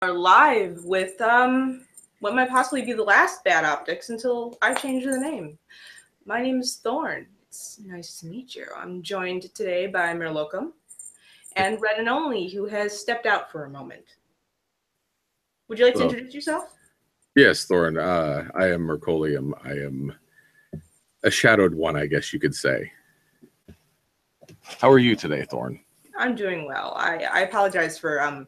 Are live with what might possibly be the last bad optics until I change the name. My name is Thorne. It's nice to meet you. I'm joined today by Mercolium and Red Only, who has stepped out for a moment. Would you like to introduce yourself? Yes, Thorne. I am Mercolium. I am a shadowed one, I guess you could say. How are you today, Thorne? I'm doing well. I apologize for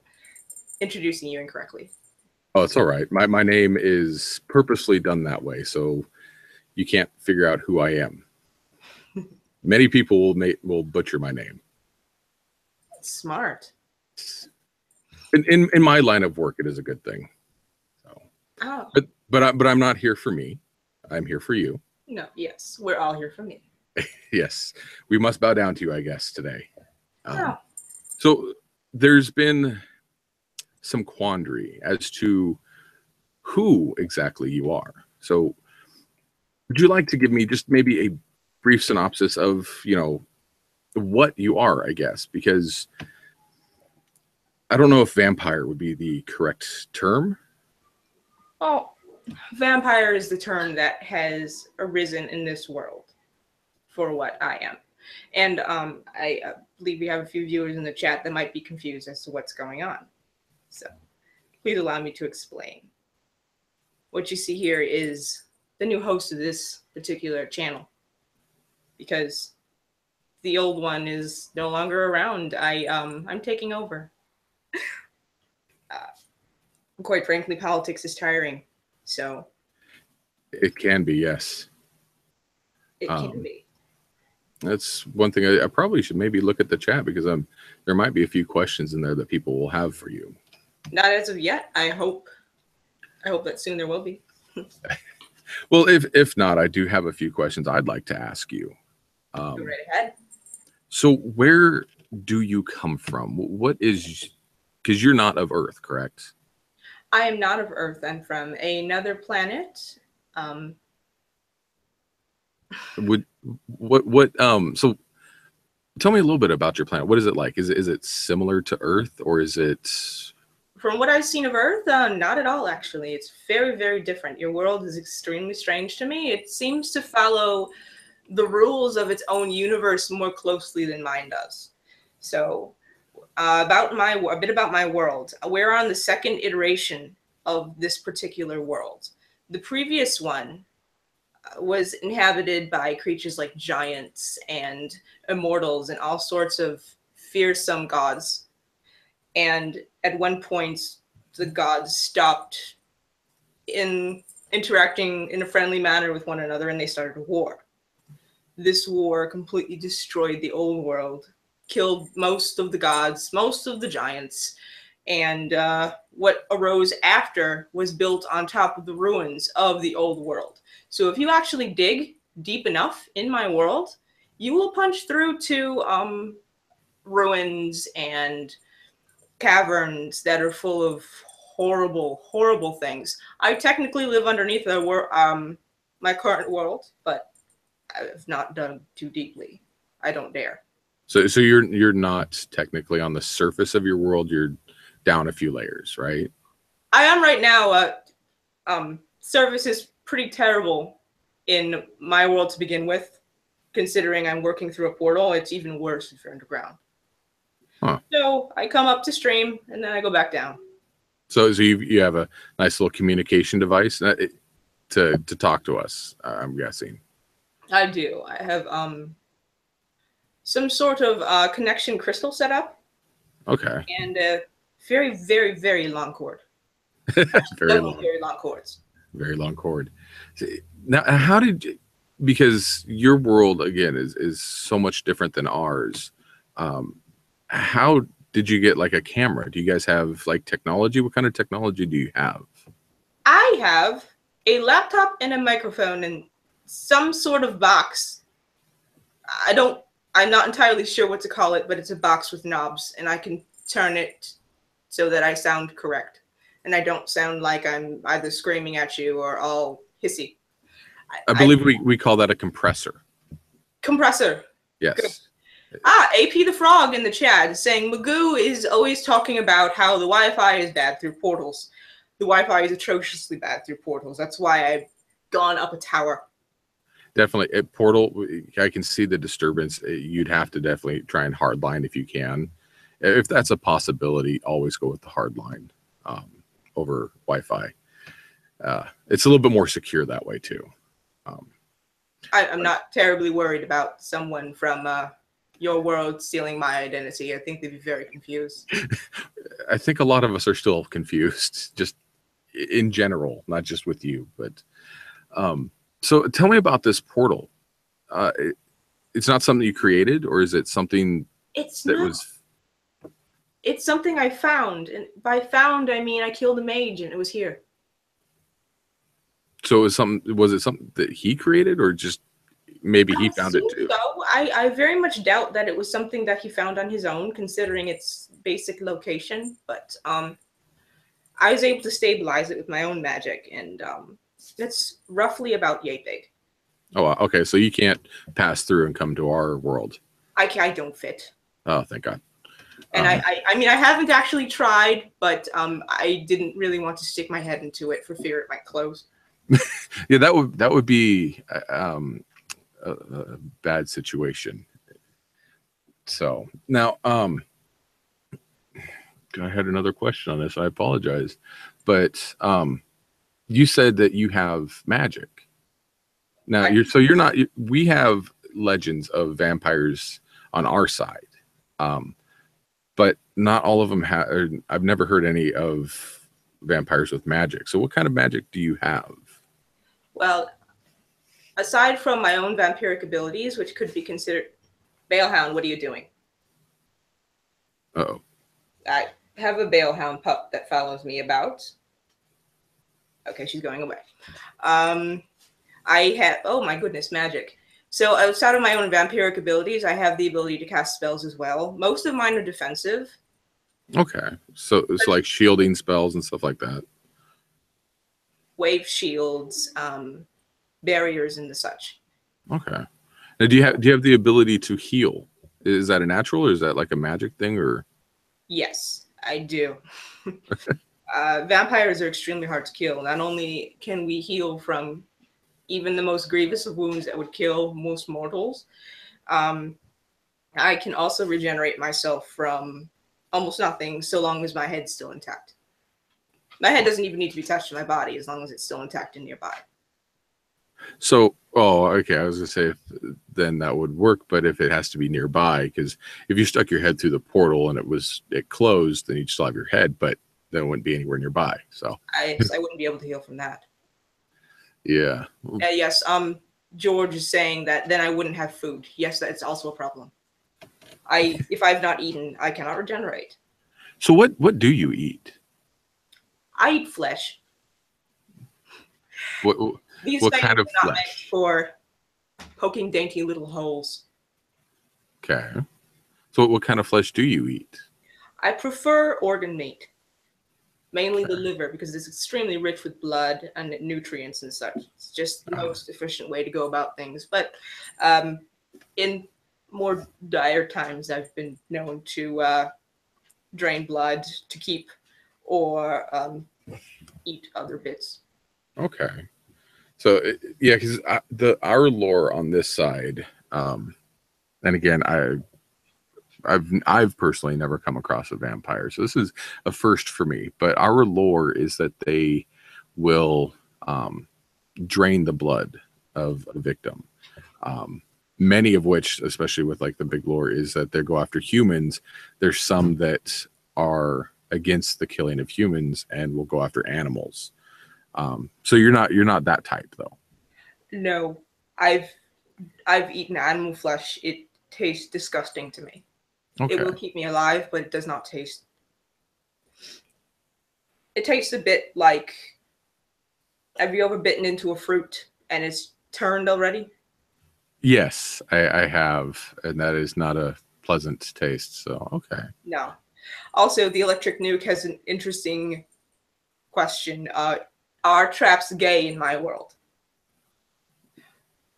introducing you incorrectly. Oh, it's all right. My name is purposely done that way, so you can't figure out who I am. Many people will butcher my name. Smart. In my line of work, it is a good thing. So, but I'm not here for me. I'm here for you. No, yes, we're all here for me. Yes, we must bow down to you, I guess, today. Oh. So there's been some quandary as to who exactly you are. So would you like to give me just maybe a brief synopsis of, what you are, I guess, because I don't know if vampire would be the correct term. Well, vampire is the term that has arisen in this world for what I am. And I believe we have a few viewers in the chat that might be confused as to what's going on. So please allow me to explain. What you see here is the new host of this particular channel, because the old one is no longer around. I'm taking over. Quite frankly, politics is tiring. So it can be, yes. It can be. That's one thing I probably should maybe look at the chat, because there might be a few questions in there that people will have for you. Not as of yet. I hope that soon there will be. Well, if not, I do have a few questions I'd like to ask you. Go right ahead. So where do you come from? What is, because you're not of Earth, correct? I am not of Earth. I'm from another planet. So tell me a little bit about your planet. What is it like? Is it similar to Earth, or is it? From what I've seen of Earth, not at all, actually. It's very, very different. Your world is extremely strange to me. It seems to follow the rules of its own universe more closely than mine does. So a bit about my world. We're on the second iteration of this particular world. The previous one was inhabited by creatures like giants and immortals and all sorts of fearsome gods. And at one point, the gods stopped interacting in a friendly manner with one another, and they started a war. This war completely destroyed the old world, killed most of the gods, most of the giants, and what arose after was built on top of the ruins of the old world. So if you actually dig deep enough in my world, you will punch through to ruins and caverns that are full of horrible, horrible things. I technically live underneath my current world, but I've not dug too deeply. I don't dare. So you're not technically on the surface of your world. You're down a few layers, right? I am right now. Surface is pretty terrible in my world to begin with. Considering I'm working through a portal, it's even worse if you're underground. Huh. So I come up to stream and then I go back down. So you have a nice little communication device to talk to us, I'm guessing. I do. I have some sort of connection crystal set up. Okay. And a very, very, very long cord. Very long cords. Very long cord. Now, how did you, because your world again is so much different than ours. How did you get like a camera? Do you guys have like technology? What kind of technology do you have? I have a laptop and a microphone and some sort of box. I'm not entirely sure what to call it, but it's a box with knobs, and I can turn it so that I sound correct. And I don't sound like I'm either screaming at you or all hissy. I believe we call that a compressor. Compressor. Yes. Good. AP the Frog in the chat is saying Magoo is always talking about how the Wi-Fi is bad through portals. The Wi-Fi is atrociously bad through portals. That's why I've gone up a tower. Definitely. At Portal, I can see the disturbance. You'd have to definitely try and hardline if you can. If that's a possibility, always go with the hardline over Wi-Fi. It's a little bit more secure that way too. I'm not terribly worried about someone from your world stealing my identity. I think they'd be very confused. I think a lot of us are still confused, just in general, not just with you. But so tell me about this portal. It's not something you created, or is it something It's something I found, and by found I mean I killed a mage and it was here. So was it something that he created, or just maybe he found it too? So I very much doubt that it was something that he found on his own, considering its basic location. But I was able to stabilize it with my own magic, and it's roughly about yay big. Oh, okay. So you can't pass through and come to our world. I don't fit. Oh, thank God. And I mean, I haven't actually tried, but I didn't really want to stick my head into it for fear it might close. Yeah, that would be a bad situation. So now, I had another question on this. I apologize, but you said that you have magic. Now you're not. We have legends of vampires on our side, but not all of them have. I've never heard any of vampires with magic. So what kind of magic do you have? Well, aside from my own vampiric abilities, which could be considered... Balehound, what are you doing? Uh-oh. I have a Balehound pup that follows me about. Okay, she's going away. I have... Oh my goodness, magic. So outside of my own vampiric abilities, I have the ability to cast spells as well. Most of mine are defensive. Okay. So it's like shielding spells and stuff like that. Wave shields, barriers, and the such. Okay. Now, do you have the ability to heal? Is that a natural, or is that like a magic thing, or? Yes, I do. Vampires are extremely hard to kill. Not only can we heal from even the most grievous of wounds that would kill most mortals, I can also regenerate myself from almost nothing so long as my head's still intact. My head doesn't even need to be touched to my body as long as it's still intact and nearby. So, okay. I was gonna say then that would work, but if it has to be nearby, because if you stuck your head through the portal and it closed, then you'd still have your head, but then it wouldn't be anywhere nearby. So I wouldn't be able to heal from that. Yeah. Yes. George is saying that then I wouldn't have food. Yes, that's also a problem. If I've not eaten, I cannot regenerate. So what do you eat? I eat flesh. These what kind of are not flesh? meant for poking dainty little holes. Okay. So what kind of flesh do you eat? I prefer organ meat. Mainly the liver, because it's extremely rich with blood and nutrients and such. It's just the most efficient way to go about things. But in more dire times, I've been known to drain blood to keep or eat other bits. Okay. So yeah, because our lore on this side, and again, I've personally never come across a vampire, so this is a first for me. But our lore is that they will drain the blood of a victim. Many of which, especially with like the big lore, is that they go after humans. There's some that are against the killing of humans and will go after animals. So you're not that type though. No, I've eaten animal flesh. It tastes disgusting to me. Okay. It will keep me alive, but it does not taste. It tastes a bit like. Have you ever bitten into a fruit and it's turned already? Yes, I have, and that is not a pleasant taste. So okay. No. Also, the electric nuke has an interesting question. Are traps gay in my world?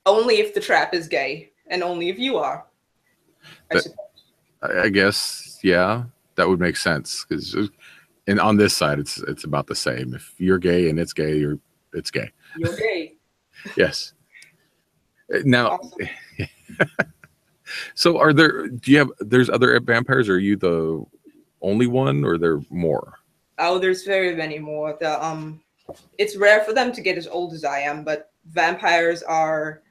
Only if the trap is gay, and only if you are. I That, suppose. I guess, yeah, that would make sense. Because, and on this side, it's about the same. If you're gay and it's gay, it's gay. You're gay. Yes. Now, Awesome. so there's other vampires, or are you the only one, or are there more? Oh, there's very many more. It's rare for them to get as old as I am, but vampires are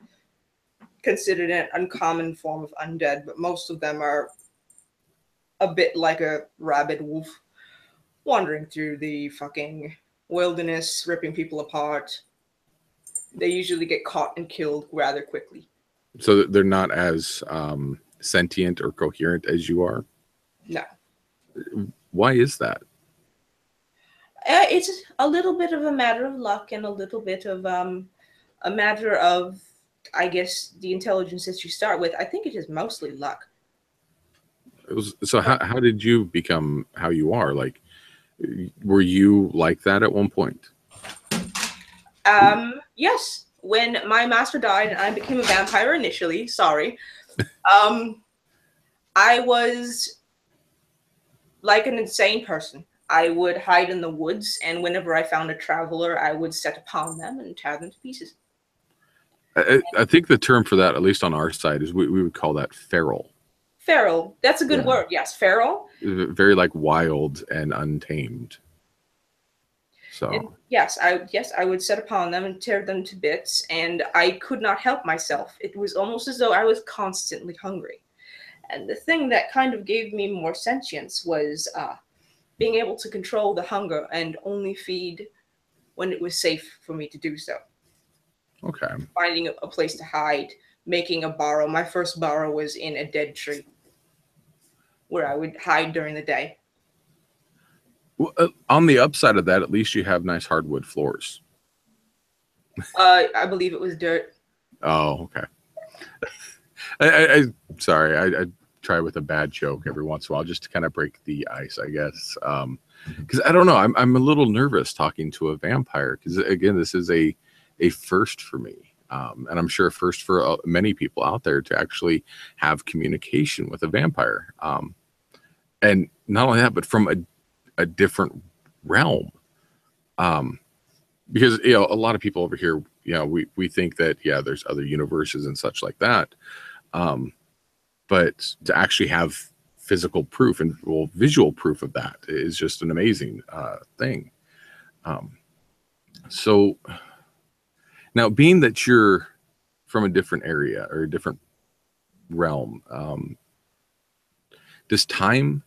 considered an uncommon form of undead, but most of them are a bit like a rabid wolf wandering through the fucking wilderness, ripping people apart. They usually get caught and killed rather quickly. So they're not as sentient or coherent as you are? No. Why is that? It's a little bit of a matter of luck and a little bit of a matter of, I guess, the intelligence that you start with. I think it is mostly luck. So how did you become how you are? Like, were you like that at one point? Yes. When my master died and I became a vampire initially, sorry, I was like an insane person. I would hide in the woods, and whenever I found a traveler, I would set upon them and tear them to pieces. I think the term for that, at least on our side, is we would call that feral. Feral. That's a good Yeah. word. Yes, feral. Very like wild and untamed. So And yes, I would set upon them and tear them to bits, and I could not help myself. It was almost as though I was constantly hungry. And the thing that kind of gave me more sentience was being able to control the hunger and only feed when it was safe for me to do so. okay. Finding a place to hide, making a burrow. My first burrow was in a dead tree where I would hide during the day. Well, on the upside of that, at least you have nice hardwood floors. I believe it was dirt. Oh, okay. Sorry, I try with a bad joke every once in a while just to kind of break the ice, I guess. Because I don't know, I'm a little nervous talking to a vampire because again, this is a first for me, and I'm sure a first for many people out there to actually have communication with a vampire. And not only that, but from a different realm. Because a lot of people over here, we think that there's other universes and such like that. But to actually have physical proof and visual proof of that is just an amazing thing. So now, being that you're from a different area or a different realm, does time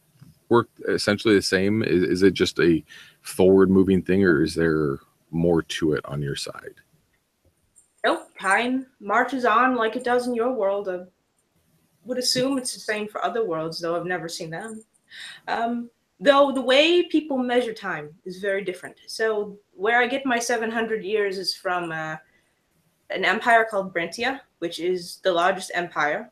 work essentially the same? Is it just a forward moving thing, or is there more to it on your side? Nope, time marches on like it does in your world. I would assume it's the same for other worlds, though I've never seen them. Though the way people measure time is very different. So where I get my 700 years is from an empire called Brentia, which is the largest empire.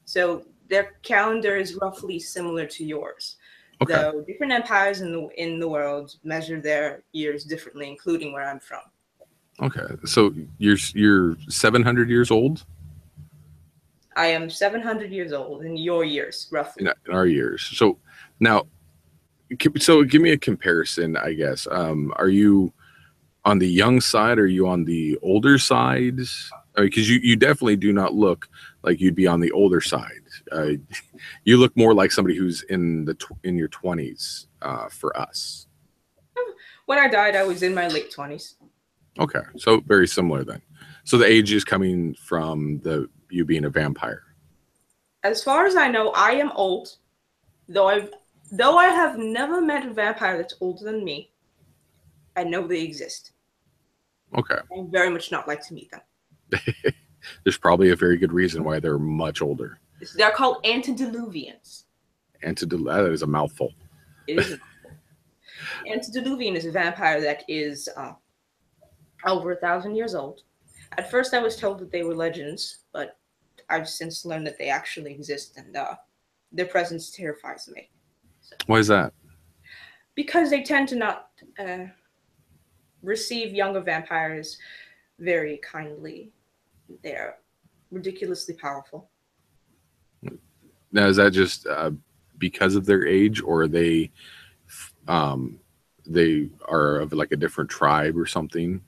So their calendar is roughly similar to yours. Okay. Though different empires in the world measure their years differently, including where I'm from. Okay. So you're 700 years old? I am 700 years old in your years, roughly. In our years. So now, so give me a comparison, I guess. Are you on the young side? Or are you on the older side? Because you definitely do not look like you'd be on the older side. You look more like somebody who's in your 20s for us. When I died, I was in my late 20s. Okay, so very similar then. So the age is coming from you being a vampire. As far as I know, I am old, though I have never met a vampire that's older than me. I know they exist. Okay. I very much not like to meet them. There's probably a very good reason why they're much older. They're called antediluvians. That is a mouthful. It is a mouthful. Antediluvian is a vampire that is over 1,000 years old. At first, I was told that they were legends, but I've since learned that they actually exist, and their presence terrifies me. So, Why is that? because they tend to not receive younger vampires very kindly. They're ridiculously powerful. Now, is that just because of their age, or they are of like a different tribe or something?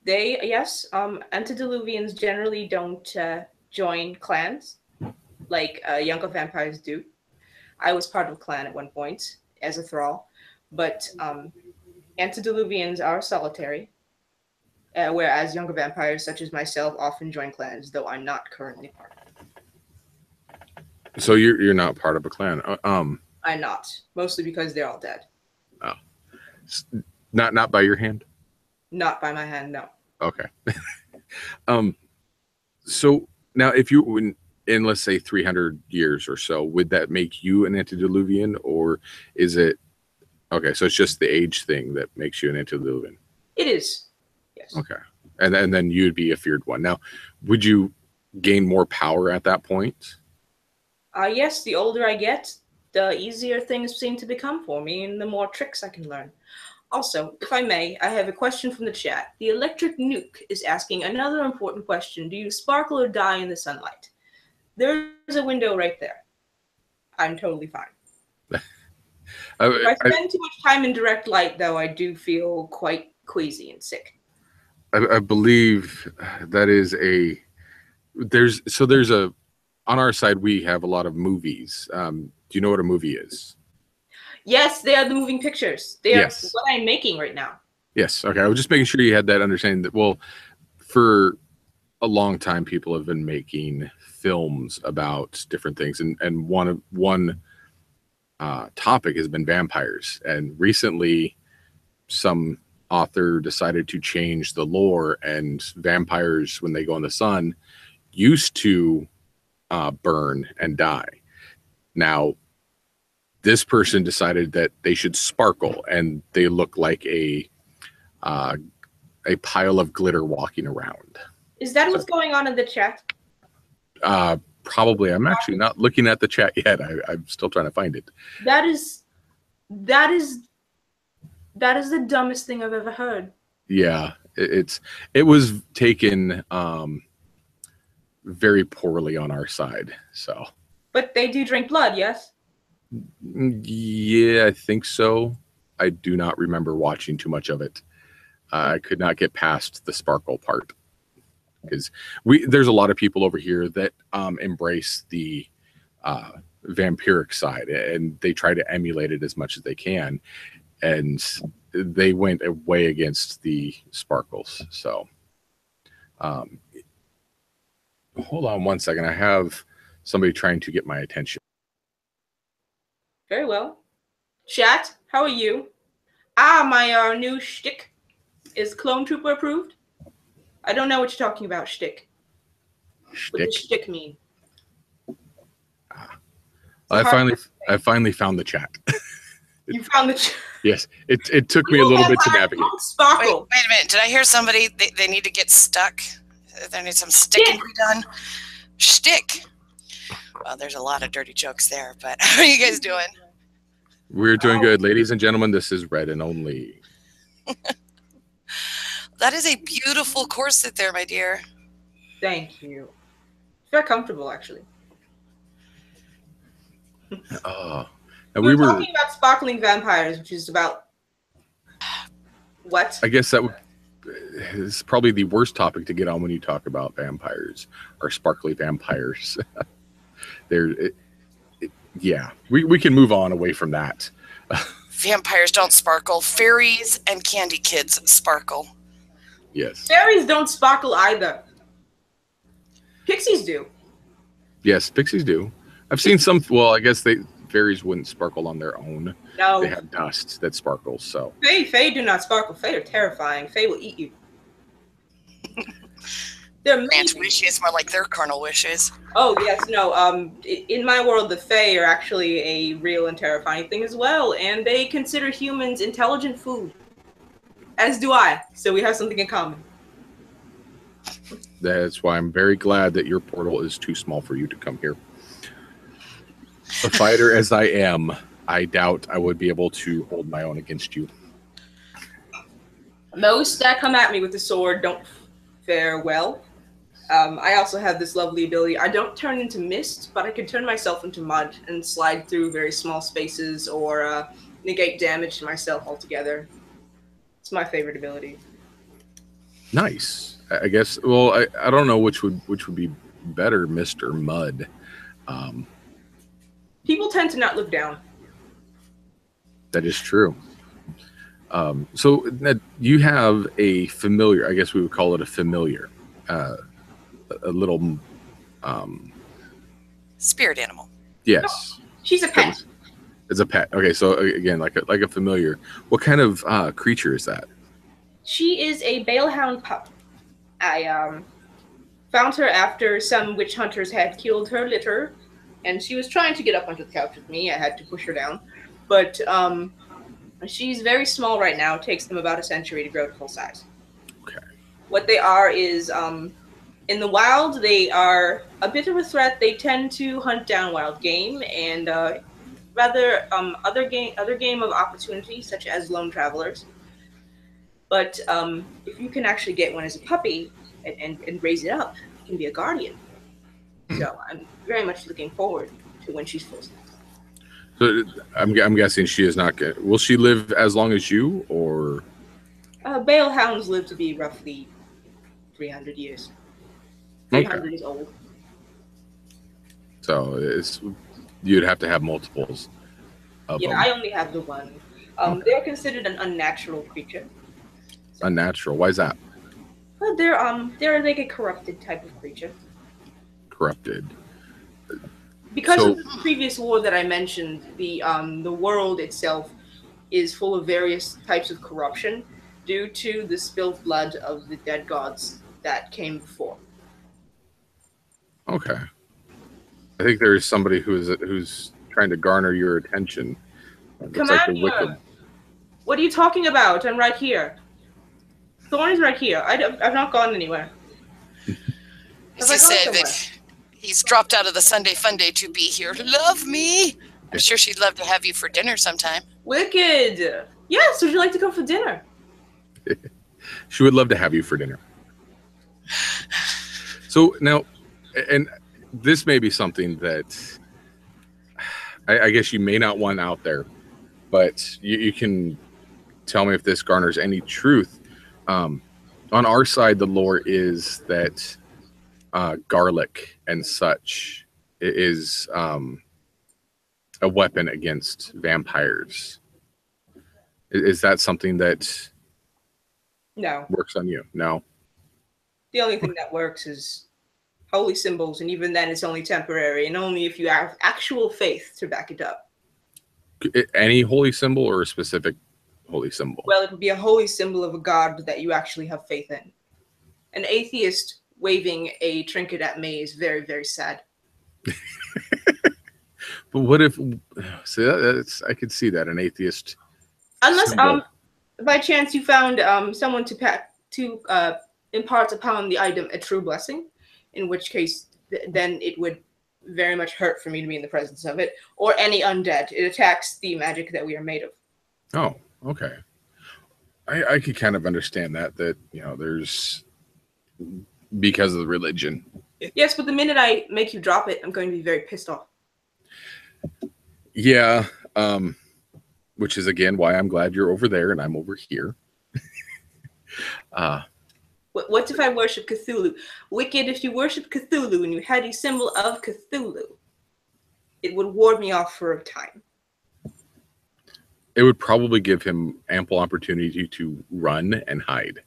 Yes, antediluvians generally don't join clans like younger vampires do. I was part of a clan at one point as a thrall, but antediluvians are solitary, whereas younger vampires, such as myself, often join clans, though I'm not currently part of it. So you're not part of a clan. I'm not, mostly because they're all dead. Oh, not by your hand. Not by my hand, no. Okay. So now, if you in let's say 300 years or so, would that make you an antediluvian, or is it okay? So it's just the age thing that makes you an antediluvian. It is. Yes. Okay, and then you'd be a feared one. Now, would you gain more power at that point? Yes, the older I get, the easier things seem to become for me, and the more tricks I can learn. Also, if I may, I have a question from the chat. The Electric Nuke is asking another important question. Do you sparkle or die in the sunlight? There's a window right there. I'm totally fine. If I spend too much time in direct light, though, I do feel quite queasy and sick. I believe that is there's a on our side we have a lot of movies. Do you know what a movie is? Yes, they are the moving pictures. They are what I'm making right now. Yes. Okay. I was just making sure you had that understanding that, well, for a long time, people have been making films about different things. And one topic has been vampires. And recently, some author decided to change the lore, and vampires, when they go in the sun, used to burn and die. Now, this person decided that they should sparkle, and they look like a pile of glitter walking around. Is that what's going on in the chat? Probably. I'm actually not looking at the chat yet. I'm still trying to find it. That is the dumbest thing I've ever heard. Yeah, it was taken very poorly on our side. So. But they do drink blood, yes? Yeah, I think so. I do not remember watching too much of it. I could not get past the sparkle part, because there's a lot of people over here that embrace the vampiric side, and they try to emulate it as much as they can, and they went way against the sparkles. So hold on one second. I have somebody trying to get my attention. Very well. Chat, how are you? My new shtick is Clone Trooper approved. I don't know what you're talking about, shtick. What does shtick mean? I finally found the chat. You found the chat? Yes, it took me a little bit to navigate. Sparkle. Wait a minute. Did I hear somebody? They need to get stuck. There needs some sticking to be done. Shtick. Well, there's a lot of dirty jokes there, but how are you guys doing? We're doing good, ladies and gentlemen. This is Red and Only. That is a beautiful corset there, my dear. Thank you. Very comfortable, actually. And we were talking about sparkling vampires, which is about what? I guess that is probably the worst topic to get on when you talk about vampires, or sparkly vampires. Yeah, we can move on away from that. Vampires don't sparkle. Fairies and candy kids sparkle. Yes. Fairies don't sparkle either. Pixies do. Yes, pixies do. I've seen some. Well, I guess fairies wouldn't sparkle on their own. No. They have dust that sparkles. So. Fae do not sparkle. Fae are terrifying. Fae will eat you. They're amazing. Wishes, more like their carnal wishes. Oh yes, no. In my world, the Fae are actually a real and terrifying thing as well, and they consider humans intelligent food. As do I. So we have something in common. That's why I'm very glad that your portal is too small for you to come here. A fighter as I am, I doubt I would be able to hold my own against you. Most that come at me with the sword don't fare well. I also have this lovely ability. I don't turn into mist, but I can turn myself into mud and slide through very small spaces or negate damage to myself altogether. It's my favorite ability. Nice. I guess. Well, I don't know which would be better, mist or mud. People tend to not look down. That is true. So Ned, you have a familiar. I guess we would call it a familiar. A little spirit animal. Yes. She's a pet. It's a pet. Okay, so again, like a familiar. What kind of creature is that? She is a balehound pup. I found her after some witch hunters had killed her litter, and she was trying to get up onto the couch with me. I had to push her down, but she's very small right now. It takes them about a century to grow to full size. Okay. What they are is in the wild, they are a bit of a threat. They tend to hunt down wild game and rather other game of opportunity, such as lone travelers. But if you can actually get one as a puppy and raise it up, it can be a guardian. So I'm very much looking forward to when she's full size. So I'm guessing she is not good. Will she live as long as you, or? Bale hounds live to be roughly 300 years. 300 is old. So you'd have to have multiples of them. I only have the one. They're considered an unnatural creature. So. Unnatural? Why is that? Well, they're like a corrupted type of creature. Corrupted. Because of the previous war that I mentioned, the world itself is full of various types of corruption due to the spilled blood of the dead gods that came before. Okay. I think there's somebody who's trying to garner your attention. Commander, what are you talking about? I'm right here. Thorne is right here. I've not gone anywhere. As I said, that he's dropped out of the Sunday Fun Day to be here. Love me. I'm sure she'd love to have you for dinner sometime. Wicked. Yes, would you like to come for dinner? She would love to have you for dinner. So now, and this may be something that I guess you may not want out there, but you can tell me if this garners any truth. On our side, the lore is that garlic and such is a weapon against vampires. Is that something that works on you? No. The only thing that works is holy symbols, and even then it's only temporary, and only if you have actual faith to back it up. Any holy symbol or a specific holy symbol? Well, it would be a holy symbol of a god that you actually have faith in. An atheist waving a trinket at me is very, very sad. But what if? See, I could see that an atheist. Unless symbol. By chance you found someone to impart upon the item a true blessing, in which case then it would very much hurt for me to be in the presence of it, or any undead. It attacks the magic that we are made of. Oh, okay. I could kind of understand that there's because of the religion. Yes, but the minute I make you drop it, I'm going to be very pissed off. Yeah, which is again why I'm glad you're over there and I'm over here. What if I worship Cthulhu? Wicked, if you worship Cthulhu and you had a symbol of Cthulhu, it would ward me off for a time. It would probably give him ample opportunity to run and hide.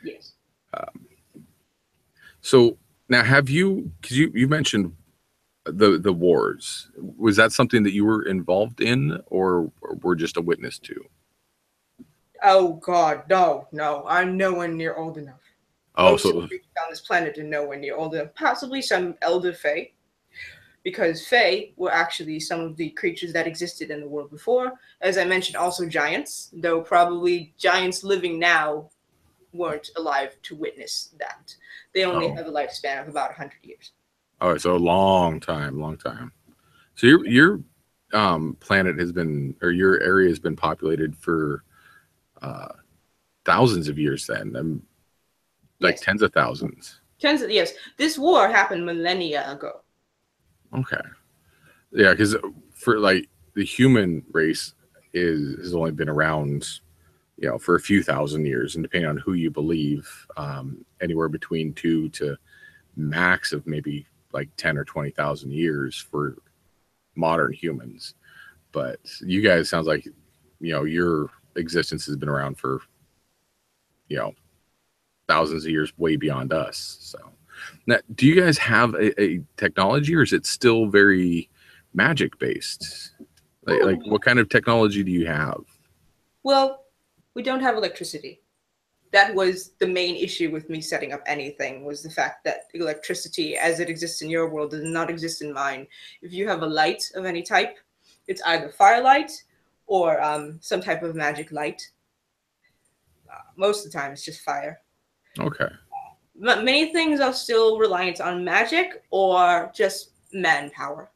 Yes. So now have you, because you mentioned the wars, was that something that you were involved in or were just a witness to? Oh God, no, I'm nowhere near old enough. Oh, Most so of the creatures on this planet are nowhere near old enough. Possibly some elder fae, because fae were actually some of the creatures that existed in the world before. As I mentioned, also giants, though probably giants living now weren't alive to witness that. They only have a lifespan of about 100 years. Oh, so a long time. So your planet has been, or your area has been populated for thousands of years then, like yes. Tens of thousands. Yes, this war happened millennia ago. Okay. Yeah, because for like the human race has only been around, for a few thousand years, and depending on who you believe, anywhere between 2 to max of maybe like 10 or 20,000 years for modern humans. But you guys sounds like, your existence has been around for, thousands of years, way beyond us. So now, do you guys have a technology, or is it still very magic based? Like what kind of technology do you have? Well, we don't have electricity. That was the main issue with me setting up anything, was the fact that electricity as it exists in your world does not exist in mine. If you have a light of any type, it's either firelight or some type of magic light. Most of the time it's just fire. Okay. But many things are still reliant on magic or just manpower.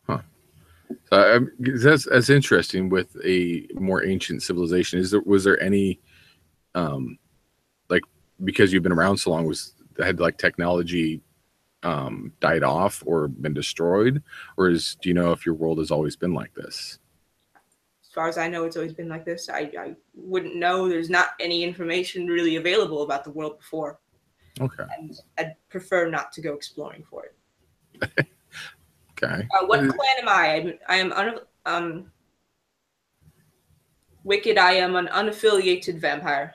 Huh. That's interesting. With a more ancient civilization, was there any like, because you've been around so long, had like technology died off or been destroyed, or do you know if your world has always been like this? As far as I know, it's always been like this. I wouldn't know. There's not any information really available about the world before. Okay. And I'd prefer not to go exploring for it. Okay. What clan am I? I am Wicked. I am an unaffiliated vampire.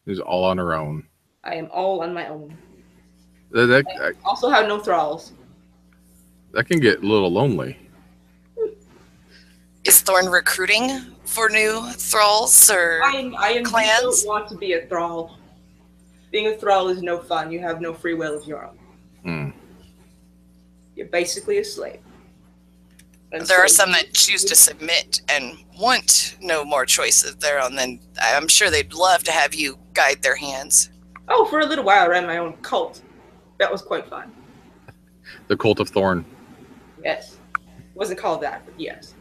Who's all on her own. I am all on my own. I also have no thralls. That can get a little lonely. Is Thorne recruiting for new thralls or clans? Don't want to be a thrall. Being a thrall is no fun. You have no free will of your own. You're basically a slave. And there are some that choose to submit and want no more choice of their own. Then I'm sure they'd love to have you guide their hands. Oh, for a little while I ran my own cult. That was quite fun. The Cult of Thorne. Yes. It wasn't called that, but yes.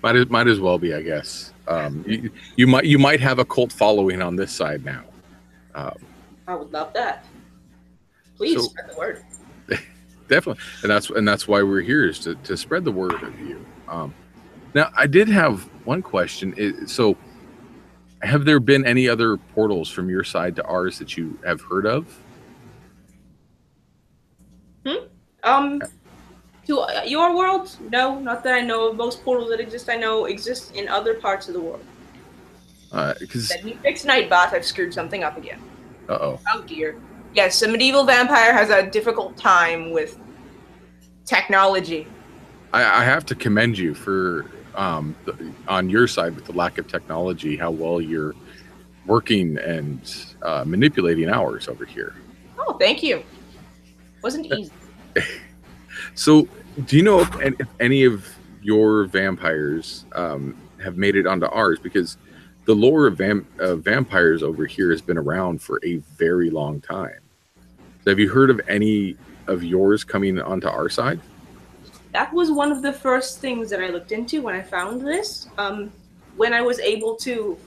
might as well be, I guess. You might have a cult following on this side now. I would love that. Please spread the word. Definitely, and that's why we're here, is to spread the word of you. Now, I did have one question. So, have there been any other portals from your side to ours that you have heard of? To your world? No, not that I know of. Most portals that exist, I know exist in other parts of the world. Because you fix Nightbot, I've screwed something up again. Uh-oh. Oh dear. Yes, a medieval vampire has a difficult time with technology. I have to commend you for on your side with the lack of technology, how well you're working and manipulating ours over here. Oh, thank you. Wasn't easy. So, do you know if any of your vampires have made it onto ours? Because the lore of vampires over here has been around for a very long time. So have you heard of any of yours coming onto our side? That was one of the first things that I looked into when I found this. When I was able to,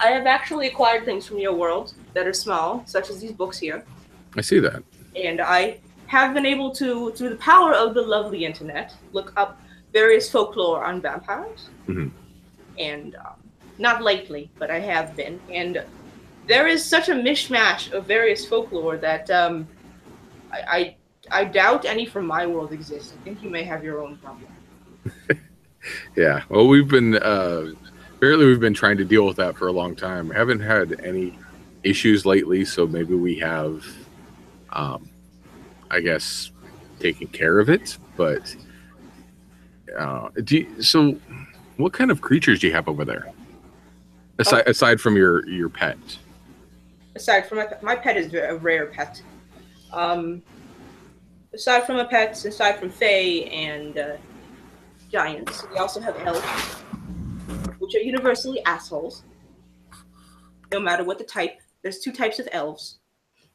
I have actually acquired things from your world that are small, such as these books here. I see that. And I have been able to, through the power of the lovely internet, look up various folklore on vampires. Mm-hmm. And not lately, but I have been. And there is such a mishmash of various folklore that I doubt any from my world exist. I think you may have your own problem. Yeah. Well, we've been trying to deal with that for a long time. We haven't had any issues lately, so maybe we have, I guess, taken care of it. But so what kind of creatures do you have over there? Aside from your pet. Aside from my pet is a rare pet. Aside from a pet, aside from fae and giants, we also have elves, which are universally assholes. No matter what the type. There's two types of elves.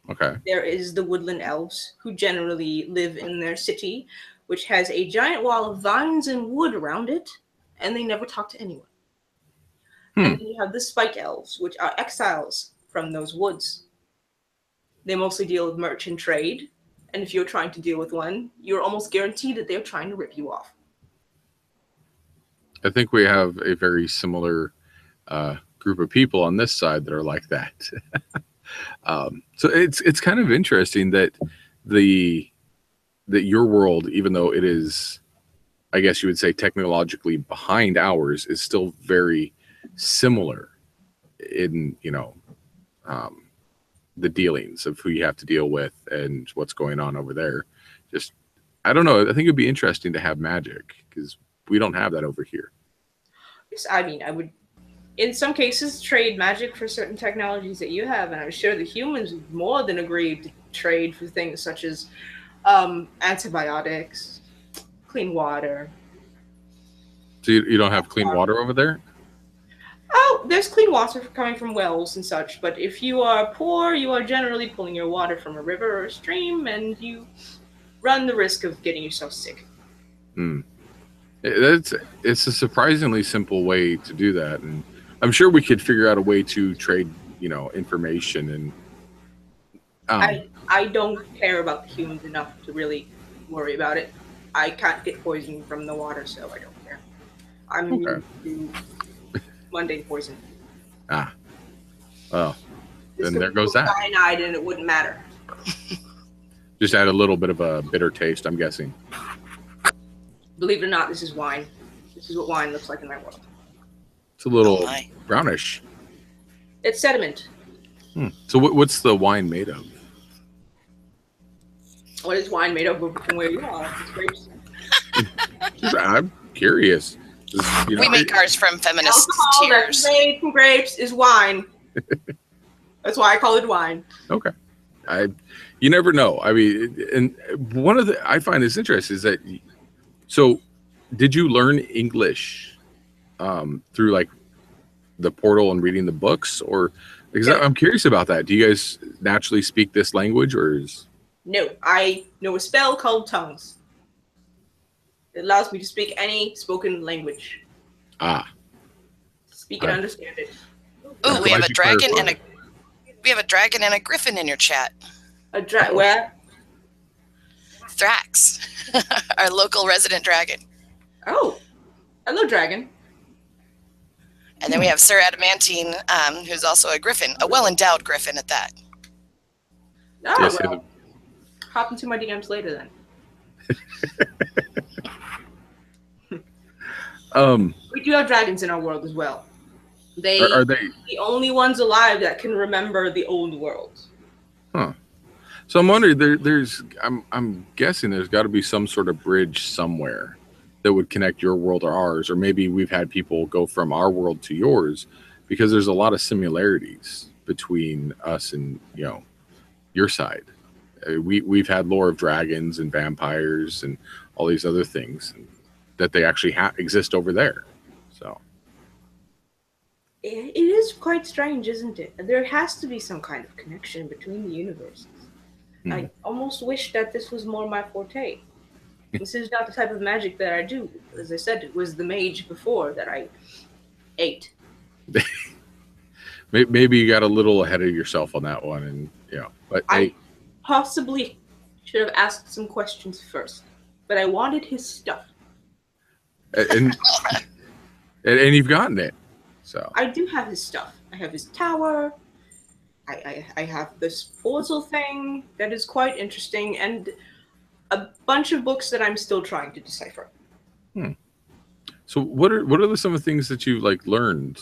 Okay. There is the woodland elves, who generally live in their city, which has a giant wall of vines and wood around it, and they never talk to anyone. And then you have the spike elves, which are exiles from those woods. They mostly deal with merchant trade. And if you're trying to deal with one, you're almost guaranteed that they're trying to rip you off. I think we have a very similar group of people on this side that are like that. So it's kind of interesting that that your world, even though it is, I guess you would say, technologically behind ours, is still very similar in, the dealings of who you have to deal with and what's going on over there. Just, I don't know. I think it'd be interesting to have magic because we don't have that over here. Yes, I mean, I would, in some cases, trade magic for certain technologies that you have, and I'm sure the humans would more than agree to trade for things such as antibiotics, clean water. So you don't have clean water over there? Oh, there's clean water coming from wells and such, but if you are poor, you are generally pulling your water from a river or a stream, and you run the risk of getting yourself sick. It's a surprisingly simple way to do that, and I'm sure we could figure out a way to trade, information. And I don't care about the humans enough to really worry about it. I can't get poison from the water, so I don't care. I'm immune to mundane poison. Well, then there goes that. Cyanide, and it wouldn't matter. Just add a little bit of a bitter taste, I'm guessing. Believe it or not, this is wine. This is what wine looks like in my world. It's a little brownish. It's sediment. So what's the wine made of? What is wine made of from where you are? It's grapes. I'm curious. We make ours from feminist alcohol tears. That's made from grapes is wine. That's why I call it wine. Okay. You never know. I mean, and one of the I find this interesting is that. So, did you learn English through like the portal and reading the books, or because I'm curious about that? Do you guys naturally speak this language, or is? No, I know a spell called tongues. It allows me to speak any spoken language. Speak and understand it. Oh, we have a dragon and a griffin in your chat. Where? Thrax, our local resident dragon. Oh, hello, dragon. And then we have Sir Adamantine, who's also a griffin, a well-endowed griffin at that. Oh, yes, well, hop into my DMs later then. We do have dragons in our world as well. Are they the only ones alive that can remember the old world? Huh. So I'm wondering, I'm guessing there's got to be some sort of bridge somewhere that would connect your world or ours, or maybe we've had people go from our world to yours, because there's a lot of similarities between us and your side. We've had lore of dragons and vampires and all these other things that they actually exist over there. So it is quite strange, isn't it? There has to be some kind of connection between the universes. I almost wish that this was more my forte. This is not the type of magic that I do. As I said, it was the mage before that I ate. Maybe you got a little ahead of yourself on that one, and but I possibly should have asked some questions first. But I wanted his stuff. And you've gotten it. So I do have his stuff. I have his tower. I have this portal thing that is quite interesting, and a bunch of books that I'm still trying to decipher. So what are some of the things that you learned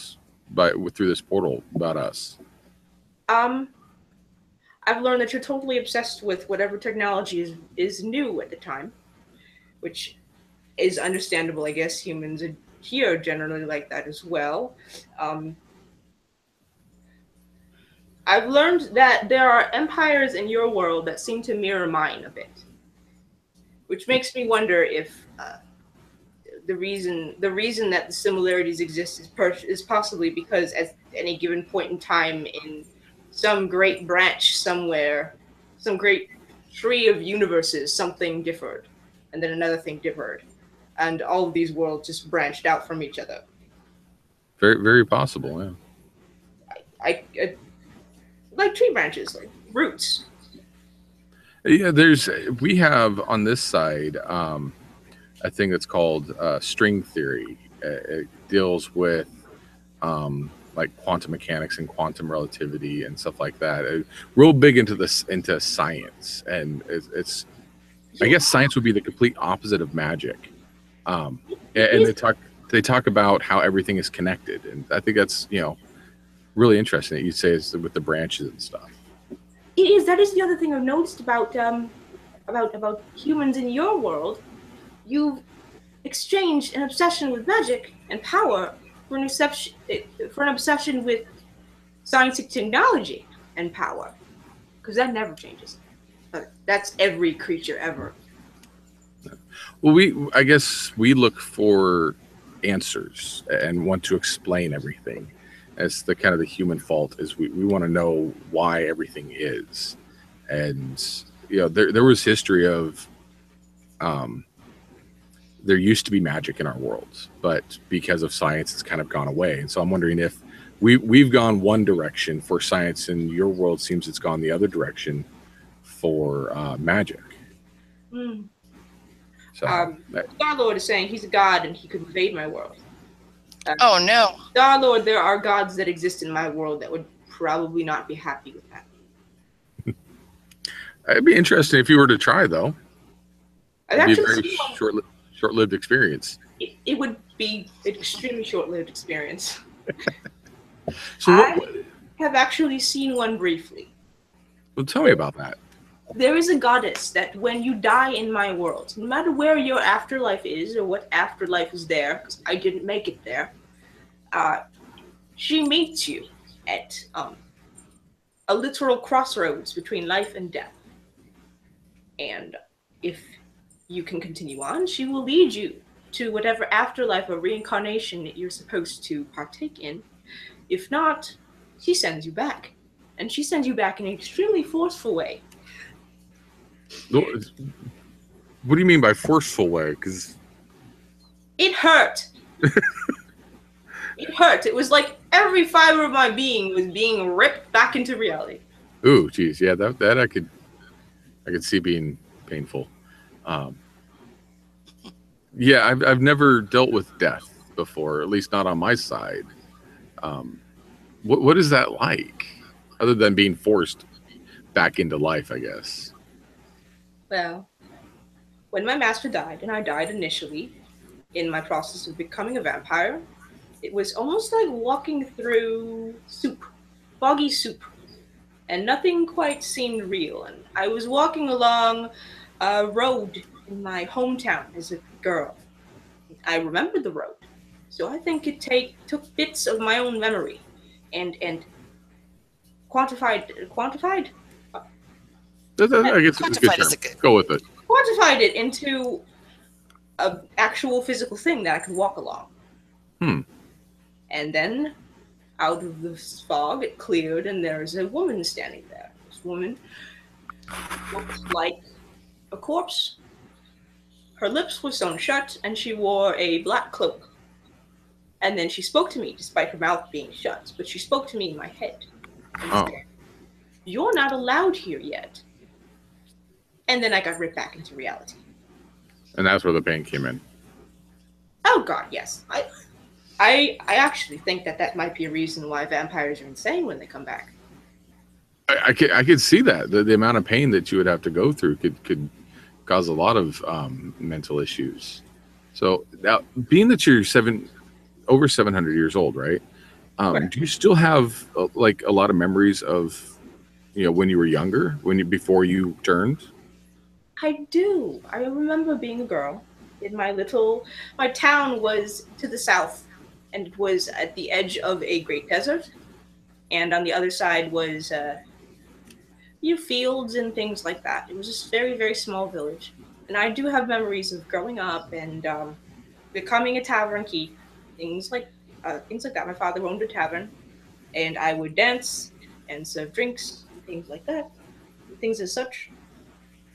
through this portal about us? I've learned that you're totally obsessed with whatever technology is new at the time, which is understandable. I guess humans are here generally like that as well. I've learned that there are empires in your world that seem to mirror mine a bit, which makes me wonder if the reason that the similarities exist is possibly because at any given point in time in some great branch somewhere, some great tree of universes, something differed, and then another thing differed, and all of these worlds just branched out from each other. Very, very possible, yeah. I like tree branches, like roots. Yeah, we have on this side a thing that's called string theory. It deals with like quantum mechanics and quantum relativity and stuff like that. Real big into science, and it's I guess science would be the complete opposite of magic. And they talk about how everything is connected, and I think that's really interesting that you say it's with the branches and stuff. It is. That is the other thing I've noticed about humans in your world. You've exchanged an obsession with magic and power for an obsession with scientific technology and power, because that never changes. That's every creature ever. Well, I guess we look for answers and want to explain everything. As the kind of the human fault is we want to know why everything is. And there was history of there used to be magic in our worlds, but because of science it's kind of gone away. And so I'm wondering if we've gone one direction for science, and your world seems it's gone the other direction for magic. So Star-Lord is saying he's a god and he could invade my world. Oh no, Star-Lord, there are gods that exist in my world that would probably not be happy with that. It'd be interesting if you were to try, though. It'd be a very short-lived experience. It would be an extremely short-lived experience. So I have actually seen one briefly. Well, tell me about that. There is a goddess that when you die in my world, no matter where your afterlife is or what afterlife is there, because I didn't make it there, she meets you at a literal crossroads between life and death. And if you can continue on, she will lead you to whatever afterlife or reincarnation that you're supposed to partake in. If not, she sends you back. And she sends you back in an extremely forceful way. What do you mean by forceful way? Because it hurt. It hurt. It was like every fiber of my being was being ripped back into reality. Ooh, geez, yeah, that I could see being painful. Yeah, I've never dealt with death before, at least not on my side. What is that like, other than being forced back into life, I guess? Well, when my master died, and I died initially in my process of becoming a vampire, it was almost like walking through soup, foggy soup, and nothing quite seemed real. And I was walking along a road in my hometown as a girl. I remembered the road, so I think it took bits of my own memory and quantified. I guess it's a good term. Go with it. Quantified it into an actual physical thing that I could walk along. And then, out of the fog, it cleared, and there's a woman standing there. This woman looked like a corpse. Her lips were sewn shut, and she wore a black cloak. And then she spoke to me, despite her mouth being shut. But she spoke to me in my head. And said, "You're not allowed here yet." And then I got ripped back into reality. And that's where the pain came in. Oh God, yes. I actually think that might be a reason why vampires are insane when they come back. I could see that the amount of pain that you would have to go through could cause a lot of mental issues. So now, being that you're over 700 years old, right? Do you still have like a lot of memories of when you were younger, before you turned? I do. I remember being a girl in my town was to the south, and it was at the edge of a great desert. And on the other side was fields and things like that. It was just very, very small village. And I do have memories of growing up and becoming a tavern keep, things like that. My father owned a tavern, and I would dance and serve drinks, things like that, things as such.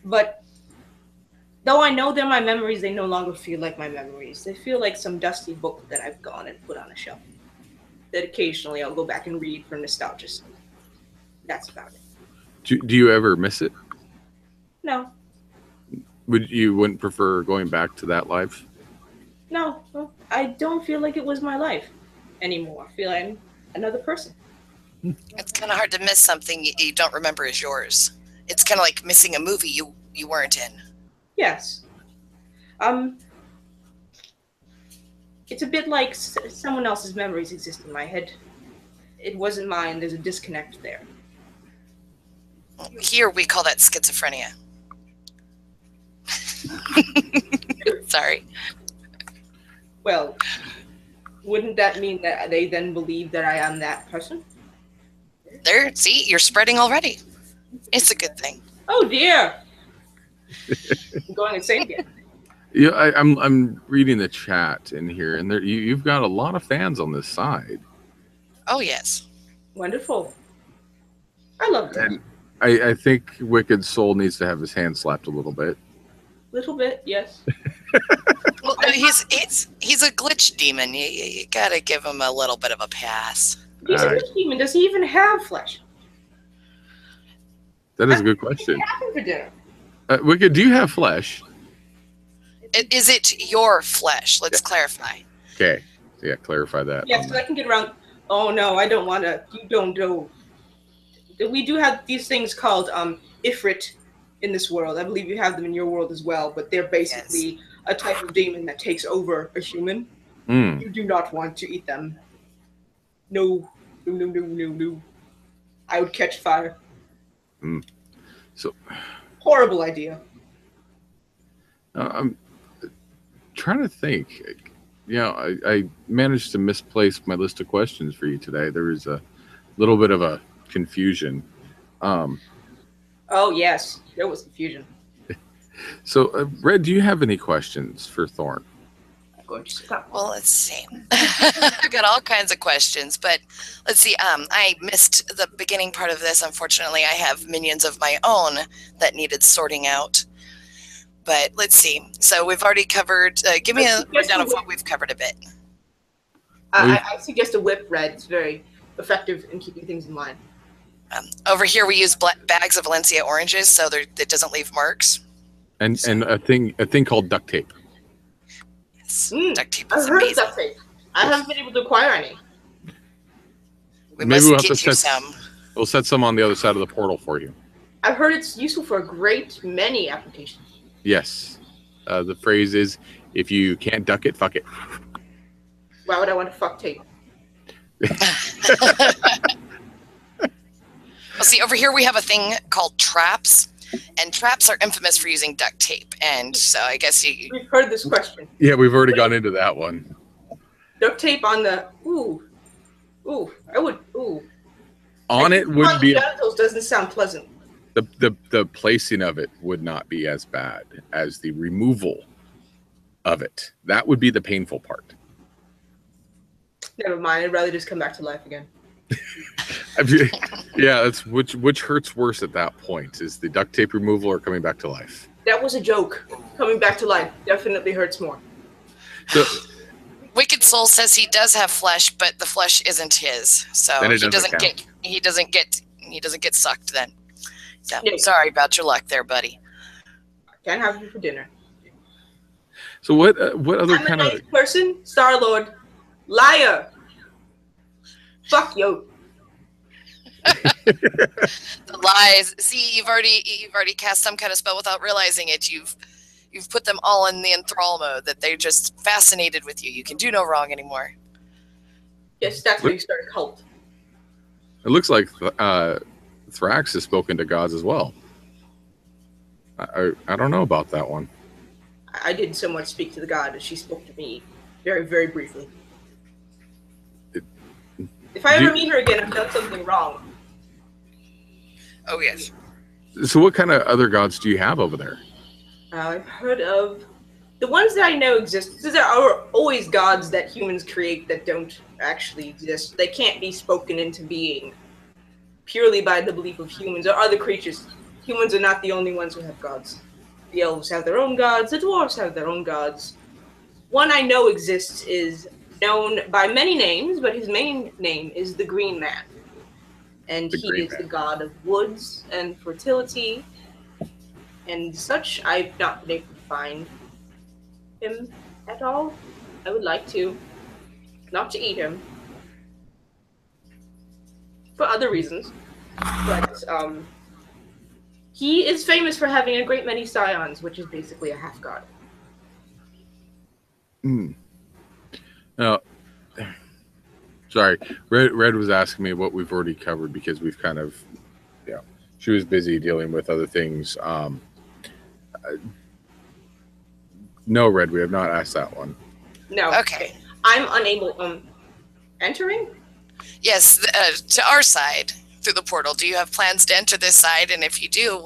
But though I know they're my memories, they no longer feel like my memories. They feel like some dusty book that I've gone and put on a shelf that occasionally I'll go back and read for nostalgia. That's about it. Do you ever miss it? No, Wouldn't prefer going back to that life? no, I don't feel like it was my life anymore. I feel I'm another person. It's kind of hard to miss something you don't remember is yours. It's kind of like missing a movie you weren't in. Yes. It's a bit like someone else's memories exist in my head. It wasn't mine. There's a disconnect there. Here we call that schizophrenia. Sorry. Well, wouldn't that mean that they then believe that I am that person? There, see, you're spreading already. It's a good thing. Oh dear! I'm going insane again. Yeah, I'm reading the chat in here, and you've got a lot of fans on this side. Oh yes. Wonderful. I love that. And I think Wicked Soul needs to have his hand slapped a little bit. Little bit, yes. Well, he's a glitch demon. You gotta give him a little bit of a pass. He's a glitch demon. Does he even have flesh? That is a good question. What happened for dinner? Wicked, do you have flesh? Is it your flesh? Let's clarify. Okay. Yeah, clarify that. Yes, because I can get around. Oh no, I don't want to. You don't know. We do have these things called Ifrit in this world. I believe you have them in your world as well, but they're basically a type of demon that takes over a human. Mm. You do not want to eat them. No. I would catch fire. Mm. So horrible idea. I'm trying to think. You know, I managed to misplace my list of questions for you today. There was a little bit of a confusion. Oh yes, there was confusion. So, Red, do you have any questions for Thorne? Well, let's see. I've got all kinds of questions, but let's see. I missed the beginning part of this. Unfortunately, I have minions of my own that needed sorting out. But let's see. So we've already covered. Give me a rundown of what we've covered a bit. I suggest a whip, Red. It's very effective in keeping things in line. Over here, we use bags of Valencia oranges, so it doesn't leave marks. And a thing called duct tape. Yes, duct tape I've is heard amazing. of duct tape. I haven't been able to acquire any. Maybe we'll have to get you some. We'll set some on the other side of the portal for you. I've heard it's useful for a great many applications. Yes. The phrase is, if you can't duck it, fuck it. Why would I want to fuck tape? Well, see, over here we have a thing called traps, and traps are infamous for using duct tape. And so I guess we've heard this question. Yeah, we've already gone into that one. Duct tape on the I would on it would be genitals doesn't sound pleasant. The placing of it would not be as bad as the removal of it. That would be the painful part. Never mind. I'd rather just come back to life again. Yeah, that's which hurts worse at that point, is the duct tape removal or coming back to life? That was a joke. Coming back to life definitely hurts more. So, Wicked Soul says he does have flesh, but the flesh isn't his, so he doesn't get sucked then. So sorry about your luck there, buddy. Can't have you for dinner. So what other kind of person? Star-Lord, liar. Fuck you. The lies. See, you've already cast some kind of spell without realizing it. You've put them all in the enthrall mode, that they're just fascinated with you. You can do no wrong anymore. Yes, that's where you start a cult. It looks like Thrax has spoken to gods as well. I don't know about that one. I didn't so much speak to the god as she spoke to me very, very briefly. If I ever meet her again, I've done something wrong. Oh, yes. So what kind of other gods do you have over there? I've heard of the ones that I know exist. There are always gods that humans create that don't actually exist. They can't be spoken into being purely by the belief of humans or other creatures. Humans are not the only ones who have gods. The elves have their own gods. The dwarves have their own gods. One I know exists is known by many names, but his main name is the Green Man. And he is the god of woods and fertility and such. I've not been able to find him at all. I would like to. Not to eat him. For other reasons. But, he is famous for having a great many scions, which is basically a half-god. Now, sorry, Red was asking me what we've already covered because we've kind of, she was busy dealing with other things. No, Red, we have not asked that one. No. Okay. I'm unable, entering? Yes, to our side through the portal. Do you have plans to enter this side? And if you do,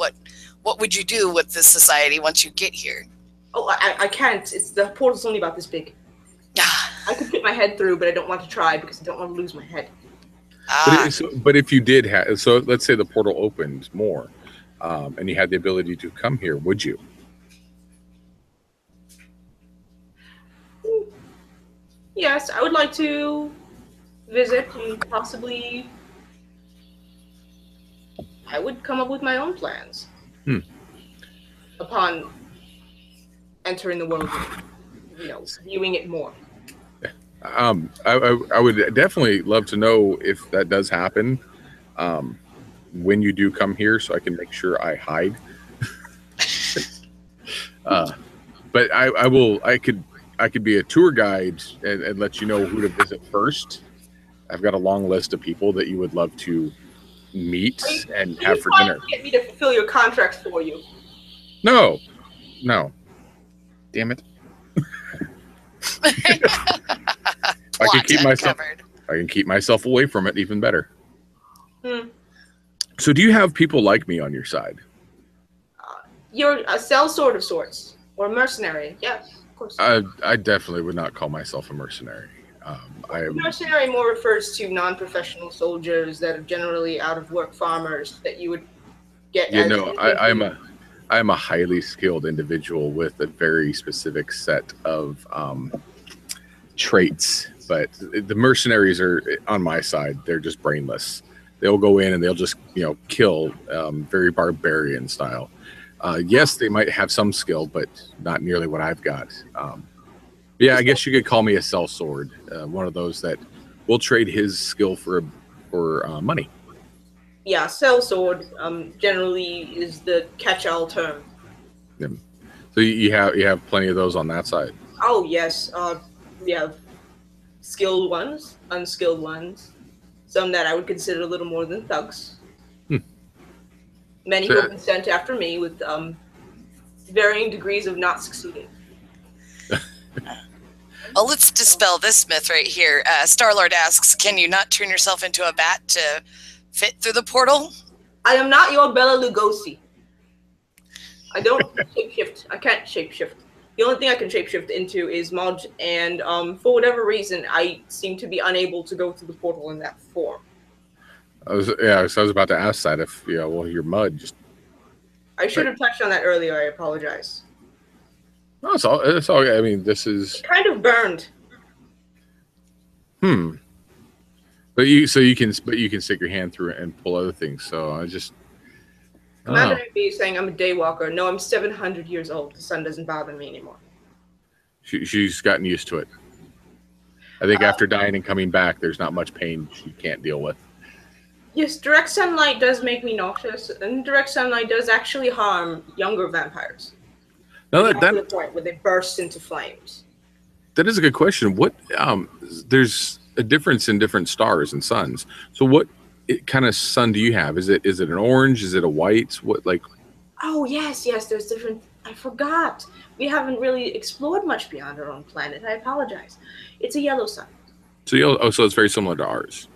what would you do with this society once you get here? Oh, I can't. The portal's only about this big. I could fit my head through, but I don't want to try because I don't want to lose my head. But if you did have, so let's say the portal opened more, and you had the ability to come here, would you? Yes, I would like to visit and possibly I would come up with my own plans upon entering the world, viewing it more. I would definitely love to know if that does happen when you do come here, so I can make sure I hide. But I could be a tour guide and let you know who to visit first. I've got a long list of people that you would love to meet and have for dinner. Get me to fulfill your contracts for you. No. Damn it. I can keep myself away from it even better. So do you have people like me on your side? You're a sellsword of sorts, or mercenary. Yes, of course. I definitely would not call myself a mercenary. Mercenary more refers to non-professional soldiers that are generally out-of-work farmers that you would get. I'm a highly skilled individual with a very specific set of traits, but the mercenaries are on my side. They're just brainless. They'll go in and they'll just kill, very barbarian style. Yes, they might have some skill, but not nearly what I've got. Yeah, I guess you could call me a sellsword, one of those that will trade his skill for money. Yeah, sellsword generally is the catch-all term. Yeah. So you have plenty of those on that side. Oh yes, we have skilled ones, unskilled ones, some that I would consider a little more than thugs. Many who have been sent after me with varying degrees of not succeeding. Well, let's dispel this myth right here. Star-Lord asks, can you not turn yourself into a bat to fit through the portal? I am not your Bela Lugosi. I don't shapeshift. I can't shapeshift. The only thing I can shapeshift into is Mud, and for whatever reason, I seem to be unable to go through the portal in that form. I was about to ask that if your Mud just. I should have touched on that earlier. I apologize. No, it's all. I mean, this is it kind of burned. But you can stick your hand through it and pull other things. So I just. Commander MB is saying I'm a daywalker. No, I'm 700 years old. The sun doesn't bother me anymore. She's gotten used to it. I think after dying and coming back, there's not much pain she can't deal with. Yes, direct sunlight does make me nauseous, and direct sunlight does actually harm younger vampires. No, to the point where they burst into flames. That is a good question. What there's a difference in different stars and suns. So what kind of sun do you have? Is it an orange? Is it a white? What like? Oh yes, there's different. I forgot. We haven't really explored much beyond our own planet. I apologize. It's a yellow sun. So so it's very similar to ours.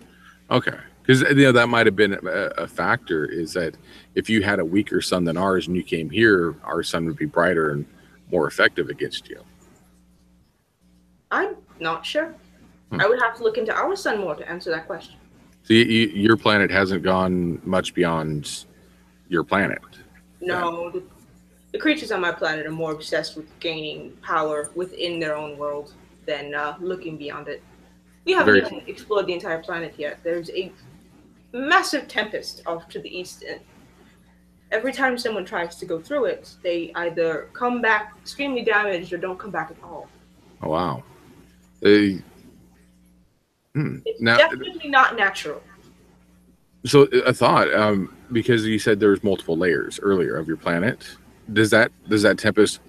Okay, because that might have been a factor. Is that if you had a weaker sun than ours and you came here, our sun would be brighter and more effective against you. I'm not sure. I would have to look into our sun more to answer that question. So your planet hasn't gone much beyond your planet. No, the creatures on my planet are more obsessed with gaining power within their own world than looking beyond it. We haven't even explored the entire planet yet. There's a massive tempest off to the east. every time someone tries to go through it, they either come back extremely damaged or don't come back at all. Oh, wow. It's Now, definitely not natural. so a thought, because you said there was multiple layers earlier of your planet. Does that tempest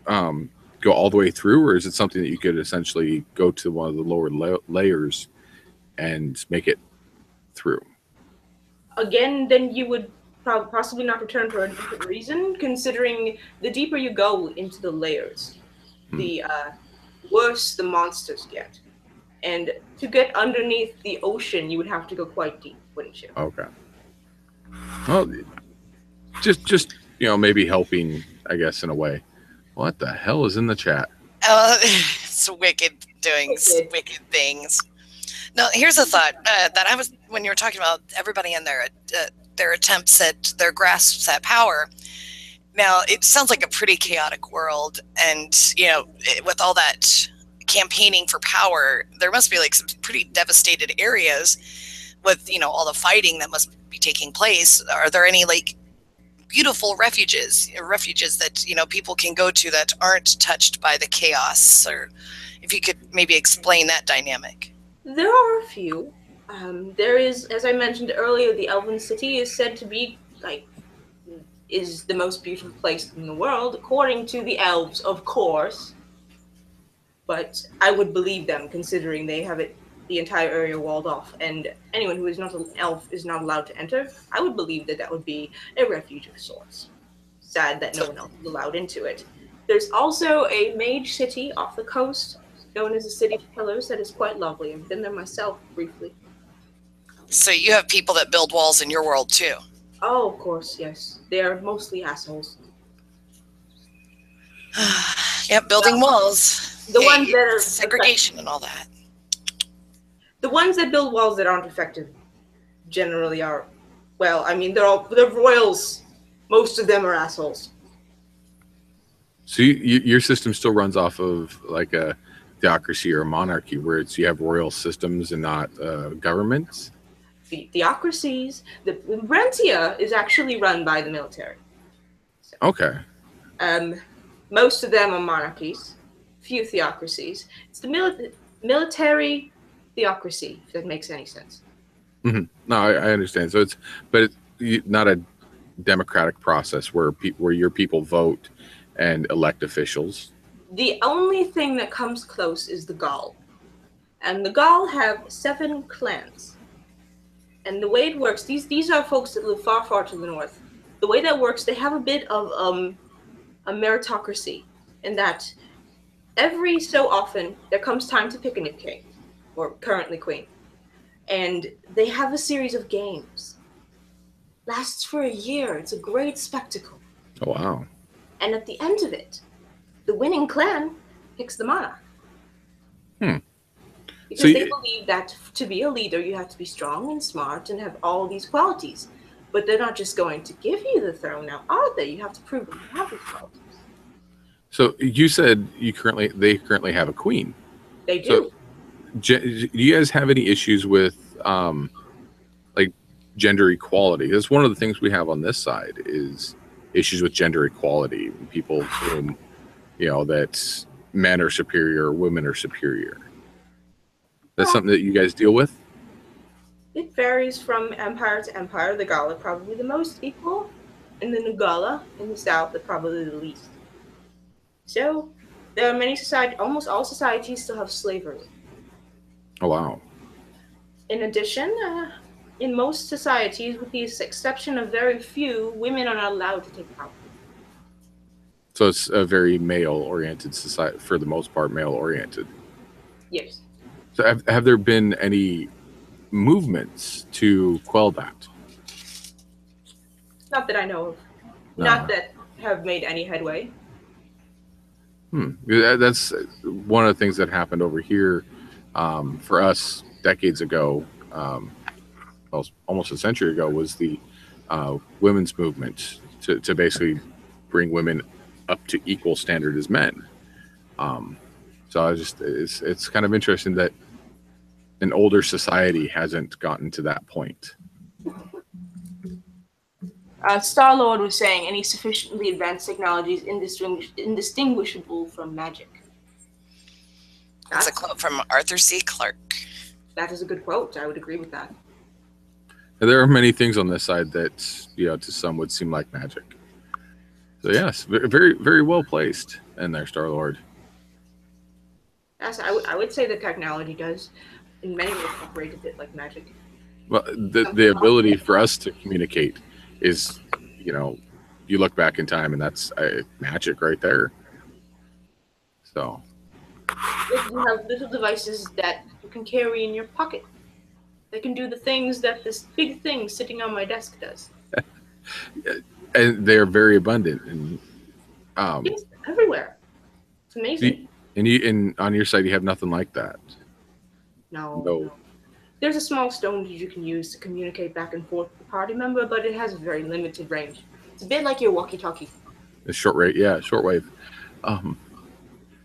go all the way through, or is it something that you could essentially go to one of the lower layers and make it through? Again, then you would possibly not return for a different reason, considering the deeper you go into the layers, the worse the monsters get. And to get underneath the ocean, you would have to go quite deep, wouldn't you? Okay. Well, just maybe helping, I guess, in a way. What the hell is in the chat? It's wicked doing wicked things. No, here's a thought that I was when you were talking about everybody in their attempts at their grasps at power. Now it sounds like a pretty chaotic world, and with all that campaigning for power, there must be like some pretty devastated areas with all the fighting that must be taking place. Are there any like beautiful refuges that people can go to that aren't touched by the chaos? Or if you could maybe explain that dynamic. There are a few. There is, as I mentioned earlier, the Elven City is said to be is the most beautiful place in the world, according to the elves, of course. But I would believe them, considering they have the entire area walled off, and anyone who is not an elf is not allowed to enter. I would believe that would be a refuge of sorts. Sad that no one else is allowed into it. There's also a mage city off the coast, known as the City of Pillars, that is quite lovely. I've been there myself briefly. So you have people that build walls in your world too? Oh, of course, yes. They are mostly assholes. Yep, building walls. The ones that are segregation and all that. The ones that build walls that aren't effective generally are, well, I mean, they're royals. Most of them are assholes. So your system still runs off of like a theocracy or a monarchy, where you have royal systems and not governments? The theocracies, the Brentia is actually run by the military. So, okay. Most of them are monarchies, few theocracies. It's the military theocracy, if that makes any sense. Mm-hmm. No, I understand. So it's not a democratic process where your people vote and elect officials. The only thing that comes close is the Gaul. And the Gaul have 7 clans. And the way it works, these are folks that live far, far to the north. The way that works, they have a bit of a meritocracy, in that every so often there comes time to pick a new king, or currently queen. And they have a series of games. Lasts for a year. It's a great spectacle. Oh, wow. And at the end of it, the winning clan picks the monarch. Because they believe that to be a leader, you have to be strong and smart and have all these qualities. But they're not just going to give you the throne now, are they? You have to prove that you have these qualities. So you said they currently have a queen. They do. So, do you guys have any issues with like gender equality? That's one of the things we have on this side is issues with gender equality. People assume, that men are superior, women are superior. That's something that you guys deal with? It varies from empire to empire. The Gaul are probably the most equal, and the Nugala in the south are probably the least. So, there are many almost all societies still have slavery. Oh, wow. In addition, in most societies, with the exception of very few, women are not allowed to take power. So it's a very male-oriented society, for the most part, male-oriented. Yes. So have there been any movements to quell that? Not that I know of. No. Not that have made any headway. That's one of the things that happened over here for us decades ago, almost a century ago, was the women's movement to basically bring women up to equal standard as men. So it's kind of interesting that an older society hasn't gotten to that point. Star-Lord was saying any sufficiently advanced technology is indistinguishable from magic. That's a quote from Arthur C. Clarke. That is a good quote. I would agree with that. There are many things on this side that, you know, to some would seem like magic. So yes, very, very well placed in there, Star-Lord. Yes, I would say that technology does, in many ways, operate a bit like magic. Well, the ability for us to communicate is, you know, you look back in time and that's magic right there. So You have little devices that you can carry in your pocket. They can do the things that this big thing sitting on my desk does. And they're very abundant and Yes, everywhere. It's amazing. And on your side, you have nothing like that. No. There's a small stone that you can use to communicate back and forth with the party member, but it has a very limited range. It's a bit like your walkie-talkie. It's shortwave, yeah, shortwave.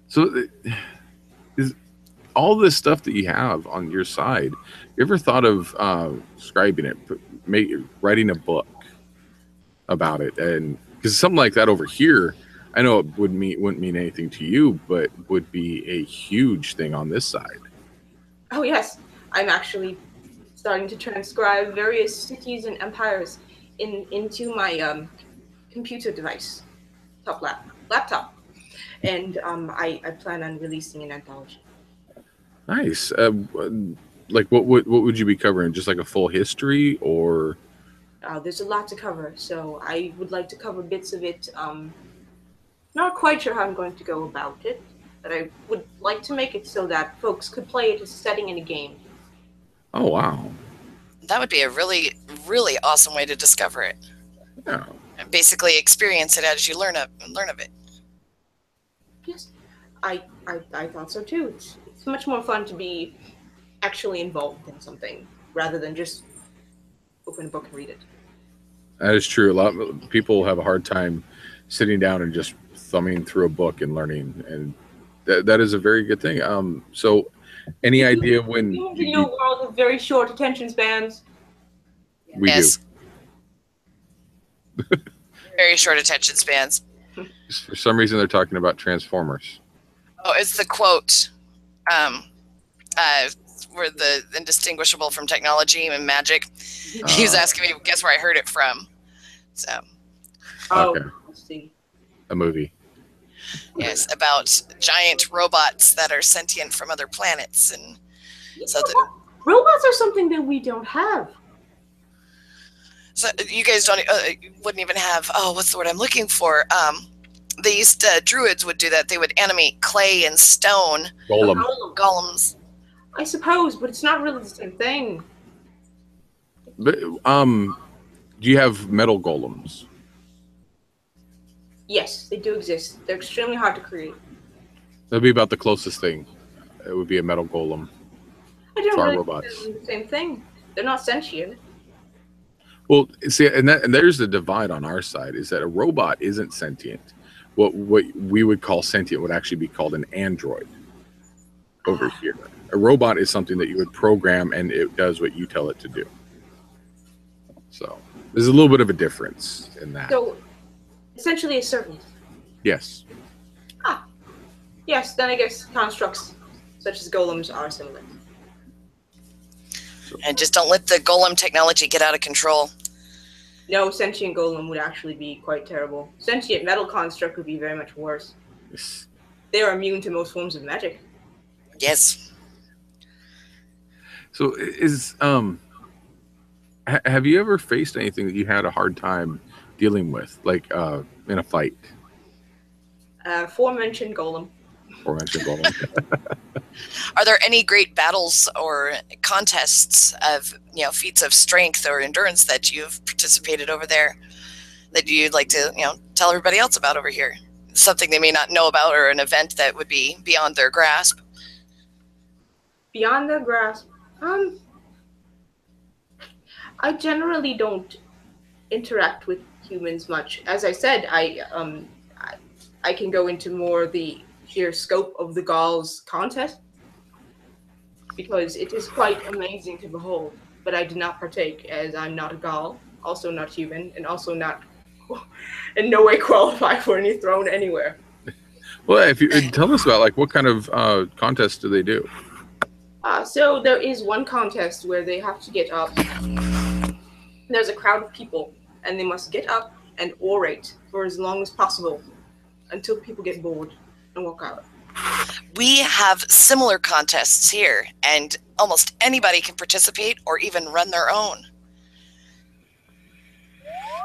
So is all this stuff that you have on your side, you ever thought of describing it, writing a book about it? And because something like that over here, I know it wouldn't mean anything to you, but would be a huge thing on this side. Oh yes, I'm actually starting to transcribe various cities and empires into my computer device, laptop, and I plan on releasing an anthology. Nice. Like what would you be covering? Just like a full history, or? There's a lot to cover, so I would like to cover bits of it. Not quite sure how I'm going to go about it, but I would like to make it so that folks could play it as a setting in a game. Oh, wow. That would be a really, really awesome way to discover it. Yeah. And basically experience it as you learn of it. Yes, I thought so too. It's much more fun to be actually involved in something rather than just open a book and read it. That is true. A lot of people have a hard time sitting down and just thumbing through a book and learning, and that is a very good thing. So any idea when you live in a world with very short attention spans? We do. Very short attention spans. For some reason, they're talking about Transformers. Oh, it's the quote where the indistinguishable from technology and magic. He was asking me, guess where I heard it from. So. Okay. Let's see. A movie. Yes, about giant robots that are sentient from other planets, and so robots are something that we don't have. So you guys wouldn't even have. Oh, what's the word I'm looking for? They used druids would do that. They would animate clay and stone. Golems. I suppose, but it's not really the same thing. But do you have metal golems? Yes, they do exist. They're extremely hard to create. That'd be about the closest thing. It would be a metal golem. I don't really robots. think they're the same thing. They're not sentient. Well, see, and there's the divide on our side, is that a robot isn't sentient. What we would call sentient would actually be called an android over here. A robot is something that you would program and it does what you tell it to do. So there's a little bit of a difference in that. So essentially a servant. Yes. Yes, then I guess constructs such as golems are similar. And just don't let the golem technology get out of control. No, sentient golem would actually be quite terrible. Sentient metal construct would be very much worse. Yes. They are immune to most forms of magic. Yes. So have you ever faced anything that you had a hard time dealing with, like in a fight? Aforementioned golem. Are there any great battles or contests of feats of strength or endurance that you've participated over there that you'd like to tell everybody else about over here? Something they may not know about, or an event that would be beyond their grasp. Beyond their grasp. I generally don't interact with humans much. As I said, I can go into more the sheer scope of the Gauls contest because it is quite amazing to behold. But I did not partake, as I'm not a Gaul. also not human, and also not in no way qualify for any throne anywhere. Well, if you tell us about like what kind of contests do they do? So there is one contest where they have to get up. There's a crowd of people, and they must get up and orate for as long as possible until people get bored and walk out. We have similar contests here, and almost anybody can participate or even run their own.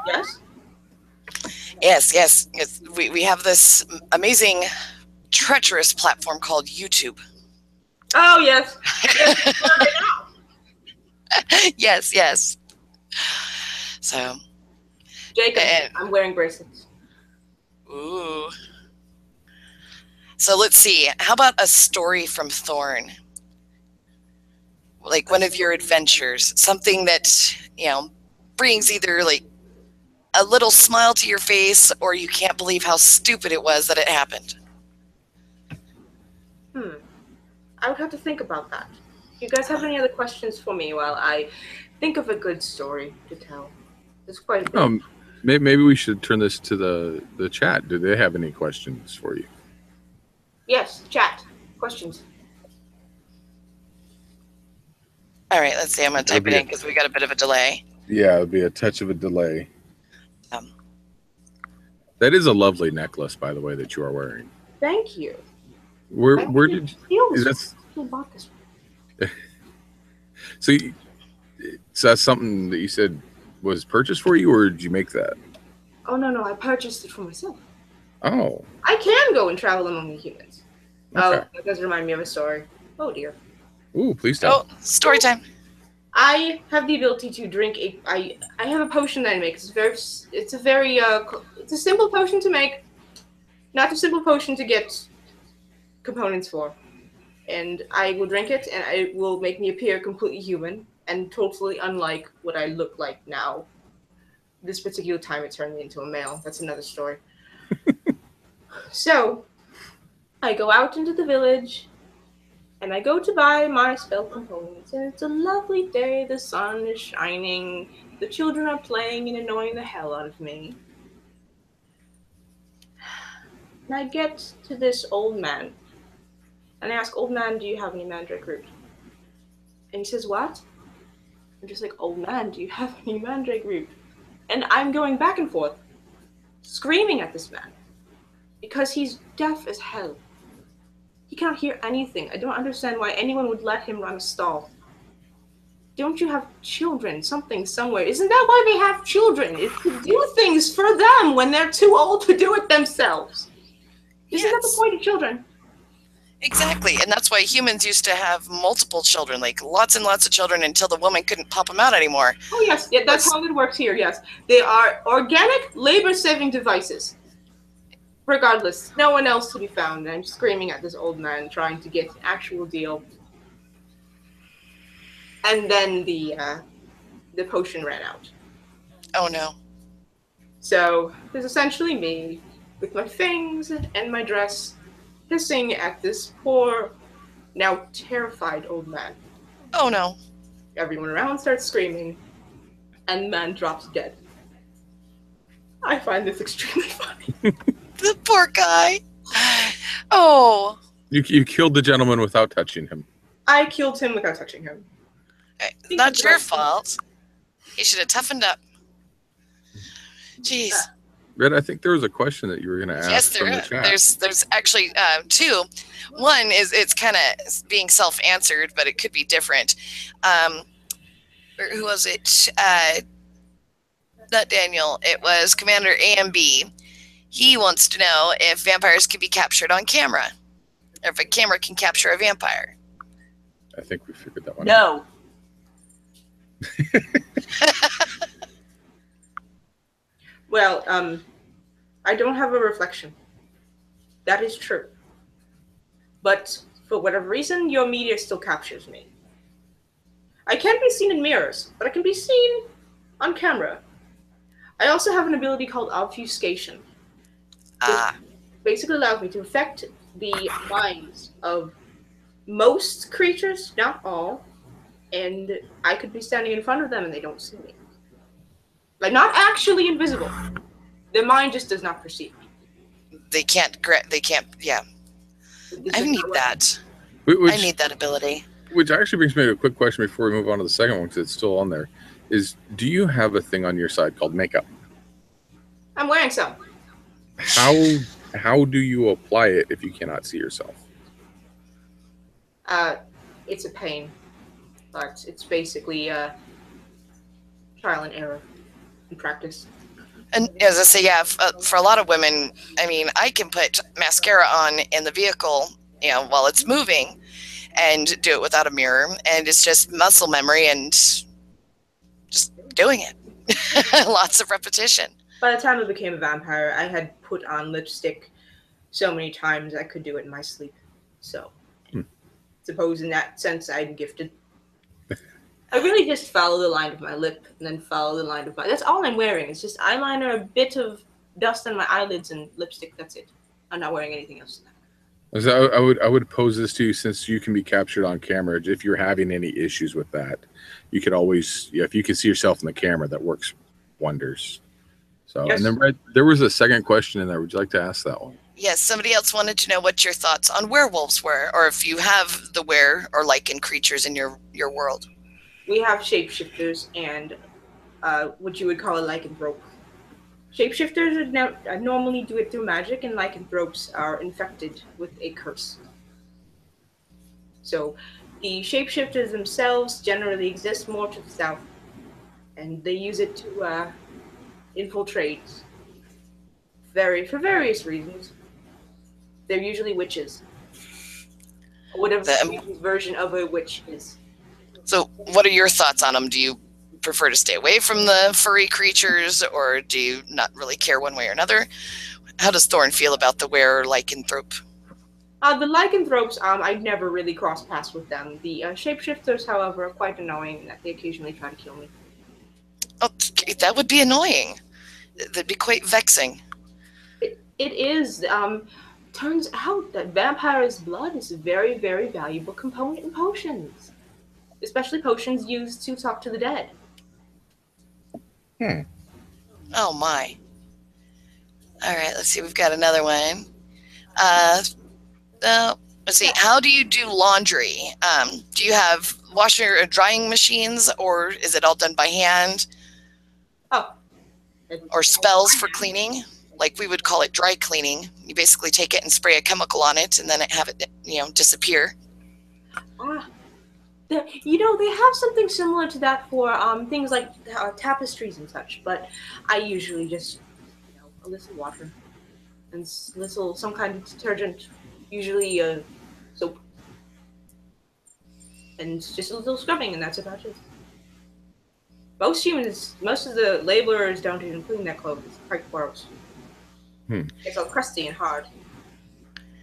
Yes? Yes. We have this amazing, treacherous platform called YouTube. Oh, yes. Yes. So, Jacob, I'm wearing bracelets. Ooh. So let's see. How about a story from Thorne? Like one of your adventures, something that, brings either like a little smile to your face or you can't believe how stupid it was that it happened. I would have to think about that. You guys have any other questions for me while I think of a good story to tell? There's quite a bit. Maybe we should turn this to the chat. Do they have any questions for you? Yes, chat. Questions. All right, let's see. I'm going to type it in because we got a bit of a delay. Yeah, it'll be a touch of a delay. That is a lovely necklace, by the way, that you are wearing. Thank you. Where did you? Bought this one. So that's something that you said was purchased for you, or did you make that? Oh no, I purchased it for myself. Oh. I can go and travel among the humans. Okay. Oh, that does remind me of a story. Oh dear. Ooh, please tell. Oh, story time. I have the ability to drink I have a potion that I make. It's a simple potion to make, not a simple potion to get components for. And I will drink it, and it will make me appear completely human and totally unlike what I look like now. This particular time, it turned me into a male. That's another story. So, I go out into the village, and I go to buy my spell components, and it's a lovely day. The sun is shining. The children are playing and annoying the hell out of me. And I get to this old man. And I ask, old man, do you have any mandrake root? And he says, what? I'm just like, old man, do you have any mandrake root? And I'm going back and forth, screaming at this man. Because he's deaf as hell. He can't hear anything. I don't understand why anyone would let him run a stall. Don't you have children? Something somewhere. Isn't that why they have children? It's to do things for them when they're too old to do it themselves. Isn't that the point of children? Exactly, and that's why humans used to have multiple children, like lots and lots of children, until the woman couldn't pop them out anymore. Oh yes, yeah, that's how it works here, yes. They are organic, labor-saving devices. Regardless, no one else to be found. I'm screaming at this old man, trying to get an actual deal. And then the potion ran out. Oh no. So, it was essentially me, with my fangs and my dress, hissing at this poor, now terrified old man. Oh no. Everyone around starts screaming, and the man drops dead. I find this extremely funny. The poor guy. Oh. You killed the gentleman without touching him. I killed him without touching him. Not your fault. You should have toughened up. Jeez. Red, I think there was a question that you were going to ask. Yes, from the chat. There's actually two. One is it's kind of being self-answered, but it could be different. Who was it? Not Daniel. It was Commander AMB. He wants to know if vampires can be captured on camera, or if a camera can capture a vampire. I think we figured that one out. No. Well, I don't have a reflection. That is true. But for whatever reason, your media still captures me. I can't be seen in mirrors, but I can be seen on camera. I also have an ability called obfuscation. Which basically allows me to affect the minds of most creatures, not all, and I could be standing in front of them and they don't see me. Like, not actually invisible. Their mind just does not perceive. They can't. Yeah. I need that. I need that ability. Which actually brings me to a quick question before we move on to the second one, because it's still on there. Is, do you have a thing on your side called makeup? I'm wearing some. How do you apply it if you cannot see yourself? It's a pain, but it's basically trial and error and practice. And as I say, yeah, for a lot of women, I mean, I can put mascara on in the vehicle, you know, while it's moving, and do it without a mirror, and it's just muscle memory and just doing it. Lots of repetition. By the time I became a vampire, I had put on lipstick so many times I could do it in my sleep. So, suppose in that sense, I'm gifted. I really just follow the line of my lip and then follow the line of my... That's all I'm wearing. It's just eyeliner, a bit of dust on my eyelids, and lipstick. That's it. I'm not wearing anything else than that. So I would pose this to you, since you can be captured on camera. If you're having any issues with that, you could always, if you can see yourself in the camera, that works wonders. So, yes. And then there was a second question in there. Would you like to ask that one? Yes, somebody else wanted to know what your thoughts on werewolves were, or if you have the were or lichen creatures in your world. We have shapeshifters and what you would call a lycanthrope. Shapeshifters normally do it through magic, and lycanthropes are infected with a curse. So the shapeshifters themselves generally exist more to the south, and they use it to infiltrate for various reasons. They're usually witches. Whatever the version of a witch is. So what are your thoughts on them? Do you prefer to stay away from the furry creatures, or do you not really care one way or another? How does Thorne feel about the were lycanthrope? The lycanthropes, I've never really crossed paths with them. The shapeshifters, however, are quite annoying in that they occasionally try to kill me. Oh, that would be annoying. That'd be quite vexing. It is. Turns out that vampire's blood is a very, very valuable component in potions. Especially potions used to talk to the dead. Oh my. All right, let's see. We've got another one. Let's see. How do you do laundry? Do you have washer or drying machines, or is it all done by hand? Oh. Or spells for cleaning? Like we would call it dry cleaning. You basically take it and spray a chemical on it, and then have it, disappear. They have something similar to that for things like tapestries and such, but I usually just, a little water and some kind of detergent, usually soap, and just a little scrubbing, and that's about it. Most of the laborers don't even clean their clothes. It's quite gross. It's all crusty and hard.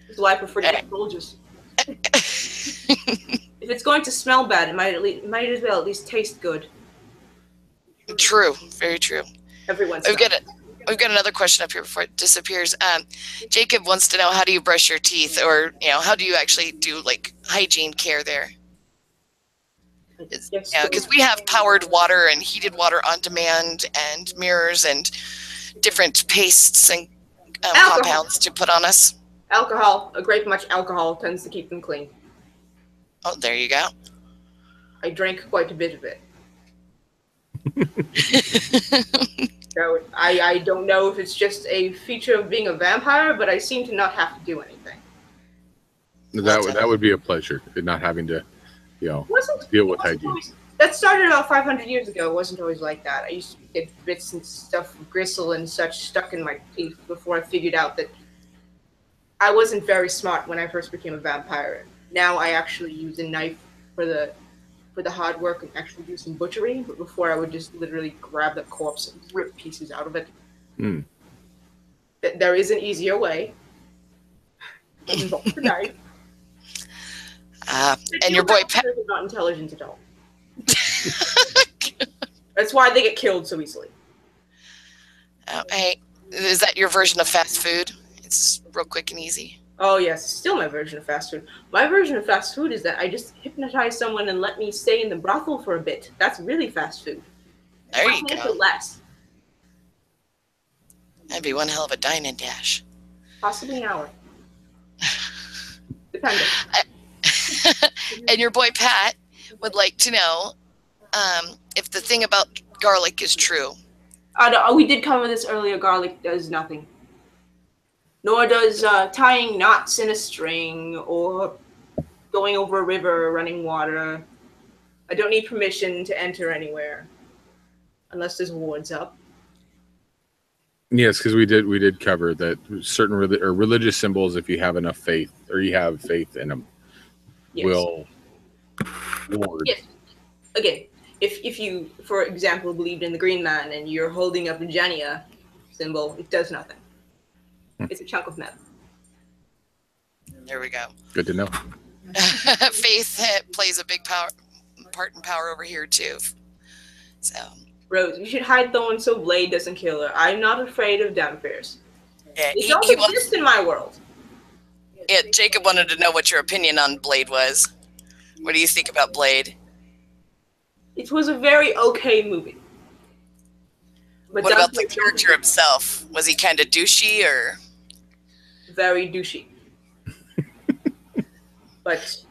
That's why I prefer to be soldiers. If it's going to smell bad, it might as well at least taste good. True, very true. Everyone's. We've got another question up here before it disappears. Jacob wants to know, how do you brush your teeth, or how do you actually do like hygiene care there? Because we have powered water and heated water on demand, and mirrors and different pastes and compounds to put on us. Alcohol, a great much alcohol tends to keep them clean. Oh, there you go. I drank quite a bit of it. So I don't know if it's just a feature of being a vampire, but I seem to not have to do anything. That would be a pleasure, not having to, deal with hygiene. That started about 500 years ago. It wasn't always like that. I used to get bits and stuff, gristle and such, stuck in my teeth before I figured out that I wasn't very smart when I first became a vampire. Now I actually use a knife for the hard work and actually do some butchery. But before I would just literally grab the corpse and rip pieces out of it. There is an easier way. Involve the knife. And your boy Pat is not intelligent at all. That's why they get killed so easily. Hey, is that your version of fast food? It's real quick and easy. Oh yes, still my version of fast food. My version of fast food is that I just hypnotize someone and let me stay in the brothel for a bit. That's really fast food. There you go. Less. That'd be one hell of a dine and dash. Possibly an hour. Depending. And your boy Pat would like to know if the thing about garlic is true. No, we did cover this earlier. Garlic does nothing. Nor does tying knots in a string or going over a river or running water. I don't need permission to enter anywhere unless there's wards up. Yes, because we did cover that certain religious symbols, if you have enough faith or you have faith in them, Yes. will ward. Yes. Again, if you, for example, believed in the Green Man and you're holding up a Genia symbol, it does nothing. It's a chunk of metal. There we go. Good to know. Faith plays a big part in power over here too. So Rose, you should hide Thorne so Blade doesn't kill her. I'm not afraid of vampires. yeah, They don't exist in my world. Yeah, Jacob wanted to know what your opinion on Blade was. What do you think about Blade? It was a very okay movie. But What about the character himself? Was he kind of douchey or? Very douchey. But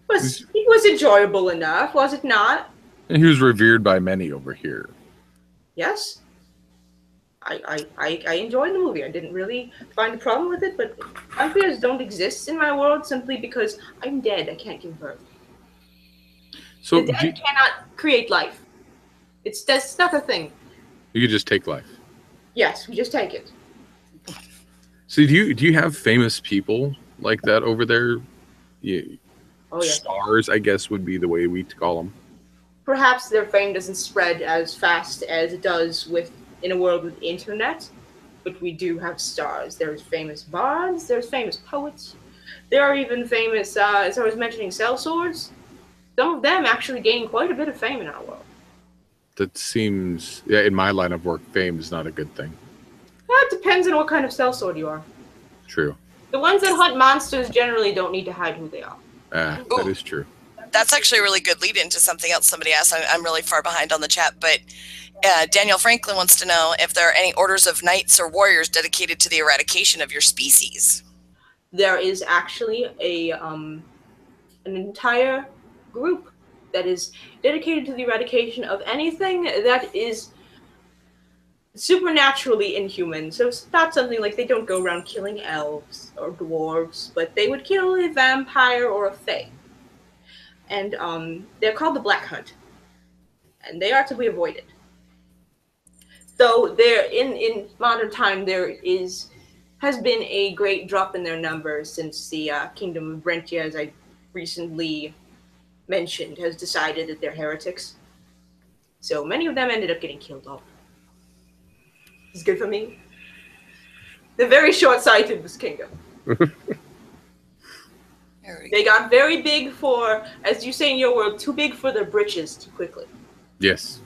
it was enjoyable enough, was it not? And he was revered by many over here. Yes. I enjoyed the movie. I didn't really find a problem with it, but vampires don't exist in my world simply because I'm dead. I can't give birth. So The dead cannot create life. That's not a thing. you could just take life. Yes, we just take it. So do you have famous people like that over there? Oh, yeah. Stars, I guess, would be the way we call them. Perhaps their fame doesn't spread as fast as it does in a world with internet, but we do have stars. There's famous bards, there's famous poets, there are even famous, as I was mentioning, sellswords. Some of them actually gain quite a bit of fame in our world. That seems, in my line of work, fame is not a good thing. Well, it depends on what kind of sellsword you are. True. The ones that hunt monsters generally don't need to hide who they are. That is true. That's actually a really good lead into something else somebody asked. I'm really far behind on the chat, but Daniel Franklin wants to know if there are any orders of knights or warriors dedicated to the eradication of your species. There is actually an entire group that is dedicated to the eradication of anything that is supernaturally inhuman. So it's not something like they don't go around killing elves or dwarves, but they would kill a vampire or a fae. And they're called the Black Hunt. And they are to be avoided. Though there in modern time has been a great drop in their numbers since the Kingdom of Brentia, as I recently mentioned, has decided that they're heretics. So many of them ended up getting killed off. It's good for me. They're very short-sighted, this kingdom. They got very big for, as you say in your world, too big for their britches too quickly. Yes.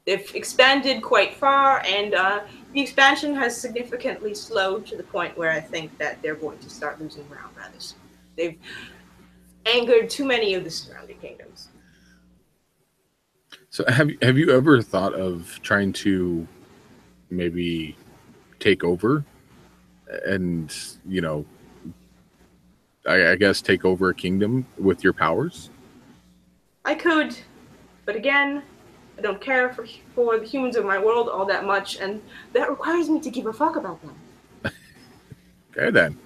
They've expanded quite far, and the expansion has significantly slowed to the point where I think that they're going to start losing ground rather soon. They've angered too many of the surrounding kingdoms. So have you ever thought of trying to maybe take over and, I guess take over a kingdom with your powers? I could, but again, I don't care for the humans of my world all that much, and that requires me to give a fuck about them. Okay, then.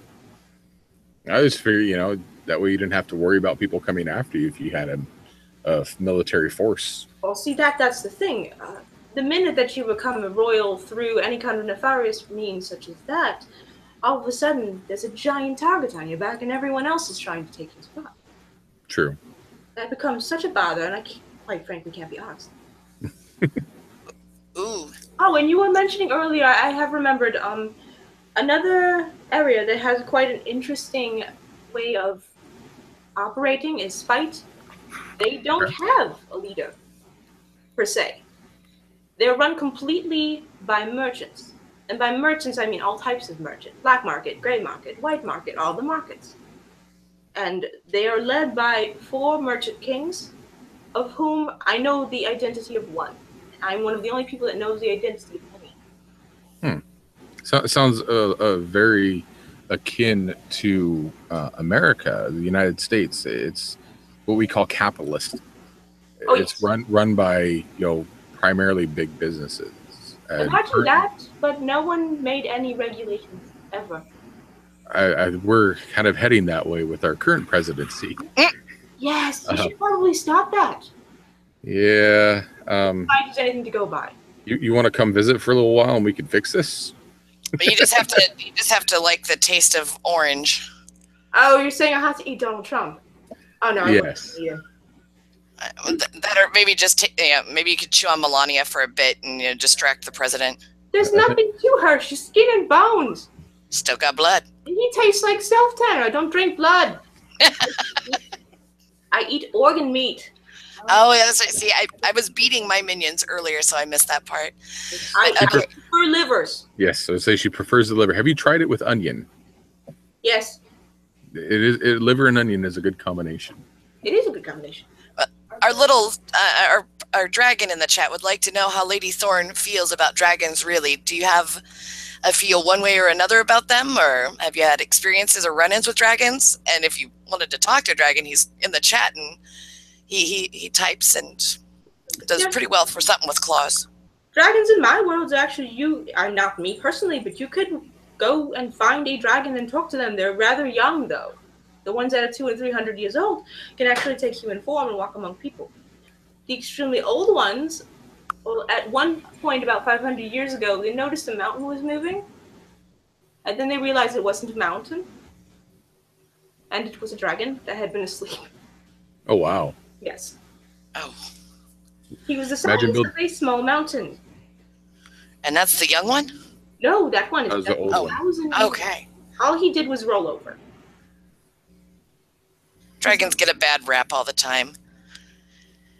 I just figure, that way you didn't have to worry about people coming after you if you had a military force. Well, see, that's the thing. The minute that you become a royal through any kind of nefarious means such as that, all of a sudden there's a giant target on your back and everyone else is trying to take your spot. True. That becomes such a bother, and I quite frankly can't be honest. Ooh. Oh, and you were mentioning earlier, I have remembered, another area that has quite an interesting way of operating is Spite. They don't have a leader, per se. They're run completely by merchants. And by merchants, I mean all types of merchant. Black market, gray market, white market, all the markets. And they are led by 4 merchant kings, of whom I know the identity of one. I'm one of the only people that knows the identity of any. So it sounds very akin to America, the United States. It's what we call capitalist. Oh, It's yes. run by primarily big businesses. And Imagine that, but no one made any regulations ever. we're kind of heading that way with our current presidency. Yes, you should probably stop that. Yeah. There's anything to go by. You want to come visit for a little while and we can fix this? But you just have to like the taste of orange. Oh, you're saying I have to eat Donald Trump? Oh no. Yes. That or maybe just maybe you could chew on Melania for a bit and distract the president. There's nothing to her. She's skin and bones. Still got blood. He tastes like self-tanner. I don't drink blood. I eat organ meat. Oh, yeah, that's right. See, I was beating my minions earlier, so I missed that part. I prefer livers. Yes, so say she prefers the liver. Have you tried it with onion? Yes. Liver and onion is a good combination. It is a good combination. Our little our dragon in the chat would like to know how Lady Thorne feels about dragons. Really, do you have a feel one way or another about them, or have you had experiences or run-ins with dragons? And if you wanted to talk to a dragon, he's in the chat and he types and does pretty well for something with claws. Dragons in my world are actually not me personally, but you could go and find a dragon and talk to them. They're rather young though. The ones that are 200 and 300 years old can actually take human form and walk among people. The extremely old ones, well, at one point about 500 years ago, they noticed a mountain was moving, and then they realized it wasn't a mountain, and it was a dragon that had been asleep. Oh, wow. Yes. Oh. He was the size of a small mountain. And that's the young one? No, that one is the old one. Okay. All he did was roll over. Dragons get a bad rap all the time.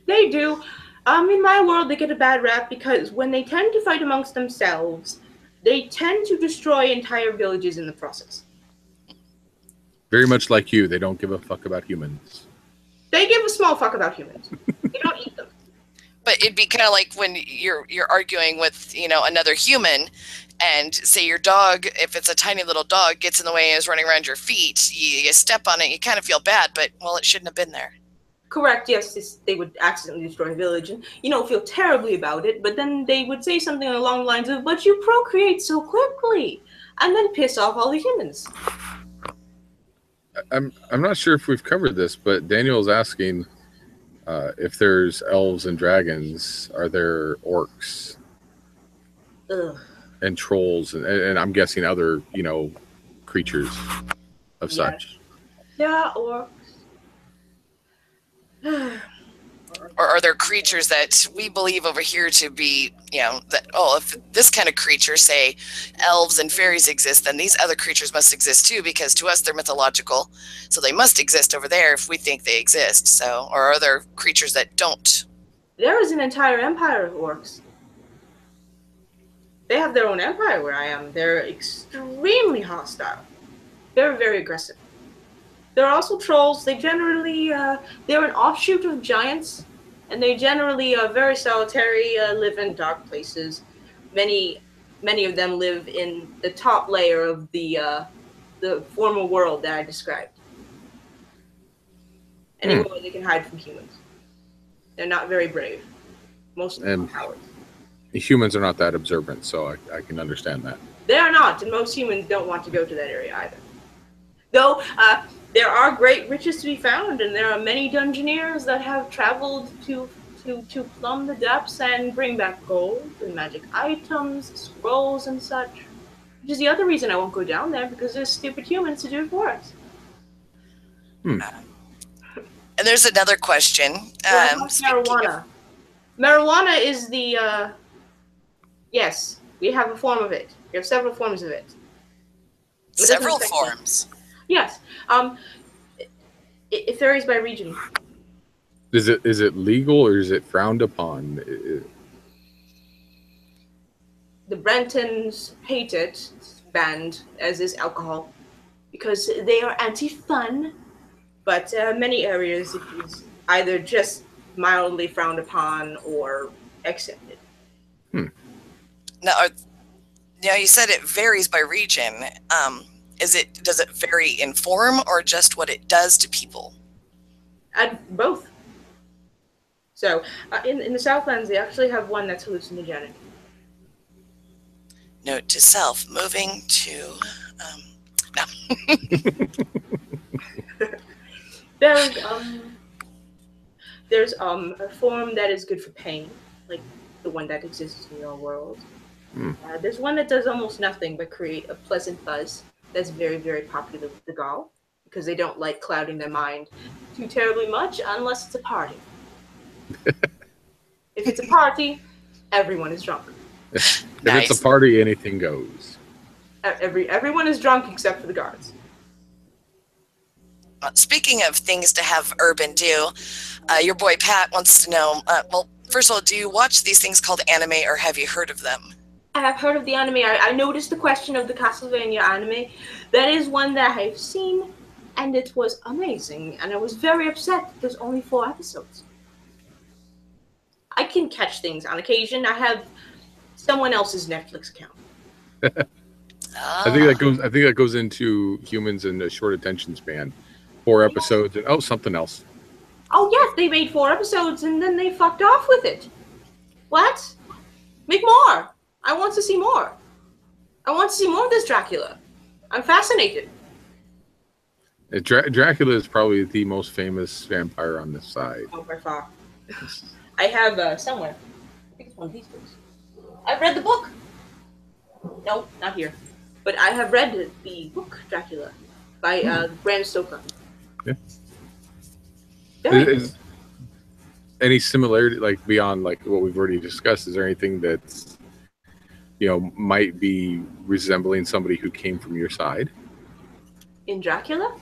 They do. In my world, they get a bad rap because when they tend to fight amongst themselves, they tend to destroy entire villages in the process. Very much like you. They don't give a fuck about humans. They give a small fuck about humans. They don't eat them. But it'd be kind of like when you're arguing with, another human, and say your dog, if it's a tiny little dog, gets in the way and is running around your feet, you step on it, you kind of feel bad, but, well, it shouldn't have been there. Correct, yes, they would accidentally destroy a village and, feel terribly about it, but then they would say something along the lines of, but you procreate so quickly, and then piss off all the humans. I'm not sure if we've covered this, but Daniel's asking if there's elves and dragons, are there orcs? Ugh. And trolls, and I'm guessing other, creatures of such. There are orcs. Or are there creatures that we believe over here to be, if this kind of creature, say elves and fairies exist, then these other creatures must exist too, because to us they're mythological. So they must exist over there if we think they exist. So, or are there creatures that don't? There is an entire empire of orcs. They have their own empire where I am. They're extremely hostile. Very, very aggressive. There are also trolls. They generally, they're an offshoot of giants, and they generally are very solitary, live in dark places. Many of them live in the top layer of the former world that I described. Anywhere where they can hide from humans. They're not very brave. Most of them are cowards. Humans are not that observant, so I can understand that. They are not, and most humans don't want to go to that area either. Though, there are great riches to be found, and there are many dungeoneers that have traveled to plumb the depths and bring back gold and magic items, scrolls, and such. Which is the other reason I won't go down there, because there's stupid humans to do it for us. And there's another question. Marijuana. Marijuana is the, yes, we have a form of it. We have several forms of it. Several forms? Yes. It varies by region. Is it legal or is it frowned upon? The Brentons hate it. It's banned, as is alcohol, because they are anti-fun. But many areas it is either just mildly frowned upon or accepted. Now, Now you said it varies by region. Does it vary in form or just what it does to people? Both. So in the Southlands, they actually have one that's hallucinogenic. Note to self: moving to no. There's a form that is good for pain, like the one that exists in your world. There's one that does almost nothing but create a pleasant buzz. That's very, very popular with the Gaul because they don't like clouding their mind too terribly much unless it's a party. If it's a party, everyone is drunk. If it's a party, anything goes. Everyone is drunk except for the guards. Speaking of things to have urban do, your boy Pat wants to know, well, first of all, do you watch these things called anime or have you heard of them? I have heard of the anime. I noticed the question of the Castlevania anime. That is one that I've seen, and it was amazing. And I was very upset that there's only 4 episodes. I can catch things on occasion. I have someone else's Netflix account. I think that goes into humans and a short attention span. 4 episodes and something else. Oh yes, they made 4 episodes and then they fucked off with it. What? Make more. I want to see more. I want to see more of this Dracula. I'm fascinated. Dracula is probably the most famous vampire on this side. Oh, by far. I have somewhere. I think it's one of these books. I've read the book. No, not here. But I have read the book Dracula by Bram Stoker. Yeah. Is any similarity, like beyond like what we've already discussed? Is there anything that's might be resembling somebody who came from your side? In Dracula?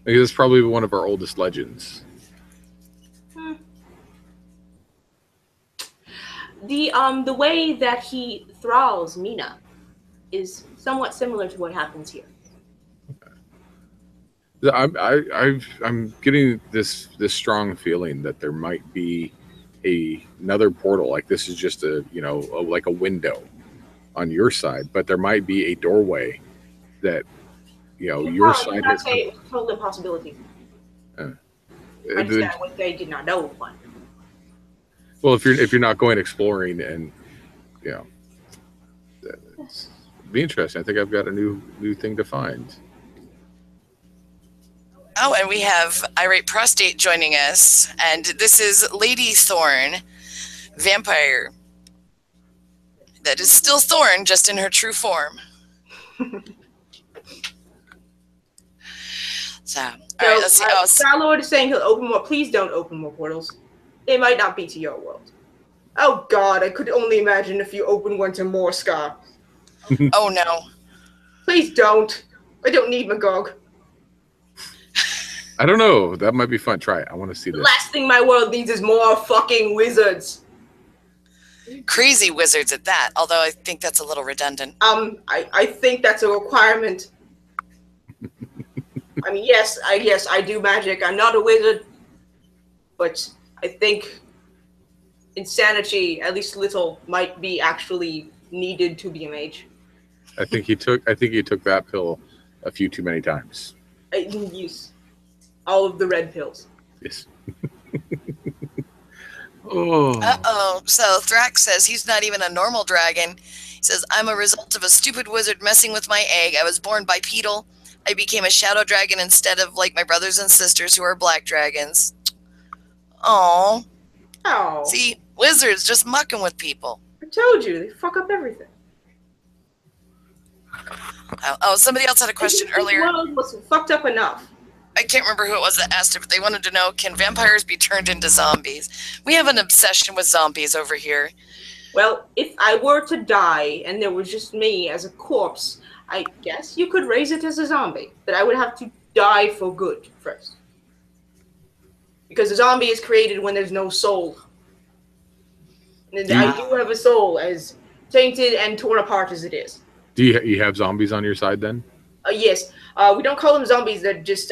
Because it's probably one of our oldest legends. The way that he thralls Mina is somewhat similar to what happens here. I'm getting this strong feeling that there might be another portal. Like this is just like a window on your side, but there might be a doorway that your side has. Say it's a total impossibility. I understand what they did not know one. Well, if you're not going exploring and it's be interesting. I think I've got a new thing to find. Oh, and we have Irate Prostate joining us, and this is Lady Thorne, vampire that is still Thorne, just in her true form. So, all right, let's see. Star-Lord is saying he'll open more. Please don't open more portals. They might not be to your world. Oh God, I could only imagine if you open one to Morscar. Oh no. Please don't. I don't need Magog. I don't know. That might be fun. Try it. I want to see this. The last thing my world needs is more fucking wizards. Crazy wizards at that, although I think that's a little redundant. I think that's a requirement. I mean, yes, I do magic. I'm not a wizard. But I think insanity, at least little, might be actually needed to be a mage. I think he took that pill a few too many times. I didn't use all of the red pills. Yes. Oh. Uh-oh. So Thrax says he's not even a normal dragon. He says, I'm a result of a stupid wizard messing with my egg. I was born bipedal. I became a shadow dragon instead of like my brothers and sisters who are black dragons. Oh. See, wizards just mucking with people. I told you, they fuck up everything. Oh, somebody else had a question earlier. The world was fucked up enough. I can't remember who it was that asked it, but they wanted to know, can vampires be turned into zombies? We have an obsession with zombies over here. Well, if I were to die and there was just me as a corpse, I guess you could raise it as a zombie. But I would have to die for good first. Because a zombie is created when there's no soul. And I do have a soul, as tainted and torn apart as it is. Do you have zombies on your side then? Yes. We don't call them zombies. They're just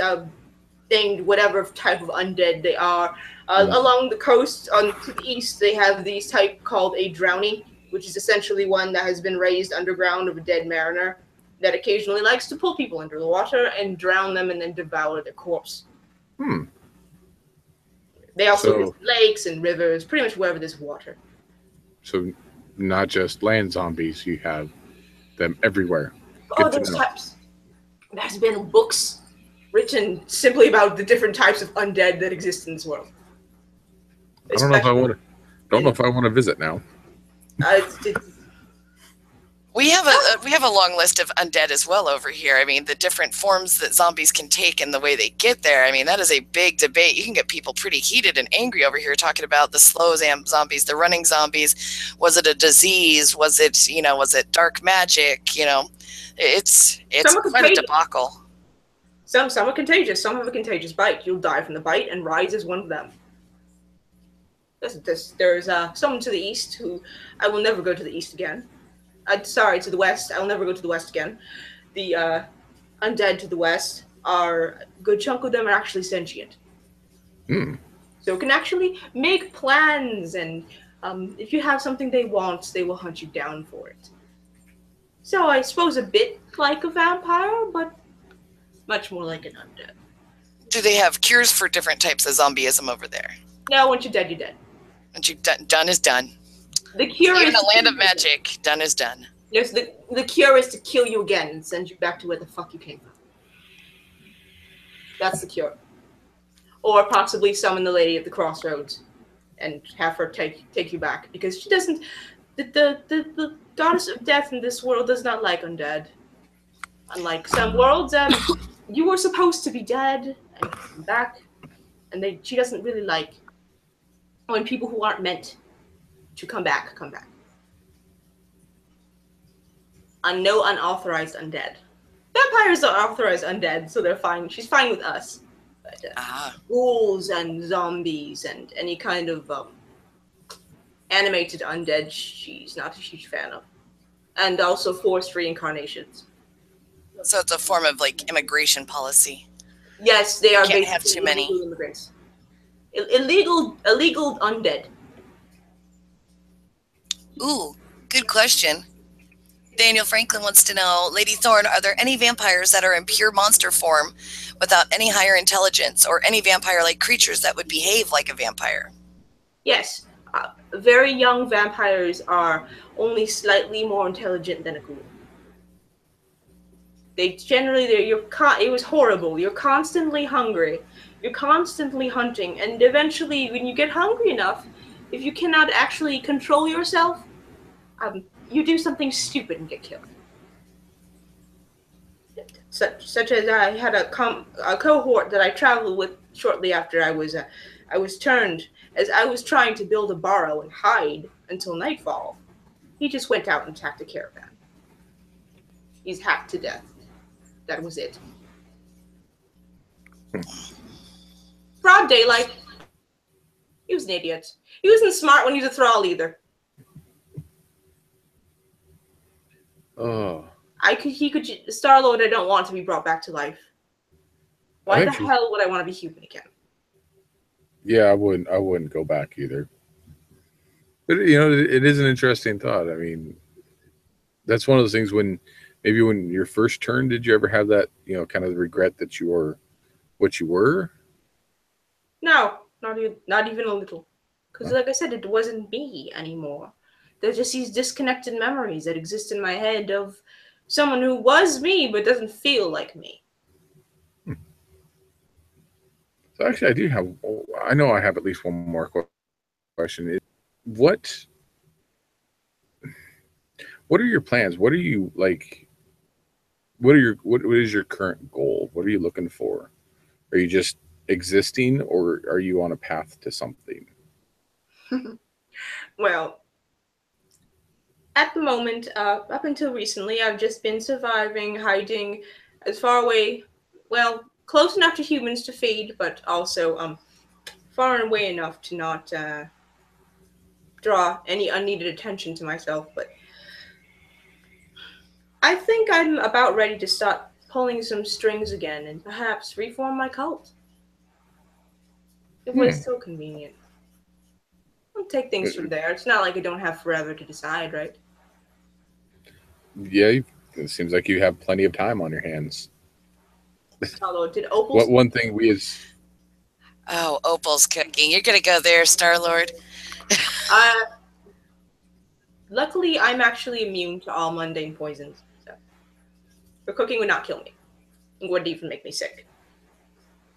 named whatever type of undead they are. Along the coast, to the east, they have these type called a drowny. which is essentially one that has been raised underground of a dead mariner that occasionally likes to pull people under the water and drown them and then devour their corpse. They also visit lakes and rivers, pretty much wherever there's water. So not just land zombies, you have them everywhere. Oh, there's types. There's been books written simply about the different types of undead that exist in this world. I don't know if I want to visit now. We have a long list of undead as well over here. I mean, the different forms that zombies can take and the way they get there. I mean, that is a big debate. You can get people pretty heated and angry over here talking about the slow zombies, the running zombies. Was it a disease? Was it dark magic? It's quite a debacle. Some are contagious. Some have a contagious bite. You'll die from the bite, and Rise is one of them. There's someone to the east who I will never go to the east again. To the west. I will never go to the west again. The undead to the west a good chunk of them are actually sentient. So can actually make plans, and if you have something they want, they will hunt you down for it. So I suppose a bit like a vampire, but much more like an undead. Do they have cures for different types of zombieism over there? No, once you're dead, you're dead. Once you're done is done. The cure Even is in the land of magic, done is done. Yes, the cure is to kill you again and send you back to where the fuck you came from. That's the cure. Or possibly summon the Lady of the Crossroads and have her take you back, because she doesn't. The goddess of death in this world does not like undead. Unlike some worlds, you were supposed to be dead and come back, and she doesn't really like when people who aren't meant to come back. No unauthorized undead. Vampires are authorized undead, so they're fine. She's fine with us. But ghouls and zombies and any kind of animated undead, she's not a huge fan of. And also forced reincarnations. So it's a form of immigration policy. Yes, they are. Can't have too many immigrants. Illegal undead. Ooh, good question. Daniel Franklin wants to know, Lady Thorne, are there any vampires that are in pure monster form without any higher intelligence, or any vampire-like creatures that would behave like a vampire? Yes. Very young vampires are only slightly more intelligent than a ghoul. It was horrible. You're constantly hungry. You're constantly hunting, and eventually, when you get hungry enough, if you cannot actually control yourself, you do something stupid and get killed. Such as I had a cohort that I traveled with shortly after I was turned, as I was trying to build a burrow and hide until nightfall. He just went out and attacked a caravan. He's hacked to death. That was it. Broad daylight. He was an idiot. He wasn't smart when he was a thrall either. Oh. Star-Lord, I don't want to be brought back to life. Why the hell would I want to be human again? Yeah, I wouldn't go back either. But it is an interesting thought. I mean, that's one of those things when you're first turned, did you ever have that, kind of regret that you were what you were? No, not even a little. Because like I said, it wasn't me anymore. There's just these disconnected memories that exist in my head of someone who was me but doesn't feel like me. So actually, I know I have at least one more question. What are your plans? What are you like? What is your current goal? What are you looking for? Are you just existing, or are you on a path to something? Well, at the moment, up until recently, I've just been surviving, hiding as far away, close enough to humans to feed, but also far and away enough to not draw any unneeded attention to myself. But I think I'm about ready to start pulling some strings again and perhaps reform my cult. It was so convenient. take things from there. It's not like I don't have forever to decide, right? Yeah, it seems like you have plenty of time on your hands. Although, did Opal... What one thing we as... Oh, Opal's cooking. You're going to go there, Star-Lord. Luckily, I'm actually immune to all mundane poisons. So. The cooking would not kill me. It wouldn't even make me sick.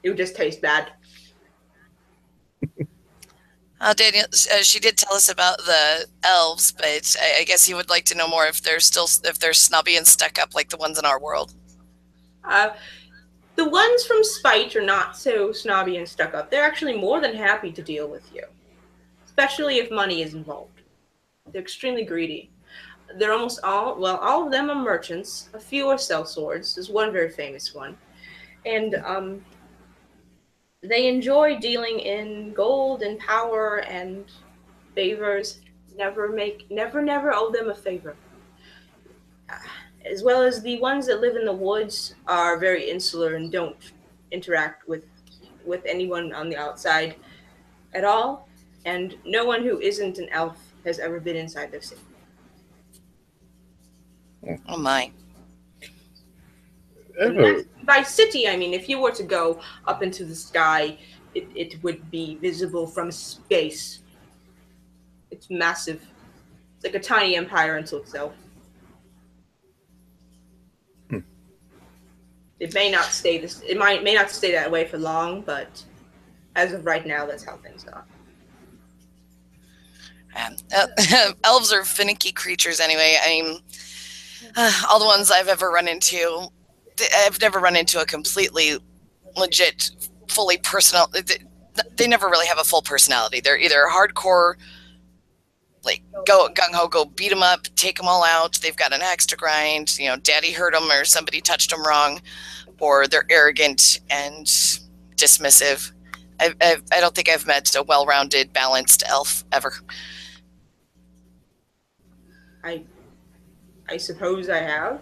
It would just taste bad. Daniel, she did tell us about the elves, but I guess you would like to know more if they're snobby and stuck up like the ones in our world. The ones from Spite are not so snobby and stuck up. They're actually more than happy to deal with you, especially if money is involved. They're extremely greedy. They're almost all of them are merchants. A few are sellswords. There's one very famous one, and they enjoy dealing in gold and power and favors. Never owe them a favor. As well as the ones that live in the woods are very insular and don't interact with anyone on the outside at all. And no one who isn't an elf has ever been inside their city. Oh my. By city, I mean, if you were to go up into the sky, it would be visible from space. It's massive. It's like a tiny empire unto itself. It may not stay may not stay that way for long, but as of right now, that's how things are. Elves are finicky creatures anyway. I mean, all the ones I've ever run into, I've never run into a completely legit, fully personal. They never really have a full personality. They're either hardcore, like go gung-ho, go beat them up, take them all out. They've got an axe to grind. You know, daddy hurt them or somebody touched them wrong, or they're arrogant and dismissive. I don't think I've met a well-rounded, balanced elf ever. I suppose I have.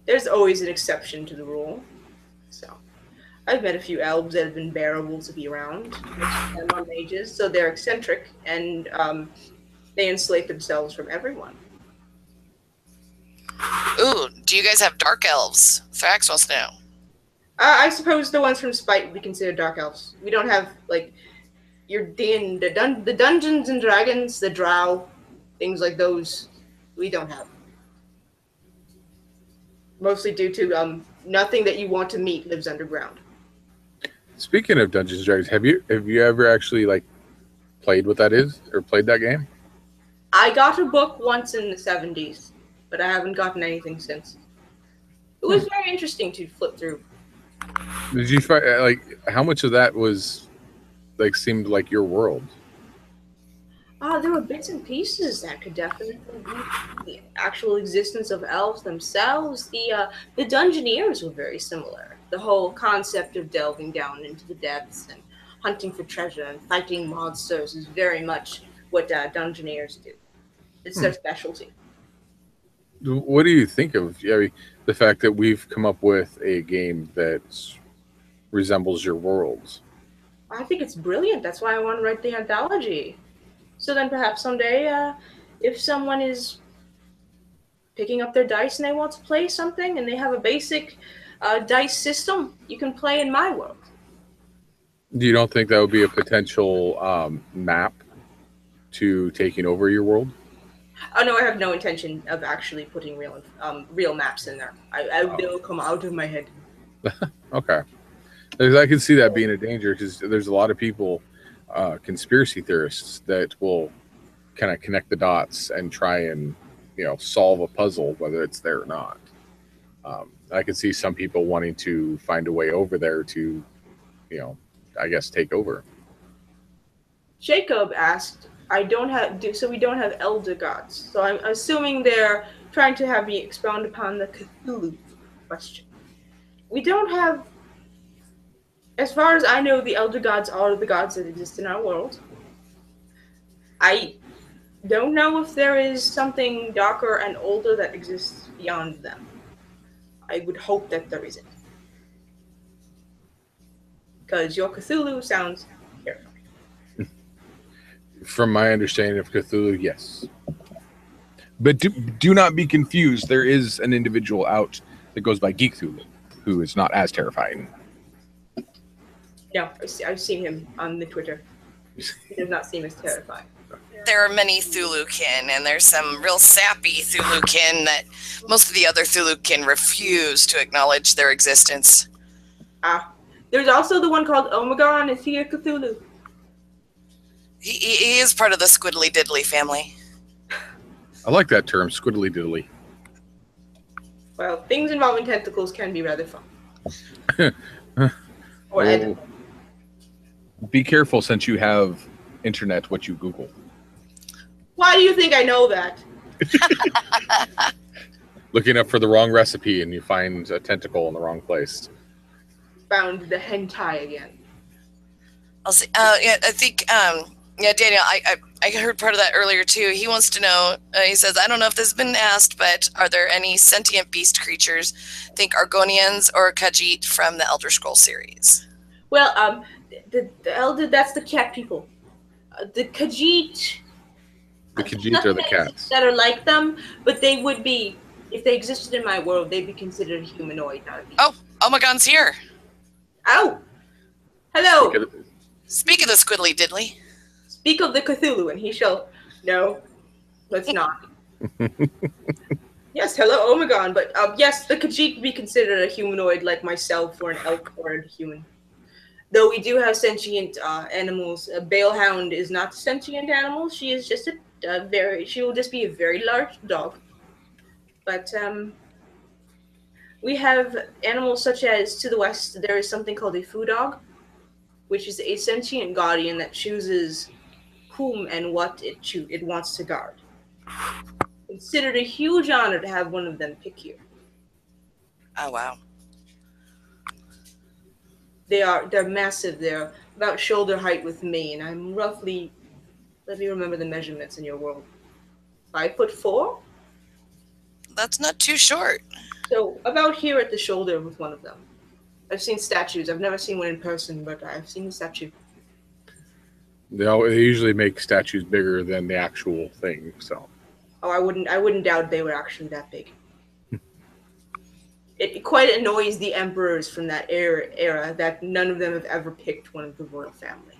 There's always an exception to the rule. So, I've met a few elves that have been bearable to be around. Them are mages, so they're eccentric and they insulate themselves from everyone. Ooh, do you guys have dark elves? Thrax wants to know. I suppose the ones from Spite would be considered dark elves. We don't have like the Dungeons and Dragons, the Drow, things like those. We don't have. Mostly due to nothing that you want to meet lives underground. Speaking of Dungeons and Dragons, have you ever actually like played what that is or played that game? I got a book once in the 70s, but I haven't gotten anything since. It was very interesting to flip through. Did you find like how much of that was like seemed like your world? There were bits and pieces that could definitely be the actual existence of elves themselves. The Dungeoneers were very similar. The whole concept of delving down into the depths and hunting for treasure and fighting monsters is very much what Dungeoneers do. It's their specialty. What do you think of the fact that we've come up with a game that resembles your worlds? I think it's brilliant. That's why I want to write the anthology. So then perhaps someday, if someone is picking up their dice and they want to play something and they have a basic dice system, you can play in my world. You don't think that would be a potential map to taking over your world? Oh no, I have no intention of actually putting real maps in there. They'll come out of my head. Okay. I can see that being a danger because there's a lot of people, conspiracy theorists, that will kind of connect the dots and try and solve a puzzle, whether it's there or not. I can see some people wanting to find a way over there to, I guess, take over. Jacob asked, so we don't have elder gods. So I'm assuming they're trying to have me expound upon the Cthulhu question. We don't have, as far as I know, the elder gods are the gods that exist in our world. I don't know if there is something darker and older that exists beyond them. I would hope that there isn't. Because your Cthulhu sounds terrifying. From my understanding of Cthulhu, yes. But do not be confused. There is an individual out that goes by Geek Cthulhu, who is not as terrifying. No, I've seen him on the Twitter. He does not seem as terrifying. There are many Thulukin, and there's some real sappy Thulukin that most of the other Thulukin refuse to acknowledge their existence. There's also the one called Omegon. Is he a Cthulhu? He is part of the Squiddly Diddly family. I like that term, squiddly diddly. Well, things involving tentacles can be rather fun. Or edible. Be careful, since you have internet, what you Google. Why do you think I know that? Looking up for the wrong recipe and you find a tentacle in the wrong place. Found the hentai again. I'll see. Yeah, I think. Yeah, Daniel, I heard part of that earlier too. He wants to know. He says, I don't know if this has been asked, but are there any sentient beast creatures? Think Argonians or Khajiit from the Elder Scrolls series. Well, the Elder, that's the cat people. The Khajiit. The Khajiit are the cats that are like them, but they would be, if they existed in my world, they'd be considered humanoid. Oh, Omegon's here. Oh, hello. Speak of the Squiddly Diddly. Speak of the Cthulhu, and he shall. No, let's not. Yes, hello, Omegon. But yes, the Khajiit would be considered a humanoid like myself, or an elk, or a human. Though we do have sentient animals. A Balehound is not a sentient animal. She is just she will just be a very large dog. But we have animals such as, to the west, there is something called a foo dog, which is a sentient guardian that chooses whom and what it wants to guard. Considered a huge honor to have one of them pick you. Oh, wow. They're massive. They're about shoulder height with me, and I'm roughly, let me remember the measurements in your world, 5'4"? That's not too short. So about here at the shoulder with one of them. I've seen statues. I've never seen one in person, but I've seen the statue. They usually make statues bigger than the actual thing, so. Oh, I wouldn't doubt they were actually that big. It quite annoys the emperors from that era that none of them have ever picked one of the royal family.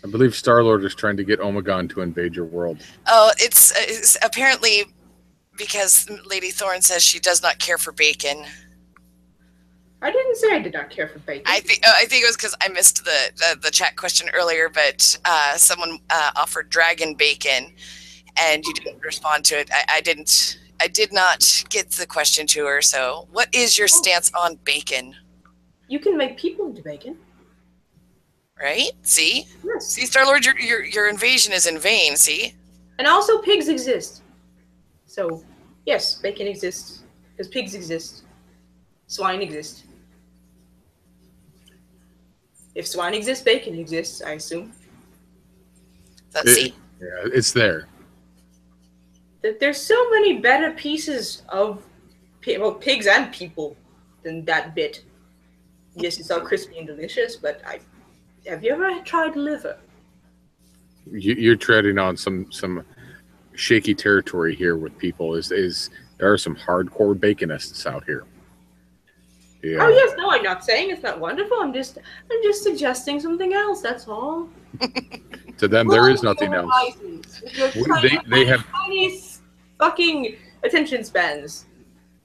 I believe Star-Lord is trying to get Omegon to invade your world. Oh, it's apparently because Lady Thorne says she does not care for bacon. I didn't say I did not care for bacon. I think it was because I missed the chat question earlier, but someone offered dragon bacon, and you didn't respond to it. I did not get the question to her. So, what is your stance on bacon? You can make people into bacon, right? See, yes. See, Star-Lord, your invasion is in vain. See, and also pigs exist. So, yes, bacon exists because pigs exist. Swine exist. If swine exists, bacon exists, I assume. Let's see. Yeah, it's there. There's so many better pieces of pigs and people than that bit. Yes, it's all crispy and delicious, but have you ever tried liver? You're treading on some shaky territory here with people. Is there are some hardcore baconists out here. Yeah. Oh yes, no, I'm not saying it's not wonderful. I'm just suggesting something else. That's all. To them, there is nothing else. They have tiny fucking attention spans.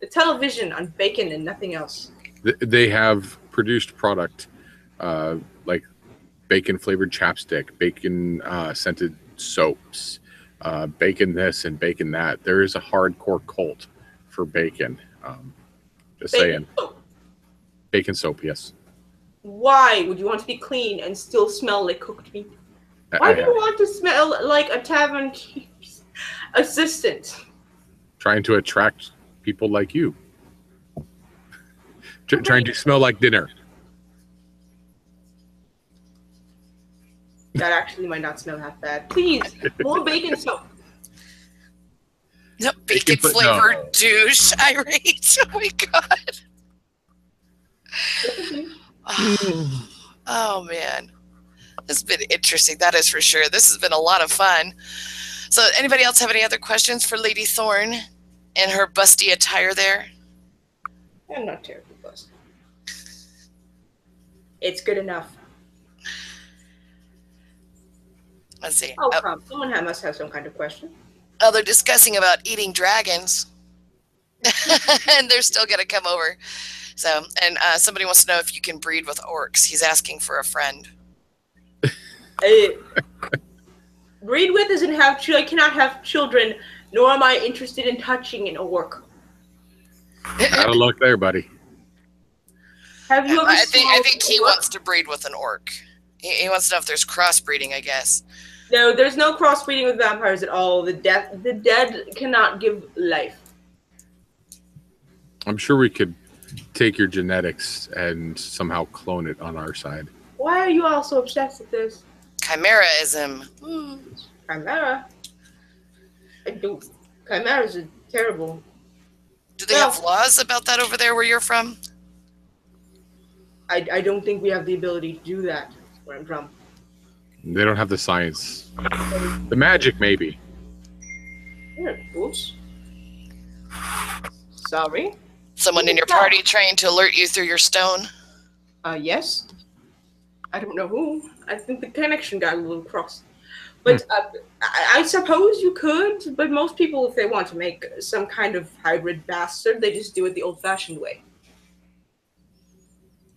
The television on bacon and nothing else. They have produced product like bacon flavored chapstick, bacon scented soaps, bacon this and bacon that. There is a hardcore cult for bacon. Just saying. Soap. Bacon soap, yes. Why would you want to be clean and still smell like cooked meat? Why do you want to smell like a tavern assistant? Trying to attract people like you. Trying to smell like dinner. That actually might not smell half bad. Please, more bacon soap. No, bacon flavored douche. Irate. Oh my god. Oh man. It's been interesting, that is for sure. This has been a lot of fun. So anybody else have any other questions for Lady Thorne in her busty attire there? I'm not terribly busty. It's good enough. Let's see. Oh, come. Someone must have some kind of question. Oh, they're discussing about eating dragons. And they're still going to come over. So, and somebody wants to know if you can breed with orcs. He's asking for a friend. Breed with doesn't have. I cannot have children, nor am I interested in touching an orc. Out of luck there, buddy. Have you ever? I think he wants to breed with an orc. He wants to know if there's crossbreeding, I guess. No, there's no crossbreeding with vampires at all. The dead cannot give life. I'm sure we could take your genetics and somehow clone it on our side. Why are you all so obsessed with this? Chimeraism. Chimera? Chimeras are terrible. Do they have laws about that over there where you're from? I don't think we have the ability to do that where I'm from. They don't have the science. The magic, maybe. Yeah, oops. Sorry. Someone in your party trying to alert you through your stone? Yes. I don't know who. I think the connection got a little crossed. But I suppose you could, but most people, if they want to make some kind of hybrid bastard, they just do it the old-fashioned way.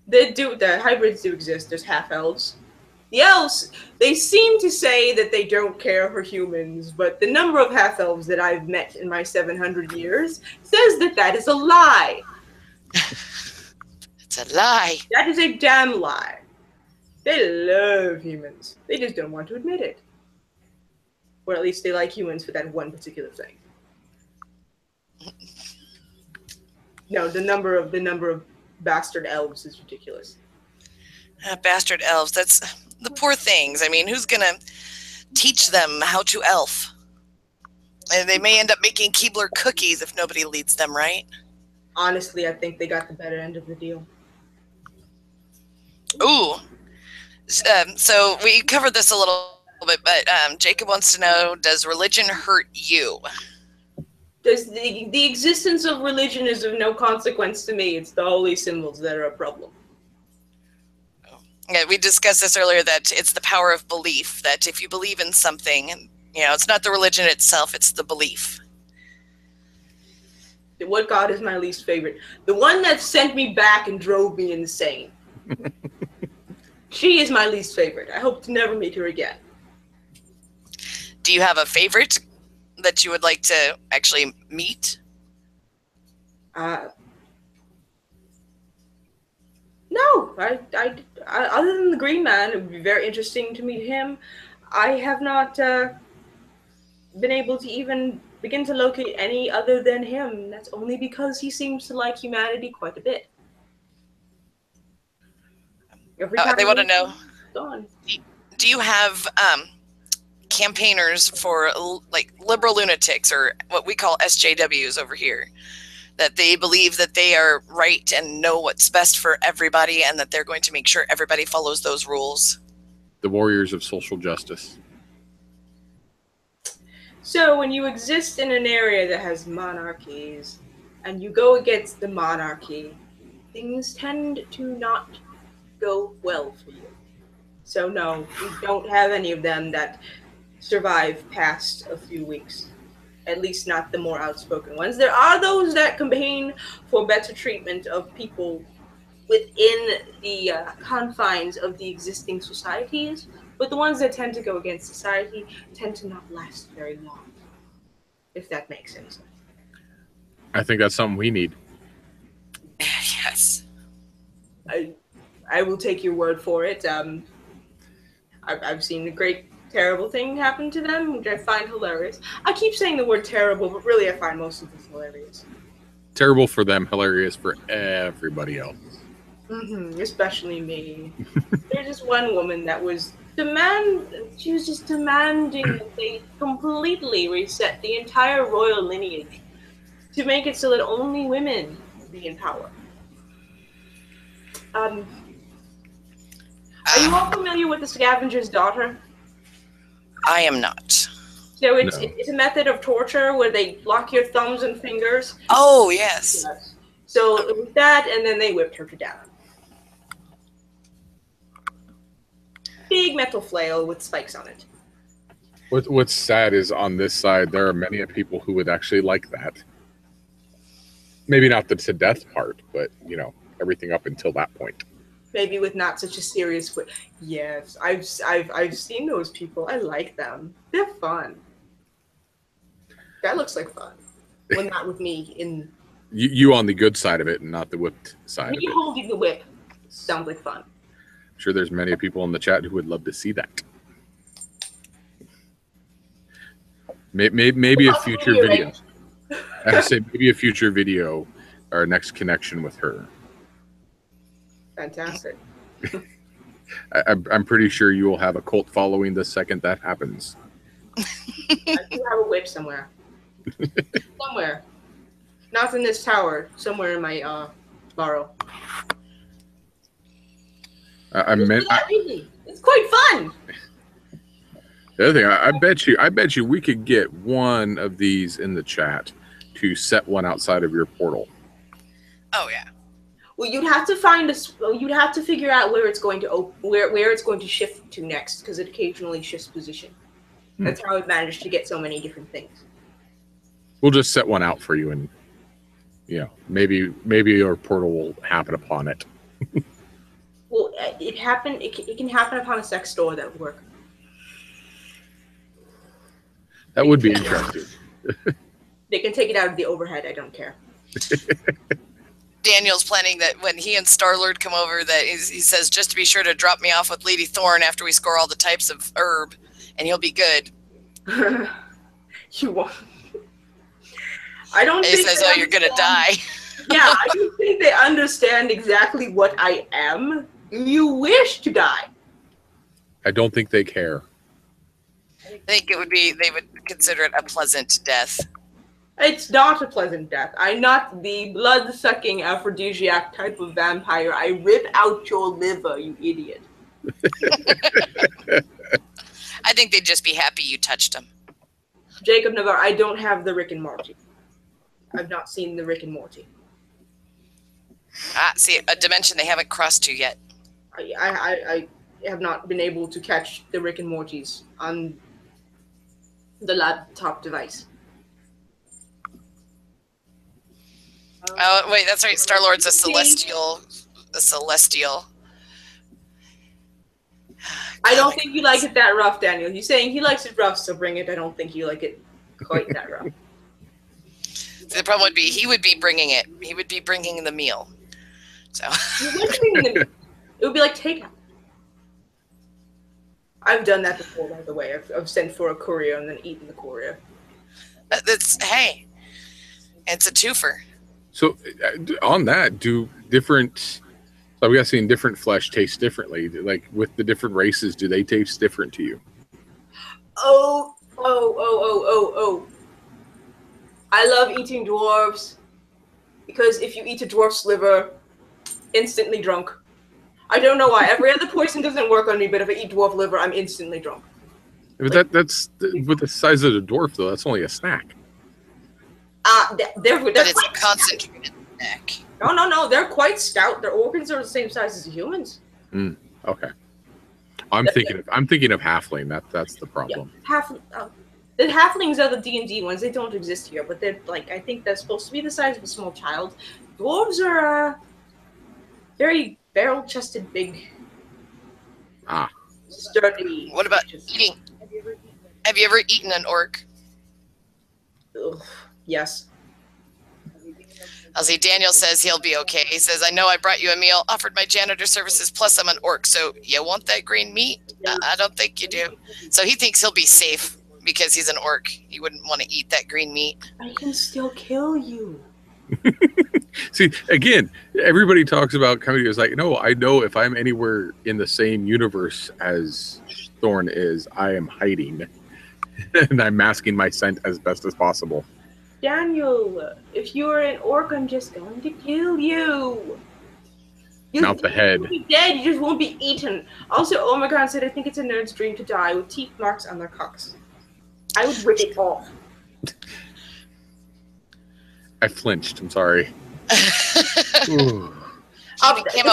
The hybrids do exist. There's half-elves. The elves, they seem to say that they don't care for humans, but the number of half-elves that I've met in my 700 years says that that is a lie. It's a lie. That is a damn lie. They love humans. They just don't want to admit it. Or at least they like humans for that one particular thing. No, the number of bastard elves is ridiculous. Bastard elves. That's the poor things. I mean, who's gonna teach them how to elf? And they may end up making Keebler cookies if nobody leads them, right? Honestly, I think they got the better end of the deal. Ooh. So we covered this a little bit, but Jacob wants to know, does religion hurt you? Does the existence of religion is of no consequence to me. It's the holy symbols that are a problem. Yeah, we discussed this earlier, that it's the power of belief, that if you believe in something, you know, it's not the religion itself, it's the belief. What god is my least favorite? The one that sent me back and drove me insane. She is my least favorite. I hope to never meet her again. Do you have a favorite that you would like to actually meet? No, I other than the Green Man, it would be very interesting to meet him. I have not been able to even begin to locate any other than him. That's only because he seems to like humanity quite a bit. They want to know, gone. do you have campaigners for like liberal lunatics, or what we call SJWs over here, that they believe that they are right and know what's best for everybody and that they're going to make sure everybody follows those rules? The warriors of social justice. So when you exist in an area that has monarchies and you go against the monarchy, things tend to not go well for you. So no, we don't have any of them that survive past a few weeks. At least not the more outspoken ones. There are those that campaign for better treatment of people within the confines of the existing societies, but the ones that tend to go against society tend to not last very long, if that makes sense. I think that's something we need. Yes. I will take your word for it. I've seen a great terrible thing happen to them, which I find hilarious. I keep saying the word terrible, but really I find most of this hilarious. Terrible for them, hilarious for everybody else. Especially me. There's this one woman that was she was just demanding that they completely reset the entire royal lineage to make it so that only women be in power. Are you all familiar with the scavenger's daughter? I am not. So it's a method of torture where they lock your thumbs and fingers. Oh, yes. So it was that, and then they whipped her to death. Big metal flail with spikes on it. What's sad is on this side, there are many people who would actually like that. Maybe not the to death part, but, you know, everything up until that point. Maybe with not such a serious way. Yes, I've seen those people. I like them. They're fun. That looks like fun. Well, not with me in. You on the good side of it and not the whipped side Me of it. holding the whip sounds like fun. I'm sure there's many people in the chat who would love to see that. Maybe a future video. I say maybe a future video, our next connection with her. Fantastic. I'm pretty sure you will have a cult following the second that happens. I do have a whip somewhere. Somewhere. Not in this tower. Somewhere in my burrow. It's quite fun. The other thing, I bet you we could get one of these in the chat to set one outside of your portal. Oh yeah. Well, you'd have to find you'd have to figure out where it's going to where it's going to shift to next, because it occasionally shifts position. That's how I've managed to get so many different things. We'll just set one out for you, and you know, maybe your portal will happen upon it. Well, it can happen upon a sex store. That would work. That would be interesting. They can take it out of the overhead. I don't care. Daniel's planning that when he and Star-Lord come over, that he says, just to be sure to drop me off with Lady Thorne after we score all the types of herb, and he'll be good. You won't. I don't think he says, oh, you're going to die. Yeah, I don't think they understand exactly what I am. You wish to die. I don't think they care. I think it would be, they would consider it a pleasant death. It's not a pleasant death. I'm not the blood-sucking aphrodisiac type of vampire. I rip out your liver, you idiot. I think they'd just be happy you touched them. Jacob Navarre, I don't have the Rick and Morty. I've not seen the Rick and Morty. Ah, see, a dimension they haven't crossed to yet. I have not been able to catch the Rick and Mortys on the laptop device. Oh, wait, that's right. Star-Lord's a celestial. I don't think you like it that rough, Daniel. He's saying he likes it rough, so bring it. I don't think you like it quite that rough. The problem would be he would be bringing it. He would be bringing the meal. So it would be like takeout. I've done that before, by the way. I've sent for a courier and then eaten the courier. Hey, it's a twofer. So on that, do different, I'm guessing different flesh tastes differently. Like with the different races, do they taste different to you? Oh. I love eating dwarves because if you eat a dwarf's liver, instantly drunk. I don't know why. Every other poison doesn't work on me, but if I eat dwarf liver, I'm instantly drunk. But that's with the size of the dwarf, though. That's only a snack. They're but it's a concentrated snack. No. They're quite stout. Their organs are the same size as humans. Okay. I'm thinking of halfling. That's the problem. Yeah, the halflings are the D&D ones. They don't exist here, but they're like, I think they're supposed to be the size of a small child. Dwarves are very barrel-chested, big, sturdy. What about eating? Have you ever eaten an orc? Ugh, yes. I'll see. Daniel says he'll be okay. He says, I know I brought you a meal, offered my janitor services, plus I'm an orc. So you want that green meat? I don't think you do. So he thinks he'll be safe because he's an orc. He wouldn't want to eat that green meat. I can still kill you. See, again, everybody talks about comedy. It's like, no, I know if I'm anywhere in the same universe as Thorne is, I am hiding. And I'm masking my scent as best as possible. Daniel, if you're an orc, I'm just going to kill you. Not the head. You won't be dead, you just won't be eaten. Also, Omicron said, I think it's a nerd's dream to die with teeth marks on their cocks. I would rip it off. I flinched. I'm sorry. He became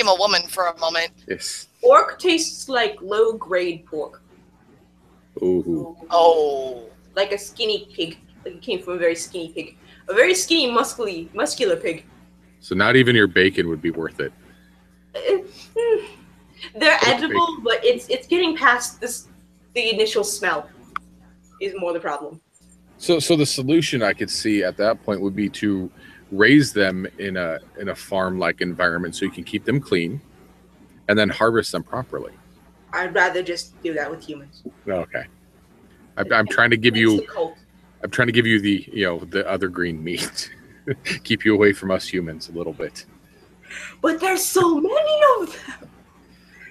a woman for a moment. Yes. Pork tastes like low-grade pork. Ooh. Oh. Like a skinny pig. Like it came from a very skinny pig. A very skinny, muscular pig. So not even your bacon would be worth it. They're edible, but it's getting past the initial smell is more the problem. So the solution I could see at that point would be to raise them in a farm-like environment so you can keep them clean and then harvest them properly. I'd rather just do that with humans. Okay. I'm trying to give you the other green meat. Keep you away from us humans a little bit. But there's so many of them.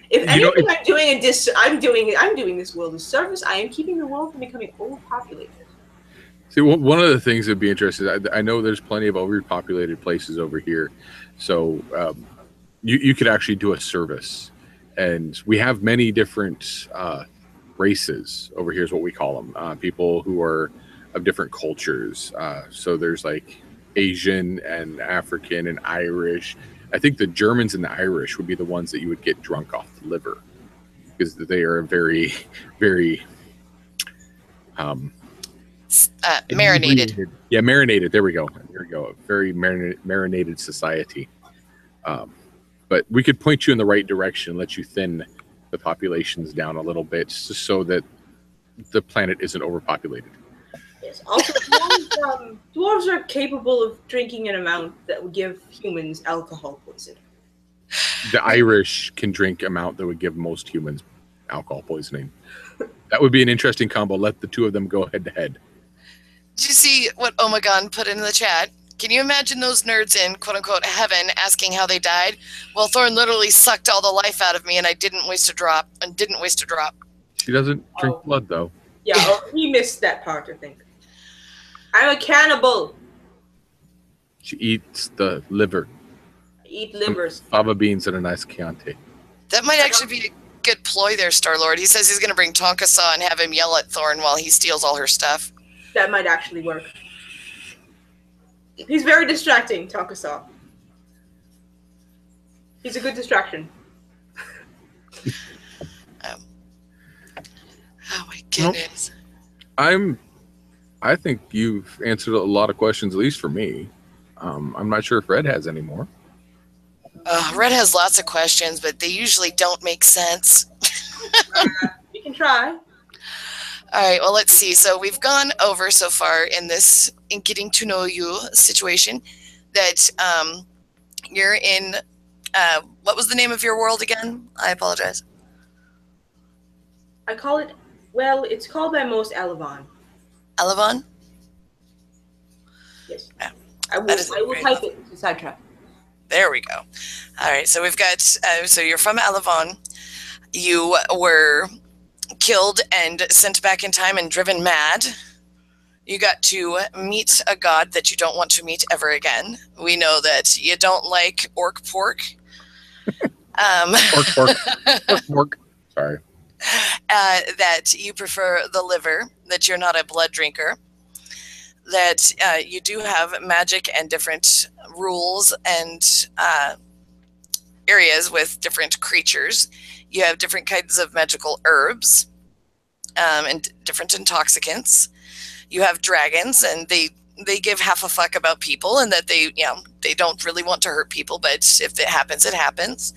If anything, I'm doing this world a service. I am keeping the world from becoming overpopulated. See, one of the things that'd be interesting, I know there's plenty of overpopulated places over here, so you could actually do a service, and we have many different races over here is what we call them, people who are of different cultures. So there's like Asian and African and Irish. I think the Germans and the Irish would be the ones that you would get drunk off the liver because they are very, very marinated. Yeah, marinated. There we go. A very marinated society. But we could point you in the right direction, let you thin the populations down a little bit, just so that the planet isn't overpopulated. Yes. Also, dwarves are capable of drinking an amount that would give humans alcohol poisoning. The Irish can drink an amount that would give most humans alcohol poisoning. That would be an interesting combo. Let the two of them go head to head. Did you see what Omegon put in the chat? Can you imagine those nerds in quote-unquote heaven asking how they died? Well, Thorne literally sucked all the life out of me, and I didn't waste a drop. She doesn't drink blood, though. Yeah, he missed that part, I think. I'm a cannibal. She eats the liver. I eat livers. Fava beans and a nice Chianti. That might actually be a good ploy there, Star-Lord. He says he's going to bring Tonka Saw and have him yell at Thorne while he steals all her stuff. That might actually work. He's very distracting, Tonka Saw. He's a good distraction. Oh my goodness. I think you've answered a lot of questions, at least for me. I'm not sure if Red has any more. Red has lots of questions, but they usually don't make sense. We can try. All right, well, let's see. So we've gone over so far in getting to know you situation that you're in, what was the name of your world again? I apologize. I call it, well, it's called by most Alevon. Alevon? Yes. Yeah. I will type it into Sidetrack. There we go. All right, so we've got, so you're from Alevon. You were killed and sent back in time and driven mad. You got to meet a god that you don't want to meet ever again. We know that you don't like orc pork. Pork. Sorry. That you prefer the liver, that you're not a blood drinker, that you do have magic and different rules and areas with different creatures. You have different kinds of magical herbs and different intoxicants. You have dragons, and they give half a fuck about people, and that they don't really want to hurt people, but if it happens, it happens.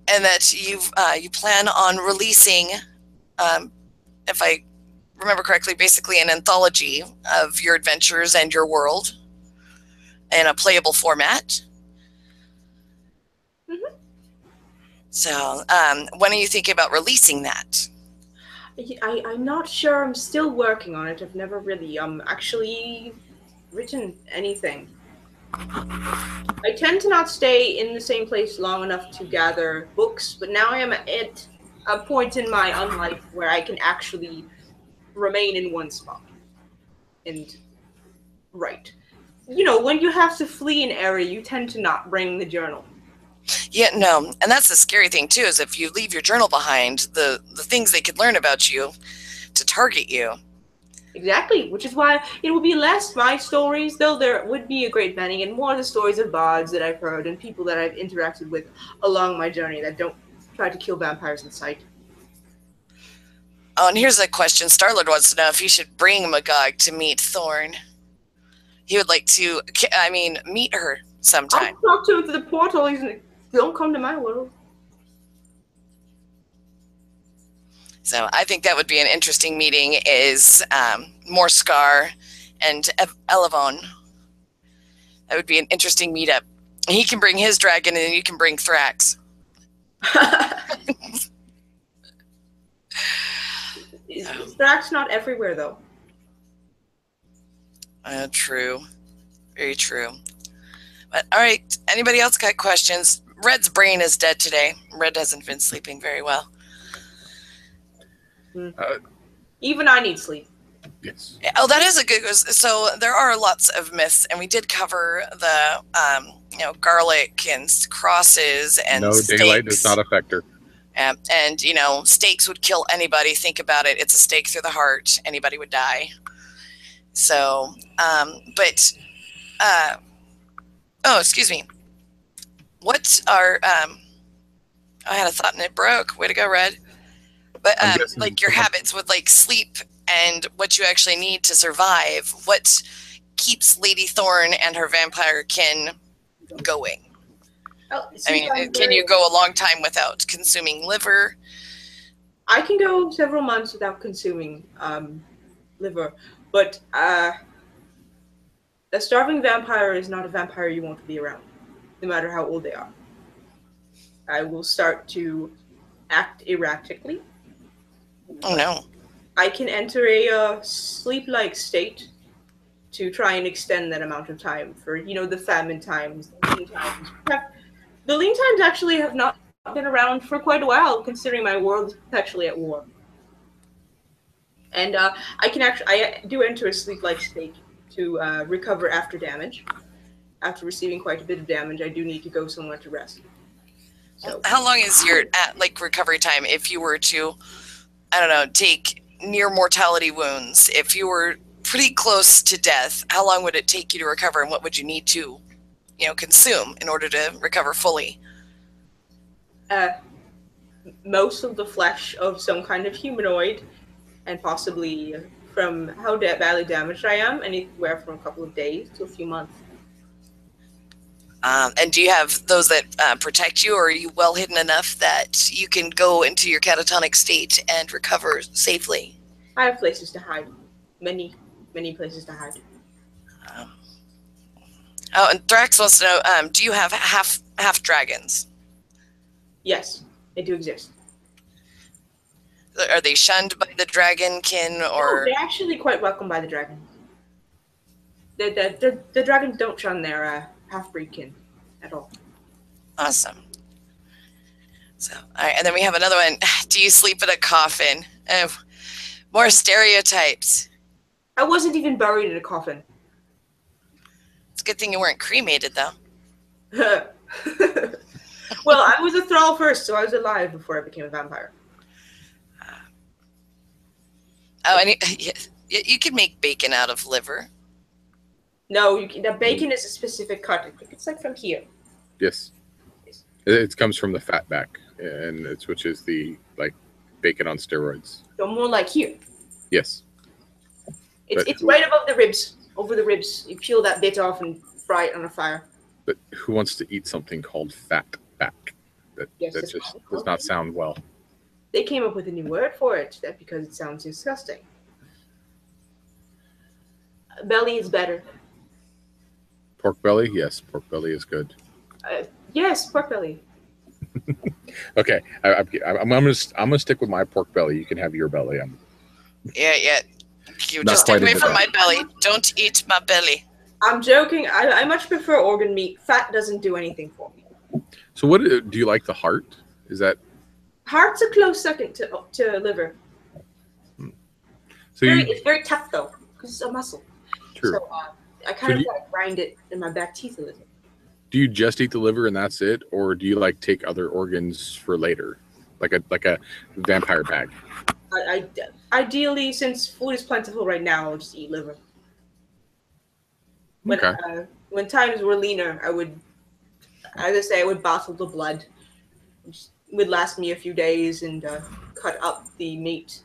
And that you plan on releasing, if I remember correctly, basically an anthology of your adventures and your world in a playable format. Mm-hmm. So when are you thinking about releasing that? I'm not sure. I'm still working on it. I've never really actually written anything. I tend to not stay in the same place long enough to gather books, but now I am at a point in my unlife where I can actually remain in one spot and write. you know, when you have to flee an area, you tend to not bring the journal. Yeah, no, and that's the scary thing too. Is if you leave your journal behind, the things they could learn about you to target you. Exactly, which is why it would be less my stories, though there would be a great many, and more the stories of bards that I've heard and people that I've interacted with along my journey that don't try to kill vampires in sight. Oh, and here's a question Starlord wants to know if he should bring Magog to meet Thorne. He would like to, meet her sometime. I'll talk to him through the portal. Don't come to my world. So I think that would be an interesting meeting, is Morscar and Elevon. That would be an interesting meetup. He can bring his dragon and you can bring Thrax. Thrax not everywhere, though. True. Very true. But all right, anybody else got questions? Red's brain is dead today. Red hasn't been sleeping very well. Even I need sleep. Yes. Oh, that is a good. So there are lots of myths, and we did cover the garlic and crosses and no, steaks. daylight does not affect her. And steaks would kill anybody. Think about it. It's a stake through the heart. Anybody would die. So, excuse me. What are I had a thought and it broke. Way to go, Red. But like your habits with like sleep and what you actually need to survive. What keeps Lady Thorne and her vampire kin going? Can you go a long time without consuming liver? I can go several months without consuming liver, but a starving vampire is not a vampire you want to be around, no matter how old they are. I will start to act erratically. Oh no. I can enter a sleep-like state to try and extend that amount of time for, the famine times, the lean times. The lean times actually have not been around for quite a while, considering my world is actually at war. And I do enter a sleep-like state to recover after damage. After receiving quite a bit of damage, I do need to go somewhere to rest. So, how long is your recovery time if you were to, take near mortality wounds? If you were pretty close to death, how long would it take you to recover, and what would you need to, consume in order to recover fully? Most of the flesh of some kind of humanoid, and possibly from how badly damaged I am, anywhere from a couple of days to a few months. And do you have those that protect you, or are you well hidden enough that you can go into your catatonic state and recover safely? I have places to hide. Many, many places to hide. And Thrax wants to know, do you have half dragons? Yes, they do exist. Are they shunned by the dragonkin, or? No, they're actually quite welcomed by the dragon. The dragons don't shun their half-breed kin at all. Awesome. So, all right, and then we have another one. Do you sleep in a coffin? More stereotypes. I wasn't even buried in a coffin. It's a good thing you weren't cremated, though. Well, I was a thrall first, so I was alive before I became a vampire. And you could make bacon out of liver. No, the bacon is a specific cut. It's like from here. Yes. It comes from the fat back, and which is the bacon on steroids. So more like here. Yes. It's right above the ribs, over the ribs. You peel that bit off and fry it on a fire. But who wants to eat something called fat back? That just does not sound well. They came up with a new word for it, because it sounds disgusting. Belly is better. Pork belly? Yes, pork belly is good. Yes, pork belly. Okay, I'm gonna stick with my pork belly. You can have your belly. Yeah. You just stay away from my belly. Don't eat my belly. I'm joking. I much prefer organ meat. Fat doesn't do anything for me. So what do you like? The heart? Is that? Heart's a close second to liver. So it's very tough though, because it's a muscle. True. So I kind of like grind it in my back teeth a little. Do you just eat the liver and that's it, or do you like take other organs for later, like a vampire bag? I ideally, since food is plentiful right now, I'll just eat liver. When times were leaner, I would, as I say, I would bottle the blood, which would last me a few days, and cut up the meat.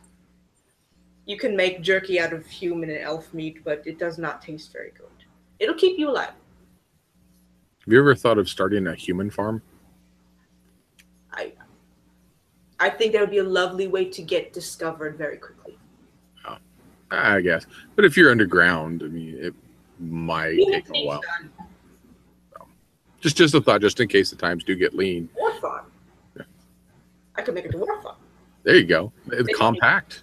You can make jerky out of human and elf meat, but it does not taste very good. It'll keep you alive. Have you ever thought of starting a human farm? I think that would be a lovely way to get discovered very quickly. Oh, I guess. But if you're underground, I mean, it might take a while. So, just a thought, just in case the times do get lean. Dwarf farm. Yeah. I could make a dwarf farm. There you go. It's compact.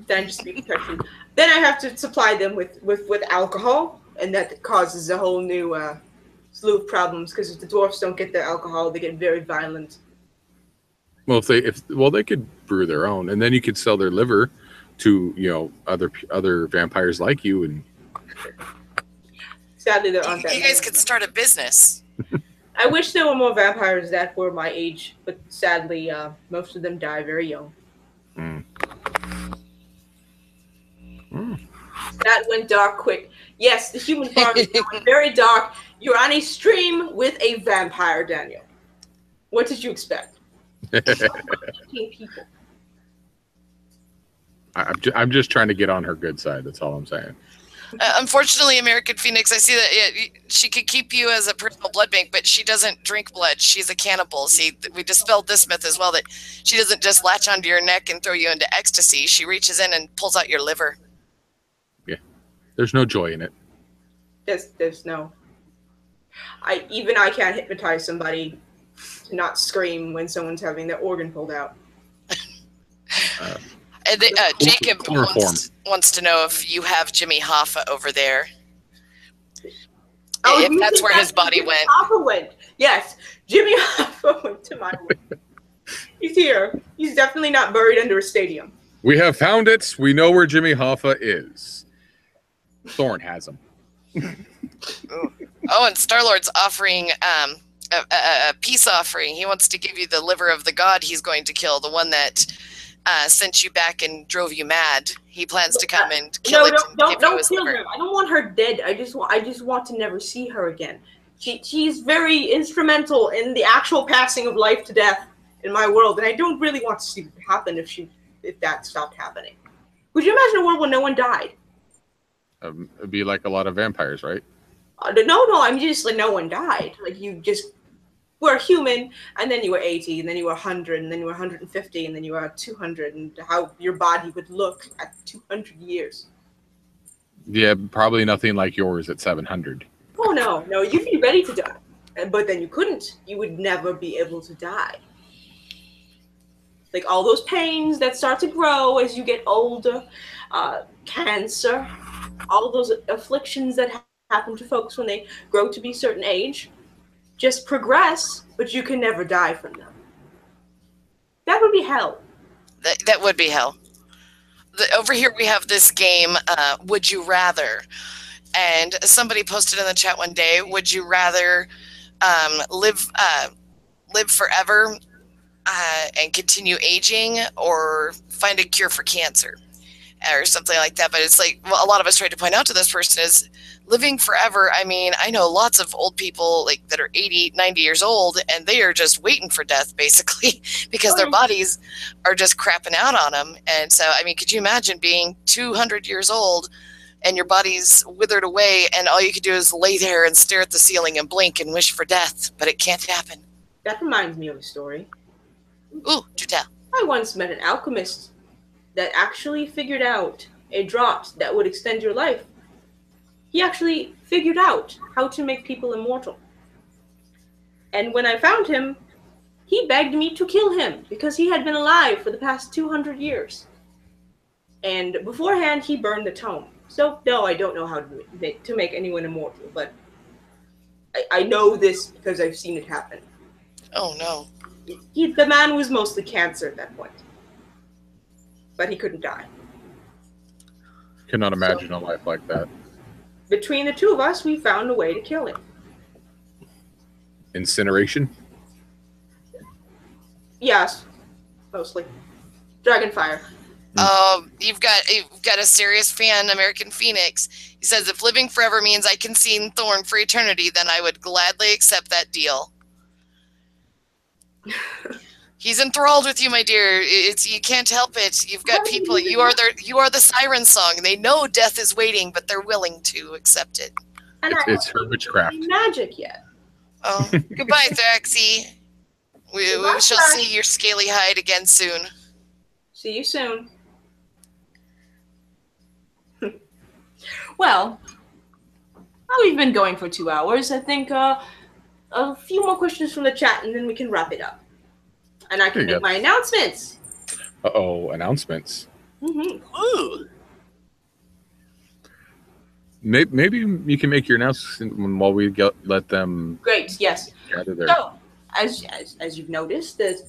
Then just be protection. Then I have to supply them with alcohol, and that causes a whole new slew of problems, because if the dwarfs don't get their alcohol, they get very violent. Well, they could brew their own, and then you could sell their liver to other vampires like you. And sadly, there aren't that. You guys could start a business. I wish there were more vampires that were my age, but sadly, most of them die very young. Mm. That went dark quick. Yes, the human farm is going very dark. You're on a stream with a vampire, Daniel. What did you expect? 18 people. I'm just trying to get on her good side. That's all I'm saying. Unfortunately, American Phoenix, I see that she could keep you as a personal blood bank, but she doesn't drink blood. She's a cannibal. See, we dispelled this myth as well, that she doesn't just latch onto your neck and throw you into ecstasy. She reaches in and pulls out your liver. Yeah, there's no joy in it. There's no. I can't hypnotize somebody to not scream when someone's having their organ pulled out. Jacob wants to know if you have Jimmy Hoffa over there. Oh, if that's where his body went. Hoffa went. Yes, Jimmy Hoffa went to my wing. He's here. He's definitely not buried under a stadium. We have found it. We know where Jimmy Hoffa is. Thorne has him. Oh, and Star-Lord's offering a peace offering. He wants to give you the liver of the god he's going to kill, the one that sent you back and drove you mad. He plans to come and kill it. Don't kill her. I don't want her dead. I just want to never see her again. She's very instrumental in the actual passing of life to death in my world, and I don't really want to see what happen if that stopped happening. Could you imagine a world where no one died? It'd be like a lot of vampires, right? No, I'm just like no one died. Like you just were human, and then you were 80, and then you were 100, and then you were 150, and then you were 200, and how your body would look at 200 years. Yeah, probably nothing like yours at 700. Oh, no, you'd be ready to die, but then you couldn't. You would never be able to die. Like all those pains that start to grow as you get older, cancer, all those afflictions that happen to folks when they grow to be a certain age, just progress, but you can never die from them. That would be hell. That would be hell. Over here we have this game, Would You Rather? And somebody posted in the chat one day, would you rather live forever and continue aging, or find a cure for cancer or something like that? But it's like, well, a lot of us tried to point out to this person is living forever. I mean, I know lots of old people like that are 80, 90 years old, and they are just waiting for death basically because their bodies are just crapping out on them. And so, I mean, could you imagine being 200 years old and your body's withered away, and all you could do is lay there and stare at the ceiling and blink and wish for death, but it can't happen? That reminds me of a story. Ooh, do tell. I once met an alchemist that actually figured out a draught that would extend your life. He actually figured out how to make people immortal. And when I found him, he begged me to kill him because he had been alive for the past 200 years. And beforehand, he burned the tome. So, no, I don't know how to make anyone immortal, but I know this because I've seen it happen. Oh, no. The man was mostly cancer at that point. But he couldn't die. Cannot imagine a life like that. Between the two of us, we found a way to kill him. Incineration? Yes, mostly. Dragonfire. You've got a serious fan, American Phoenix. He says, if living forever means I can see Thorne for eternity, then I would gladly accept that deal. He's enthralled with you, my dear. You can't help it. You've got people. You are the siren song. They know death is waiting, but they're willing to accept it. And it's her witchcraft. Magic yet? Oh, goodbye, Thraxie. We shall see your scaly hide again soon. See you soon. Well, we've been going for 2 hours. I think a few more questions from the chat, and then we can wrap it up. And I can make my announcements. Uh-oh, announcements. Ooh. Maybe you can make your announcement while we let them. Great. Yes. Gather there. So, as you've noticed, there's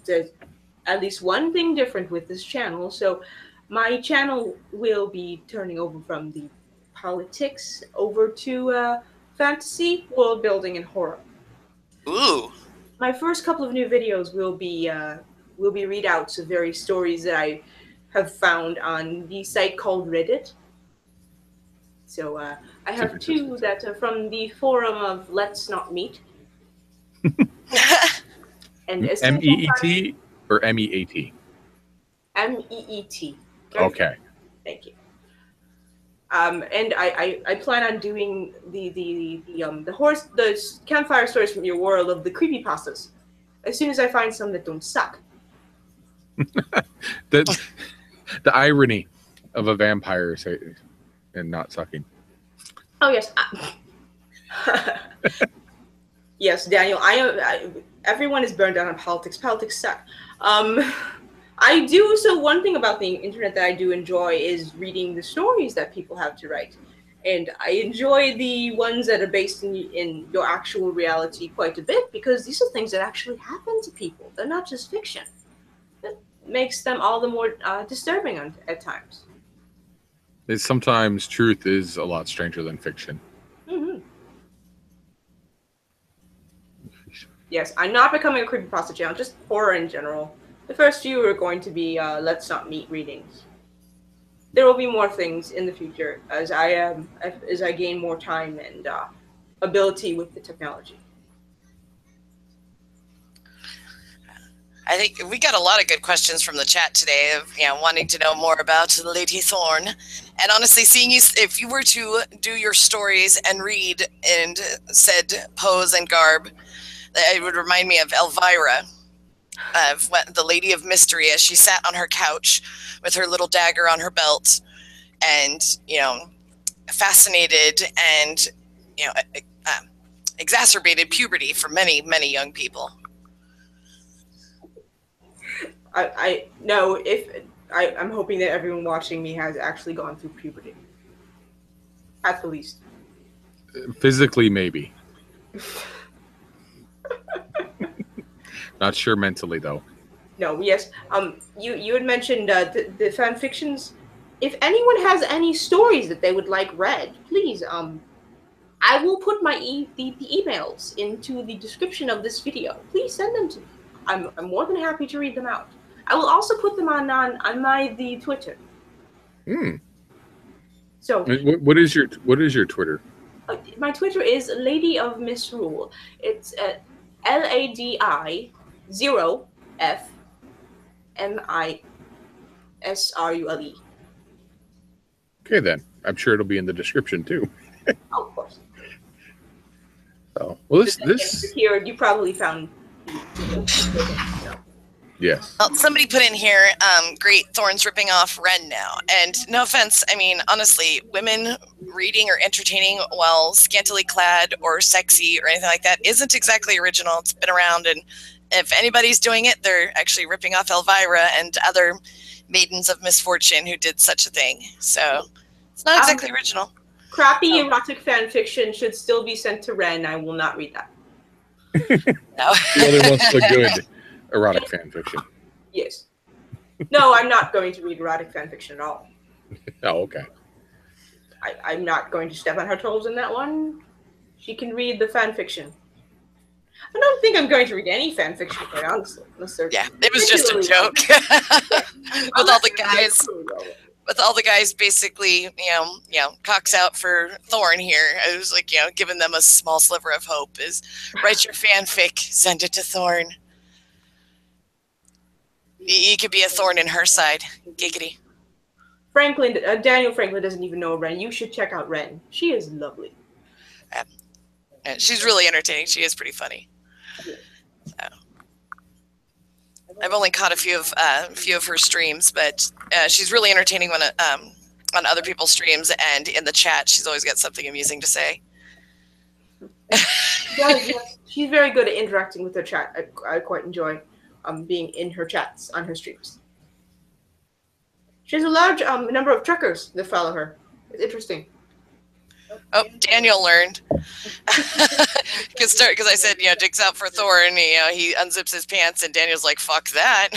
at least one thing different with this channel. So, my channel will be turning over from the politics over to fantasy, world building, and horror. Ooh. My first couple of new videos will be readouts of various stories that I have found on the site called Reddit. So I have 2 that are from the forum of Let's Not Meet. And MEET or MEAT? MEET. Okay. Thank you. And I plan on doing the campfire stories from your world of the creepypastas as soon as I find some that don't suck. the irony of a vampire and not sucking. Oh yes. Yes, Daniel. Everyone is burned out on politics. Politics suck. I do. So one thing about the internet that I do enjoy is reading the stories that people have to write. And I enjoy the ones that are based in your actual reality quite a bit, because these are things that actually happen to people. They're not just fiction. That makes them all the more disturbing at times. Sometimes truth is a lot stranger than fiction. Mm-hmm. Yes, I'm not becoming a creepypasta channel, just horror in general. The first few are going to be Let's Not Meet readings. There will be more things in the future as I gain more time and ability with the technology. I think we got a lot of good questions from the chat today of wanting to know more about Lady Thorne. And honestly, seeing you, if you were to do your stories and read in said pose and garb, it would remind me of Elvira, of the Lady of Mystery, as she sat on her couch with her little dagger on her belt, and fascinated and exacerbated puberty for many young people. I'm hoping that everyone watching me has actually gone through puberty, at the least. Physically, maybe. Not sure mentally, though. No, yes. You had mentioned the fan fictions. If anyone has any stories that they would like read, please, I will put my the emails into the description of this video. Please send them to me. I'm more than happy to read them out. I will also put them on the Twitter. So what is your Twitter? My Twitter is Lady of Misrule. It's LADI0FMISRULE. Okay, then. I'm sure it'll be in the description too. Oh, of course. So, well, this here you probably found. Yes. Well, somebody put in here, great, Thorne's ripping off Ren now. And no offense, I mean, honestly, women reading or entertaining while scantily clad or sexy or anything like that isn't exactly original. It's been around, and if anybody's doing it, they're actually ripping off Elvira and other maidens of misfortune who did such a thing. So it's not exactly original. Crappy erotic fan fiction should still be sent to Ren. I will not read that. No. He only wants the good erotic fan fiction. Yes. No, I'm not going to read erotic fan fiction at all. Oh, okay. I'm not going to step on her toes in that one. She can read the fan fiction. I don't think I'm going to read any fan fiction, quite honestly. Yeah, it was just a joke. With all the guys basically, cocks out for Thorne here. I was like, giving them a small sliver of hope is write your fanfic, send it to Thorne. You could be a thorn in her side. Giggity. Daniel Franklin doesn't even know Ren. You should check out Ren. She is lovely. She's really entertaining. She is pretty funny. So. I've only caught a few of her streams, but she's really entertaining when on other people's streams and in the chat. She's always got something amusing to say. Yes. She's very good at interacting with her chat. I quite enjoy being in her chats on her streams. She has a large number of truckers that follow her. It's interesting. Oh, Daniel learned. Because I said, digs out for Thorne. He unzips his pants, and Daniel's like, "Fuck that!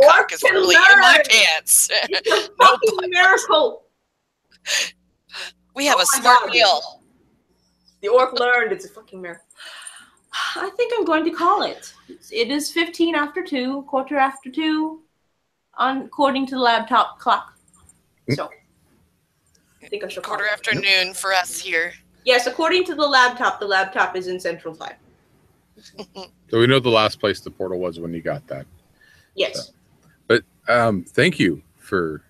Cock is really in my pants." It's a fucking miracle. We have a smart meal. The orc learned. It's a fucking miracle. I think I'm going to call it. It is 15 after 2, quarter after 2, according to the laptop clock. So. I think I should quarter afternoon for us here. Yes, according to the laptop is in Central Time. So we know the last place the portal was when you got that. Yes. So. But thank you for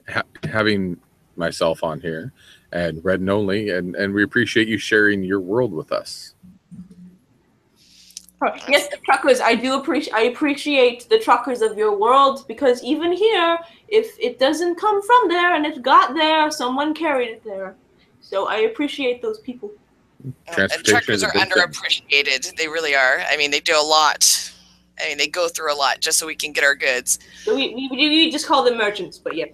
having myself on here and Red Only, and we appreciate you sharing your world with us. Yes, truckers, I appreciate the truckers of your world, because even here, if it doesn't come from there and it got there, someone carried it there. So I appreciate those people. And truckers are underappreciated. They really are. I mean, they do a lot. I mean, they go through a lot just so we can get our goods. So we just call them merchants, but yeah.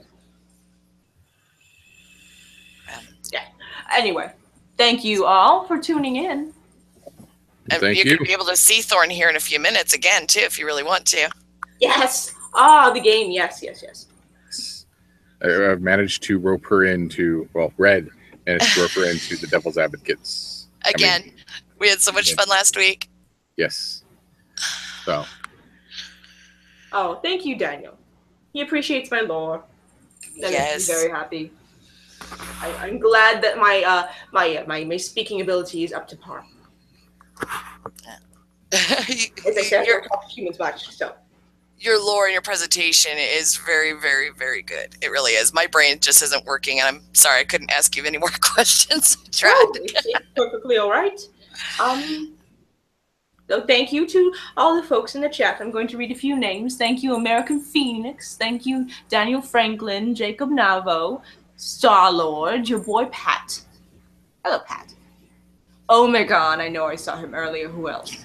Yeah. Anyway, thank you all for tuning in. And you're going to be able to see Thorne here in a few minutes again, too, if you really want to. Yes. The game. Yes. I've managed to rope her into, Red managed to rope her into the Devil's Advocates. Again, we had so much fun last week. Yes. So. Oh, thank you, Daniel. He appreciates my lore. That makes me very happy. I'm glad that my speaking ability is up to par. As I said, humans much, so. Your lore and your presentation is very, very, very good. It really is. My brain just isn't working, and I'm sorry I couldn't ask you any more questions. I tried. Oh, it's perfectly all right. So thank you to all the folks in the chat. I'm going to read a few names. Thank you, American Phoenix. Thank you, Daniel Franklin, Jacob Navo, Star-Lord, your boy Pat. Hello, Pat. Omegon, I know I saw him earlier. Who else?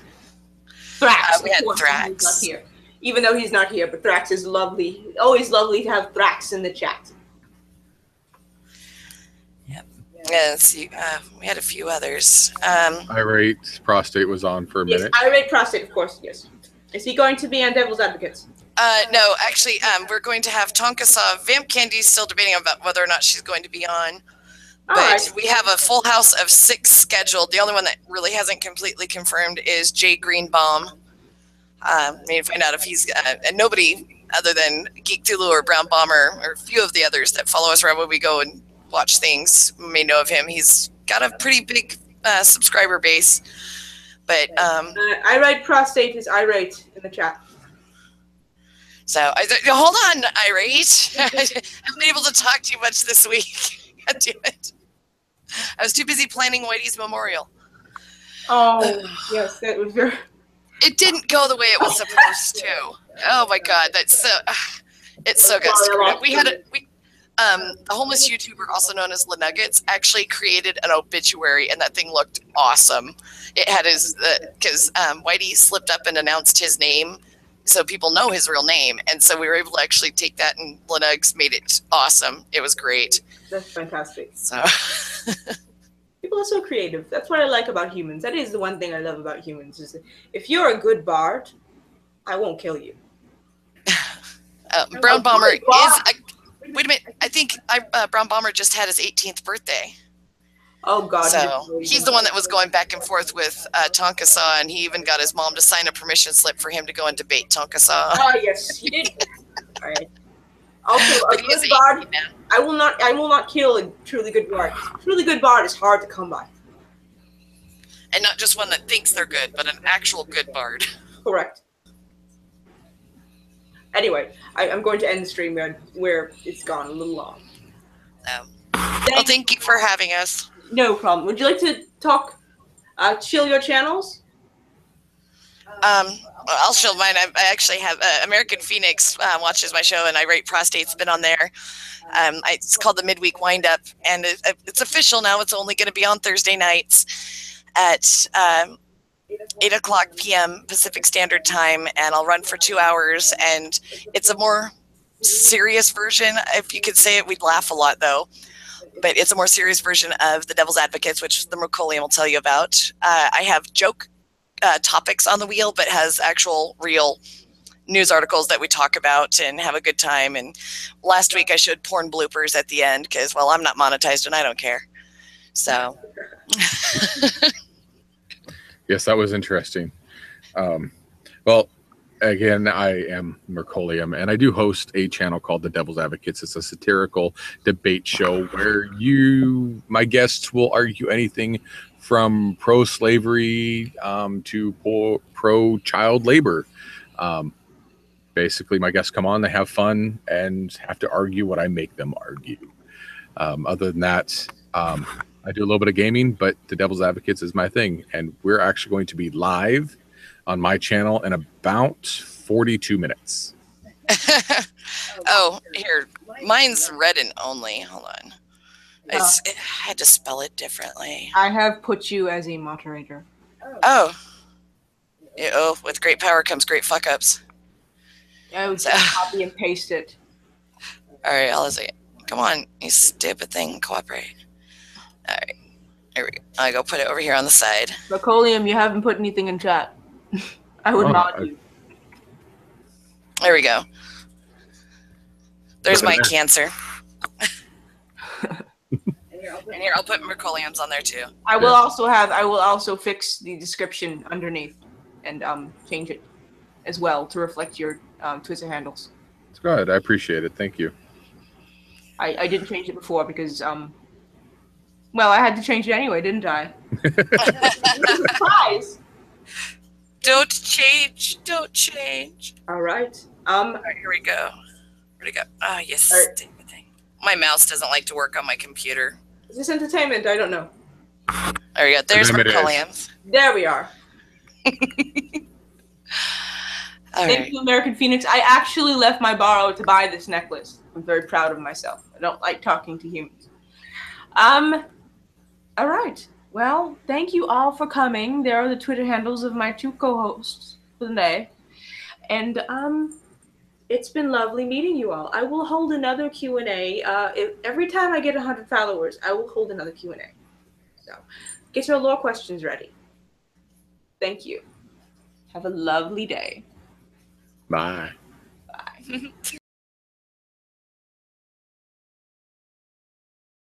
Thrax. We had Thrax. He's not here. Even though he's not here, but Thrax is lovely. Always lovely to have Thrax in the chat. Yep. Yes, we had a few others. Irate Prostate was on for a minute. Irate Prostate, of course, yes. Is he going to be on Devil's Advocates? No, actually, we're going to have Tonka Saw. Vamp Candy's still debating about whether or not she's going to be on. But we have a full house of 6 scheduled. The only one that really hasn't completely confirmed is Jay Greenbaum. I need to find out if he's and nobody other than Geek Tulu or Brown Bomber or a few of the others that follow us around when we go and watch things may know of him. He's got a pretty big subscriber base. But Irate Prostate is irate in the chat. So hold on, Irate. I haven't been able to talk too much this week. God damn it. I was too busy planning Whitey's memorial. Oh, yes, that was very... It didn't go the way it was supposed to. Oh my God, that's so... It so got screwed up. The homeless YouTuber, also known as LaNuggets, actually created an obituary, and that thing looked awesome. It had his... Because Whitey slipped up and announced his name, so people know his real name. And so we were able to actually take that, and LaNugs made it awesome. It was great. That's fantastic. So people are so creative. That's what I like about humans. That is the one thing I love about humans. Is that if you're a good bard, I won't kill you. Brown Bomber is... wait a minute. I think Brown Bomber just had his 18th birthday. Oh God. So he's the one that was going back and forth with Tonkasaw, and he even got his mom to sign a permission slip for him to go and debate Tonkasaw. Ah, yes, he did. All right. Also, But a he is good bard. now. I will not kill a truly good bard. Truly good bard is hard to come by. And not just one that thinks they're good, but an actual good bard. Correct. Anyway, I'm going to end the stream where it's gone a little long. Well, thank you for having us. No problem. Would you like to talk, chill your channels? I'll shield mine. I actually have American Phoenix watches my show, and I rate Prostate's been on there. It's called the Midweek Windup, and it's official now. It's only going to be on Thursday nights at 8 o'clock p.m. Pacific Standard Time, and I'll run for 2 hours. And it's a more serious version, if you could say it. We'd laugh a lot, though. But it's a more serious version of The Devil's Advocates, which the Mercolium will tell you about. I have joke topics on the wheel, but has actual real news articles that we talk about and have a good time. And last week I showed porn bloopers at the end because, well, I'm not monetized and I don't care. So. Yes, that was interesting. Well, again, I am Mercolium, and I do host a channel called The Devil's Advocates. It's a satirical debate show where my guests, will argue anything from pro-slavery to pro-child labor. Basically, my guests come on, they have fun, and have to argue what I make them argue. Other than that, I do a little bit of gaming, but The Devil's Advocates is my thing. And we're actually going to be live on my channel in about 42 minutes. Oh, here. Mine's Red and Only. Hold on. I had to spell it differently. I have put you as a moderator. Oh. Oh, with great power comes great fuck-ups. Oh, so copy and paste it. All right, Alizé. Come on, you stupid thing. Cooperate. All right. There we go. I go put it over here on the side. Mercolium, you haven't put anything in chat. I would mod you. There we go. There's my cancer. And here, I'll put Mercolium's on there too. I will also fix the description underneath and change it as well to reflect your Twitter handles. It's good. I appreciate it. Thank you. I didn't change it before because well, I had to change it anyway, didn't I? Surprise! Don't change. Don't change. All right. All right, here we go. Where'd it go? Oh, yes, stupid thing. My mouse doesn't like to work on my computer. Is this entertainment? I don't know. There we go. There's Mercolium's. There we are. Thank you, American Phoenix. I actually left my borrow to buy this necklace. I'm very proud of myself. I don't like talking to humans. All right. Well, thank you all for coming. There are the Twitter handles of my two co-hosts for the day. And it's been lovely meeting you all. I will hold another Q&A. Every time I get 100 followers, I will hold another Q&A. So get your lore questions ready. Thank you. Have a lovely day. Bye. Bye.